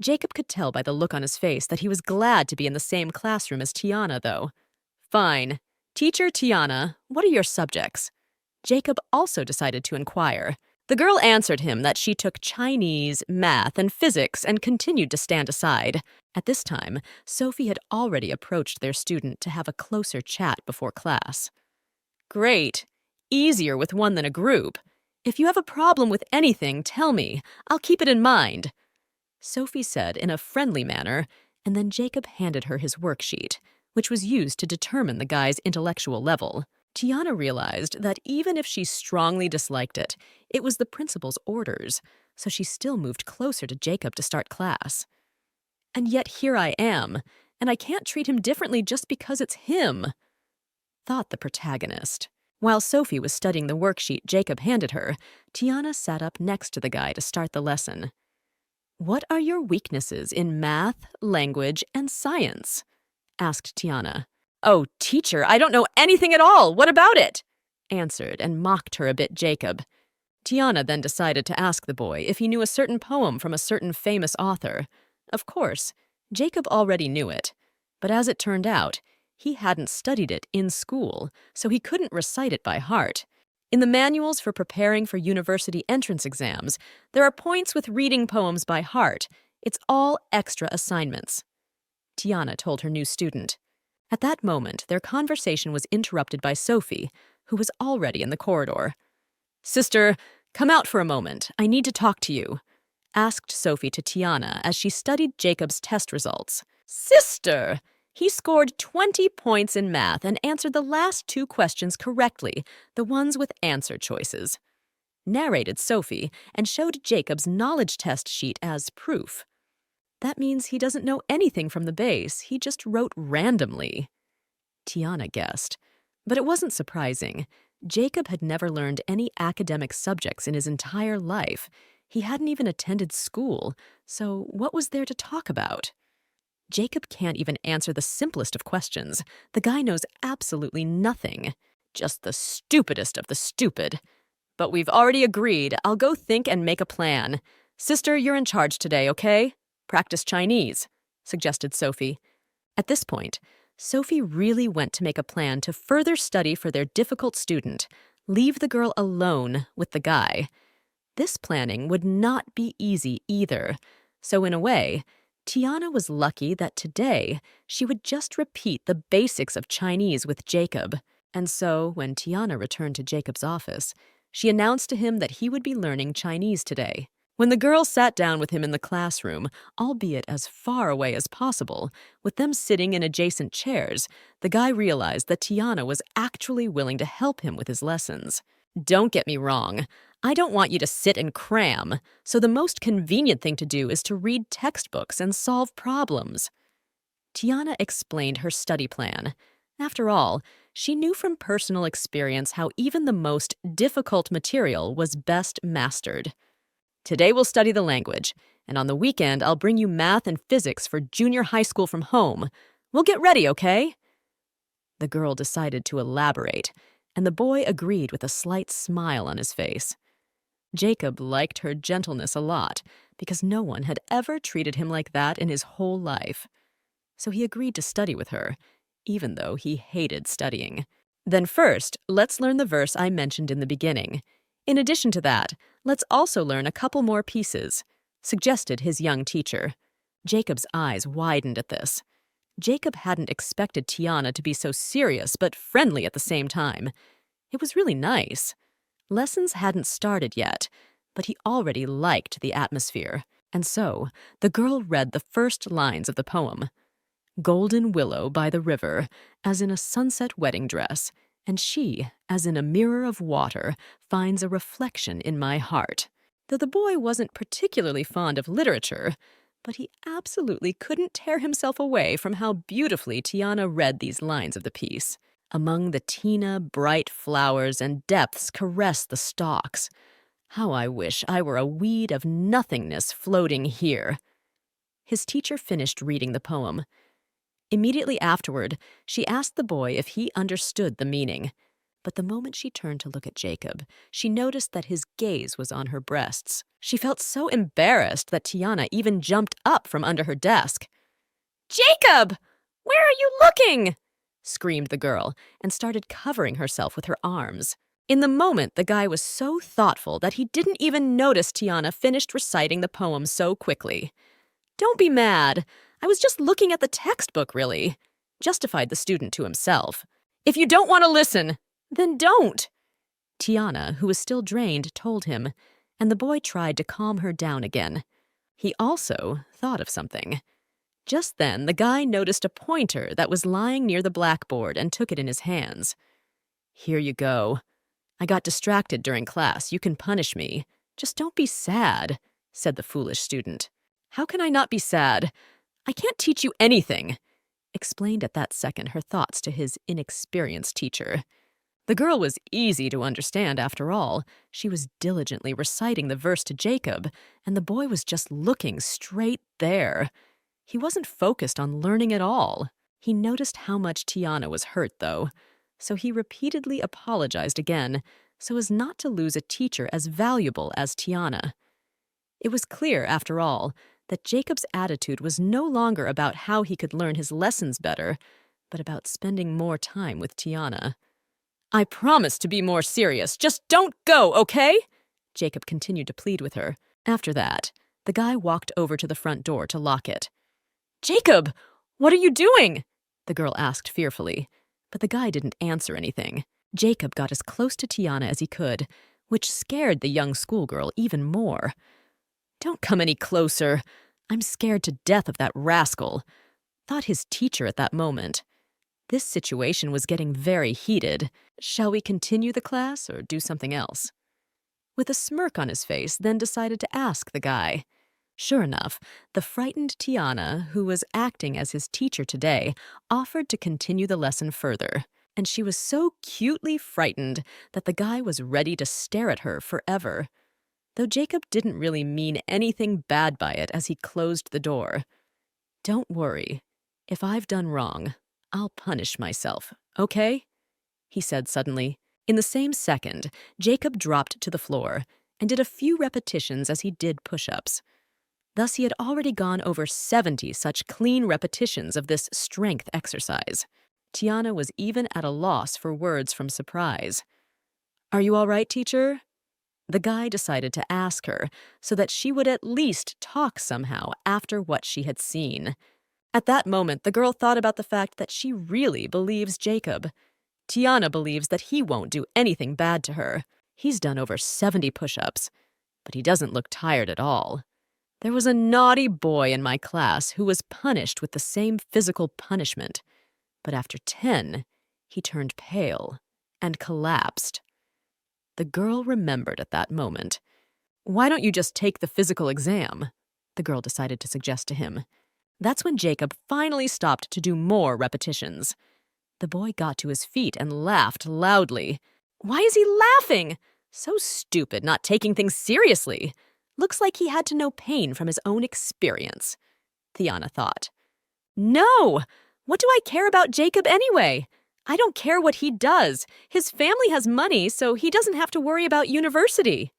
Jacob could tell by the look on his face that he was glad to be in the same classroom as Tiana, though. Fine. Teacher Tiana, what are your subjects? Jacob also decided to inquire. The girl answered him that she took Chinese, math, and physics and continued to stand aside. At this time, Sophie had already approached their student to have a closer chat before class. Great. Easier with one than a group. If you have a problem with anything, tell me. I'll keep it in mind, Sophie said in a friendly manner, and then Jacob handed her his worksheet, which was used to determine the guy's intellectual level. Tiana realized that even if she strongly disliked it, it was the principal's orders, so she still moved closer to Jacob to start class. And yet here I am, and I can't treat him differently just because it's him, thought the protagonist. While Sophie was studying the worksheet Jacob handed her, Tiana sat up next to the guy to start the lesson. What are your weaknesses in math, language, and science? Asked Tiana. Oh, teacher, I don't know anything at all. What about it? Answered and mocked her a bit Jacob. Tiana then decided to ask the boy if he knew a certain poem from a certain famous author. Of course, Jacob already knew it, but as it turned out, he hadn't studied it in school, so he couldn't recite it by heart. In the manuals for preparing for university entrance exams, there are points with reading poems by heart. It's all extra assignments, Tiana told her new student. At that moment, their conversation was interrupted by Sophie, who was already in the corridor. Sister, come out for a moment. I need to talk to you, asked Sophie to Tiana as she studied Jacob's test results. Sister! He scored 20 points in math and answered the last 2 questions correctly, the ones with answer choices. Narrated Sophie and showed Jacob's knowledge test sheet as proof. That means he doesn't know anything from the base, he just wrote randomly, Tiana guessed. But it wasn't surprising. Jacob had never learned any academic subjects in his entire life. He hadn't even attended school, so what was there to talk about? Jacob can't even answer the simplest of questions. The guy knows absolutely nothing. Just the stupidest of the stupid. But we've already agreed. I'll go think and make a plan. Sister, you're in charge today, okay? Practice Chinese, suggested Sophie. At this point, Sophie really went to make a plan to further study for their difficult student, leave the girl alone with the guy. This planning would not be easy either, so in a way, Tiana was lucky that today she would just repeat the basics of Chinese with Jacob. And so, when Tiana returned to Jacob's office, she announced to him that he would be learning Chinese today. When the girl sat down with him in the classroom, albeit as far away as possible, with them sitting in adjacent chairs, the guy realized that Tiana was actually willing to help him with his lessons. Don't get me wrong, I don't want you to sit and cram, so the most convenient thing to do is to read textbooks and solve problems. Tiana explained her study plan. After all, she knew from personal experience how even the most difficult material was best mastered. Today we'll study the language, and on the weekend I'll bring you math and physics for junior high school from home. We'll get ready, okay? The girl decided to elaborate, and the boy agreed with a slight smile on his face. Jacob liked her gentleness a lot, because no one had ever treated him like that in his whole life. So he agreed to study with her, even though he hated studying. Then first, let's learn the verse I mentioned in the beginning. In addition to that, let's also learn a couple more pieces, suggested his young teacher. Jacob's eyes widened at this. Jacob hadn't expected Tiana to be so serious but friendly at the same time. It was really nice. Lessons hadn't started yet, but he already liked the atmosphere. And so, the girl read the first lines of the poem. Golden willow by the river, as in a sunset wedding dress, and she, as in a mirror of water, finds a reflection in my heart. Though the boy wasn't particularly fond of literature, but he absolutely couldn't tear himself away from how beautifully Tiana read these lines of the piece. Among the Tina, bright flowers and depths caress the stalks. How I wish I were a weed of nothingness floating here. His teacher finished reading the poem. Immediately afterward, she asked the boy if he understood the meaning. But the moment she turned to look at Jacob, she noticed that his gaze was on her breasts. She felt so embarrassed that Tiana even jumped up from under her desk. "Jacob! Where are you looking?" screamed the girl, and started covering herself with her arms. In the moment, the guy was so thoughtful that he didn't even notice Tiana finished reciting the poem so quickly. "Don't be mad. I was just looking at the textbook, really," justified the student to himself. "If you don't want to listen, then don't." Tiana, who was still drained, told him, and the boy tried to calm her down again. He also thought of something. Just then, the guy noticed a pointer that was lying near the blackboard and took it in his hands. "Here you go. I got distracted during class. You can punish me. Just don't be sad," said the foolish student. "How can I not be sad? I can't teach you anything," explained at that second her thoughts to his inexperienced teacher. The girl was easy to understand after all. She was diligently reciting the verse to Jacob, and the boy was just looking straight there. He wasn't focused on learning at all. He noticed how much Tiana was hurt, though, so he repeatedly apologized again, so as not to lose a teacher as valuable as Tiana. It was clear, after all, that Jacob's attitude was no longer about how he could learn his lessons better, but about spending more time with Tiana. "I promise to be more serious. Just don't go, okay?" Jacob continued to plead with her. After that, the guy walked over to the front door to lock it. "Jacob, what are you doing?" the girl asked fearfully, but the guy didn't answer anything. Jacob got as close to Tiana as he could, which scared the young schoolgirl even more. "Don't come any closer. I'm scared to death of that rascal," thought his teacher at that moment. This situation was getting very heated. Shall we continue the class or do something else? With a smirk on his face, then decided to ask the guy. Sure enough, the frightened Tiana, who was acting as his teacher today, offered to continue the lesson further. And she was so cutely frightened that the guy was ready to stare at her forever. Though Jacob didn't really mean anything bad by it as he closed the door. "Don't worry. If I've done wrong, I'll punish myself, okay?" he said suddenly. In the same second, Jacob dropped to the floor, and did a few repetitions as he did push-ups. Thus, he had already gone over 70 such clean repetitions of this strength exercise. Tiana was even at a loss for words from surprise. "Are you all right, teacher?" The guy decided to ask her so that she would at least talk somehow after what she had seen. At that moment, the girl thought about the fact that she really believes Jacob. Tiana believes that he won't do anything bad to her. He's done over 70 push-ups, but he doesn't look tired at all. There was a naughty boy in my class who was punished with the same physical punishment, but after 10, he turned pale and collapsed. The girl remembered at that moment. "Why don't you just take the physical exam?" the girl decided to suggest to him. That's when Jacob finally stopped to do more repetitions. The boy got to his feet and laughed loudly. Why is he laughing? So stupid, not taking things seriously. Looks like he had to know pain from his own experience, Tiana thought. No! What do I care about Jacob anyway? I don't care what he does. His family has money, so he doesn't have to worry about university.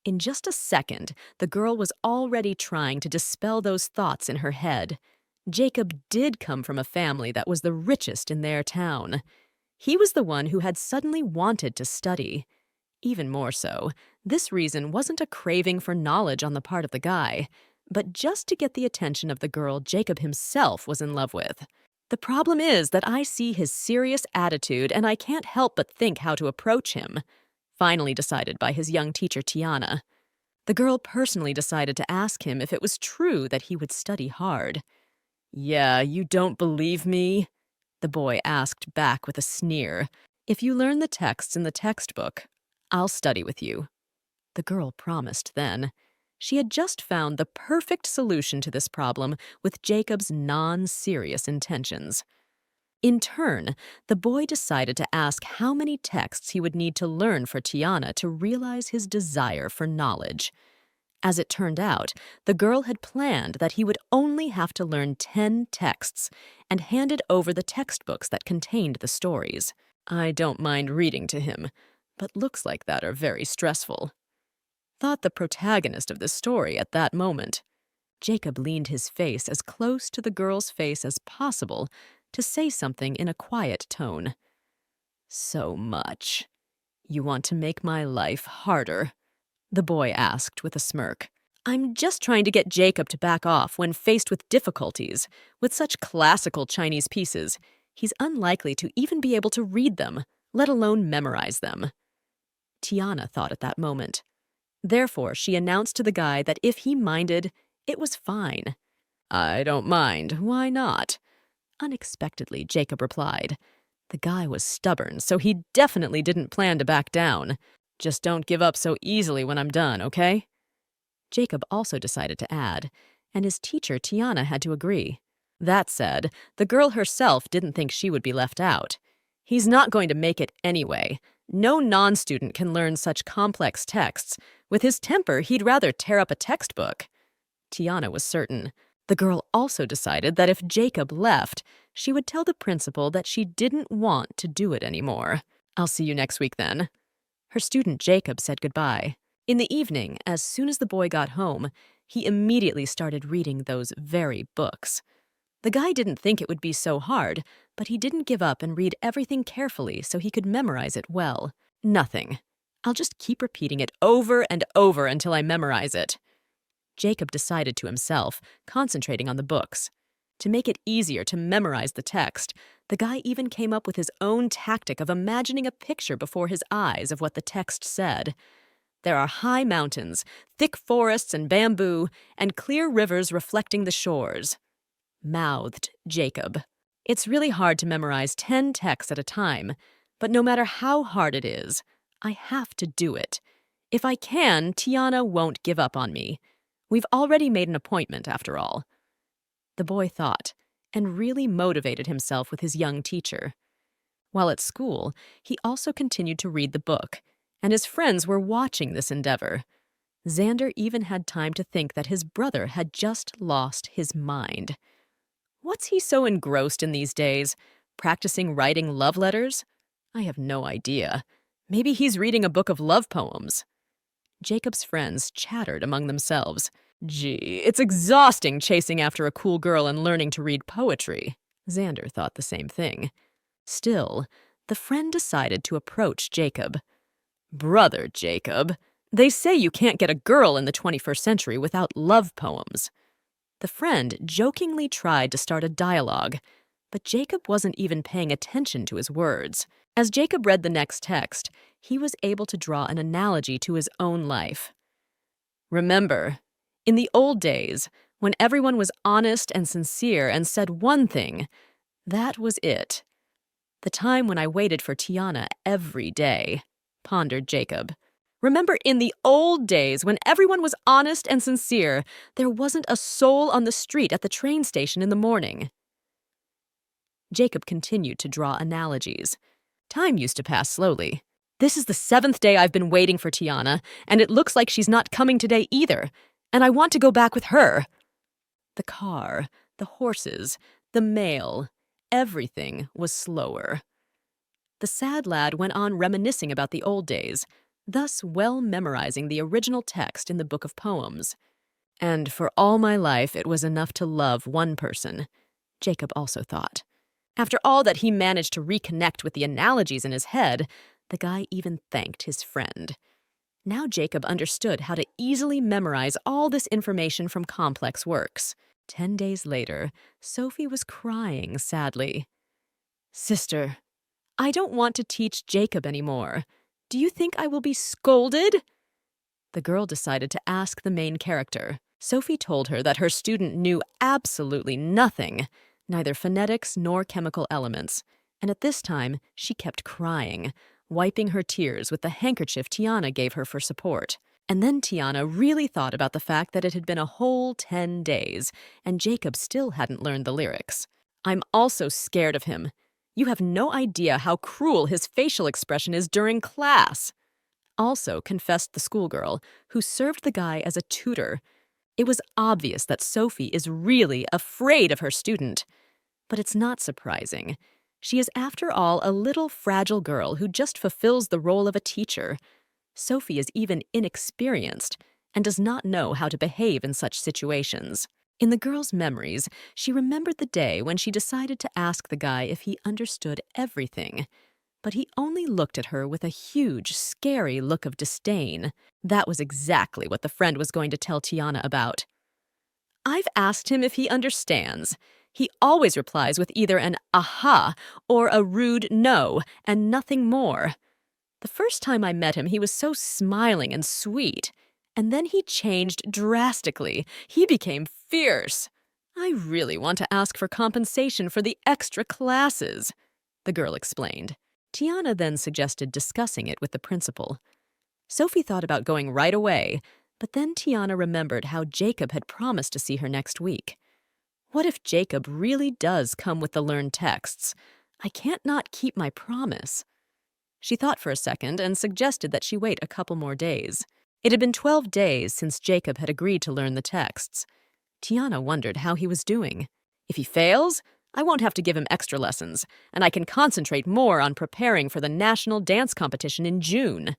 In just a second, the girl was already trying to dispel those thoughts in her head. Jacob did come from a family that was the richest in their town. He was the one who had suddenly wanted to study. Even more so, this reason wasn't a craving for knowledge on the part of the guy, but just to get the attention of the girl Jacob himself was in love with. The problem is that I see his serious attitude and I can't help but think how to approach him, finally decided by his young teacher Tiana. The girl personally decided to ask him if it was true that he would study hard. "Yeah, you don't believe me?" the boy asked back with a sneer. "If you learn the texts in the textbook, I'll study with you," the girl promised then. She had just found the perfect solution to this problem with Jacob's non-serious intentions. In turn, the boy decided to ask how many texts he would need to learn for Tiana to realize his desire for knowledge. As it turned out, the girl had planned that he would only have to learn 10 texts and handed over the textbooks that contained the stories. "I don't mind reading to him, but looks like that are very stressful," thought the protagonist of the story at that moment. Jacob leaned his face as close to the girl's face as possible to say something in a quiet tone. "So much. You want to make my life harder?" the boy asked with a smirk. "I'm just trying to get Jacob to back off when faced with difficulties. With such classical Chinese pieces, he's unlikely to even be able to read them, let alone memorize them." Tiana thought at that moment. Therefore, she announced to the guy that if he minded, it was fine. "I don't mind. Why not?" Unexpectedly, Jacob replied. The guy was stubborn, so he definitely didn't plan to back down. "Just don't give up so easily when I'm done, okay?" Jacob also decided to add, and his teacher Tiana had to agree. That said, the girl herself didn't think she would be left out. He's not going to make it anyway. No non-student can learn such complex texts. With his temper, he'd rather tear up a textbook. Tiana was certain. The girl also decided that if Jacob left, she would tell the principal that she didn't want to do it anymore. "I'll see you next week then." Her student Jacob said goodbye. In the evening, as soon as the boy got home, he immediately started reading those very books. The guy didn't think it would be so hard, but he didn't give up and read everything carefully so he could memorize it well. "Nothing. I'll just keep repeating it over and over until I memorize it," Jacob decided to himself, concentrating on the books. To make it easier to memorize the text, the guy even came up with his own tactic of imagining a picture before his eyes of what the text said. "There are high mountains, thick forests and bamboo, and clear rivers reflecting the shores," mouthed Jacob. "It's really hard to memorize 10 texts at a time, but no matter how hard it is, I have to do it. If I can, Tiana won't give up on me. We've already made an appointment, after all." The boy thought, and really motivated himself with his young teacher. While at school, he also continued to read the book, and his friends were watching this endeavor. Xander even had time to think that his brother had just lost his mind. What's he so engrossed in these days? Practicing writing love letters? I have no idea. Maybe he's reading a book of love poems. Jacob's friends chattered among themselves. Gee, it's exhausting chasing after a cool girl and learning to read poetry. Xander thought the same thing. Still, the friend decided to approach Jacob. Brother Jacob, they say you can't get a girl in the 21st century without love poems. The friend jokingly tried to start a dialogue, but Jacob wasn't even paying attention to his words. As Jacob read the next text, he was able to draw an analogy to his own life. Remember, in the old days, when everyone was honest and sincere and said one thing, that was it. The time when I waited for Tiana every day, pondered Jacob. Remember, in the old days, when everyone was honest and sincere, there wasn't a soul on the street at the train station in the morning. Jacob continued to draw analogies. Time used to pass slowly. This is the 7th day I've been waiting for Tiana, and it looks like she's not coming today either, and I want to go back with her. The car, the horses, the mail, everything was slower. The sad lad went on reminiscing about the old days, thus well memorizing the original text in the book of poems. And for all my life it was enough to love one person, Jacob also thought. After all that he managed to reconnect with the analogies in his head, the guy even thanked his friend. Now Jacob understood how to easily memorize all this information from complex works. 10 days later, Sophie was crying sadly. Sister, I don't want to teach Jacob anymore. Do you think I will be scolded? The girl decided to ask the main character. Sophie told her that her student knew absolutely nothing, neither phonetics nor chemical elements, and at this time she kept crying, wiping her tears with the handkerchief Tiana gave her for support. And then Tiana really thought about the fact that it had been a whole 10 days, and Jacob still hadn't learned the lyrics. I'm also scared of him. You have no idea how cruel his facial expression is during class. Also confessed the schoolgirl, who served the guy as a tutor. It was obvious that Sophie is really afraid of her student. But it's not surprising. She is, after all, a little fragile girl who just fulfills the role of a teacher. Sophie is even inexperienced and does not know how to behave in such situations. In the girl's memories, she remembered the day when she decided to ask the guy if he understood everything. But he only looked at her with a huge, scary look of disdain. That was exactly what the friend was going to tell Tiana about. I've asked him if he understands. He always replies with either an aha or a rude no, and nothing more. The first time I met him, he was so smiling and sweet. And then he changed drastically. He became fierce. I really want to ask for compensation for the extra classes, the girl explained. Tiana then suggested discussing it with the principal. Sophie thought about going right away, but then Tiana remembered how Jacob had promised to see her next week. What if Jacob really does come with the learned texts? I can't not keep my promise. She thought for a second and suggested that she wait a couple more days. It had been 12 days since Jacob had agreed to learn the texts. Tiana wondered how he was doing. If he fails, I won't have to give him extra lessons, and I can concentrate more on preparing for the national dance competition in June.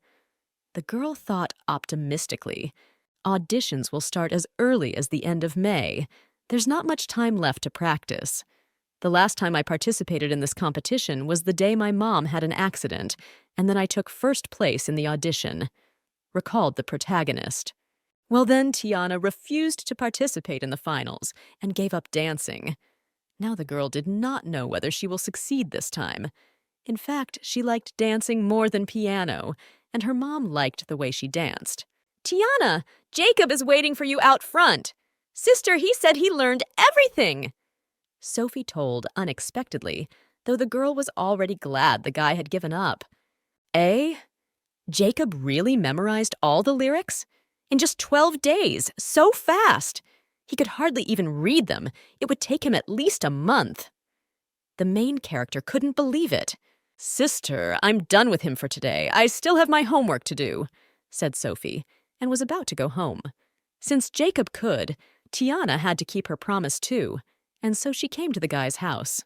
The girl thought optimistically. Auditions will start as early as the end of May. There's not much time left to practice. The last time I participated in this competition was the day my mom had an accident, and then I took first place in the audition, recalled the protagonist. Well then, Tiana refused to participate in the finals and gave up dancing. Now the girl did not know whether she will succeed this time. In fact, she liked dancing more than piano, and her mom liked the way she danced. Tiana, Jacob is waiting for you out front. Sister, he said he learned everything, Sophie told unexpectedly, though the girl was already glad the guy had given up. Eh? Jacob really memorized all the lyrics? In just 12 days, so fast! He could hardly even read them. It would take him at least a month. The main character couldn't believe it. Sister, I'm done with him for today. I still have my homework to do, said Sophie, and was about to go home. Since Jacob could, Tiana had to keep her promise too, and so she came to the guy's house.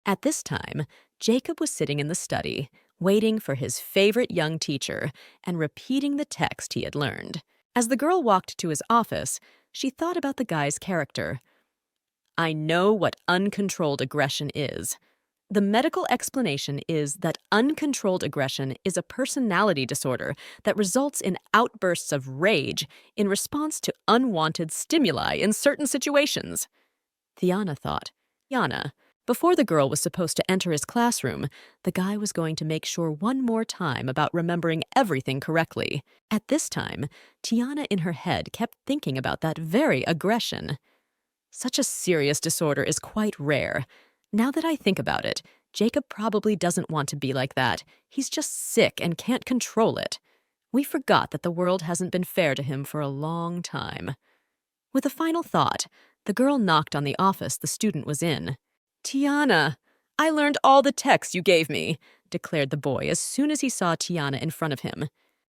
At this time, Jacob was sitting in the study, waiting for his favorite young teacher and repeating the text he had learned. As the girl walked to his office, she thought about the guy's character. I know what uncontrolled aggression is. The medical explanation is that uncontrolled aggression is a personality disorder that results in outbursts of rage in response to unwanted stimuli in certain situations. Tiana thought. Tiana. Before the girl was supposed to enter his classroom, the guy was going to make sure one more time about remembering everything correctly. At this time, Tiana in her head kept thinking about that very aggression. Such a serious disorder is quite rare. Now that I think about it, Jacob probably doesn't want to be like that. He's just sick and can't control it. We forgot that the world hasn't been fair to him for a long time. With a final thought, the girl knocked on the office the student was in. Tiana, I learned all the texts you gave me, declared the boy as soon as he saw Tiana in front of him.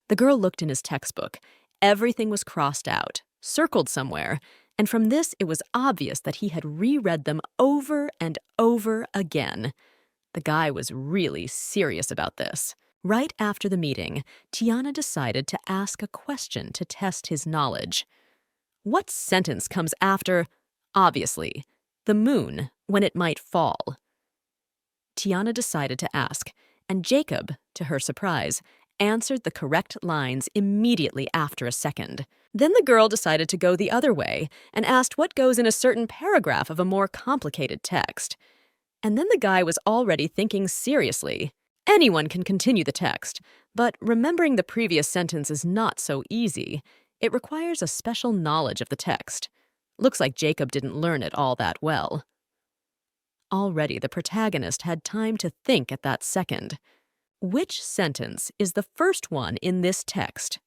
The girl looked in his textbook. Everything was crossed out, circled somewhere, and from this it was obvious that he had reread them over and over again. The guy was really serious about this. Right after the meeting, Tiana decided to ask a question to test his knowledge. What sentence comes after, obviously, the moon when it might fall? Tiana decided to ask, and Jacob, to her surprise, answered the correct lines immediately after a second. Then the girl decided to go the other way and asked what goes in a certain paragraph of a more complicated text. And then the guy was already thinking seriously. Anyone can continue the text, but remembering the previous sentence is not so easy. It requires a special knowledge of the text. Looks like Jacob didn't learn it all that well. Already the protagonist had time to think at that second. Which sentence is the first one in this text?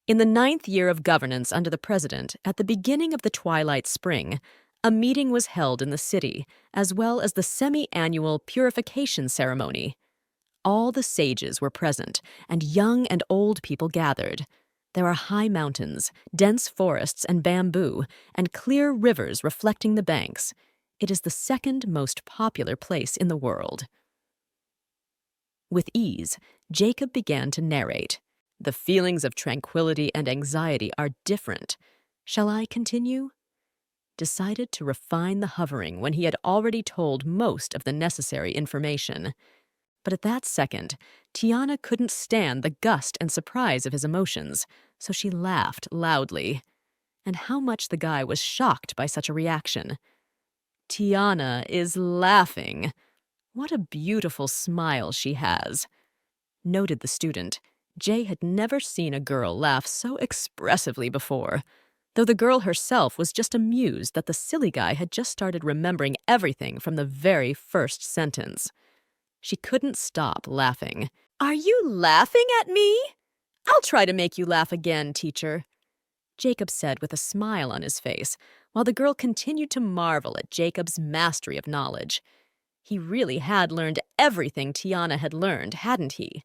In the 9th year of governance under the president, at the beginning of the twilight spring, a meeting was held in the city, as well as the semi-annual purification ceremony. All the sages were present, and young and old people gathered. There are high mountains, dense forests and bamboo, and clear rivers reflecting the banks. It is the second most popular place in the world. With ease, Jacob began to narrate. The feelings of tranquility and anxiety are different. Shall I continue? Decided to refine the hovering when he had already told most of the necessary information. But at that second, Tiana couldn't stand the gust and surprise of his emotions, so she laughed loudly. And how much the guy was shocked by such a reaction. Tiana is laughing. What a beautiful smile she has, noted the student. Jay had never seen a girl laugh so expressively before, though the girl herself was just amused that the silly guy had just started remembering everything from the very first sentence. She couldn't stop laughing. Are you laughing at me? I'll try to make you laugh again, teacher, Jacob said with a smile on his face, while the girl continued to marvel at Jacob's mastery of knowledge. He really had learned everything Tiana had learned, hadn't he?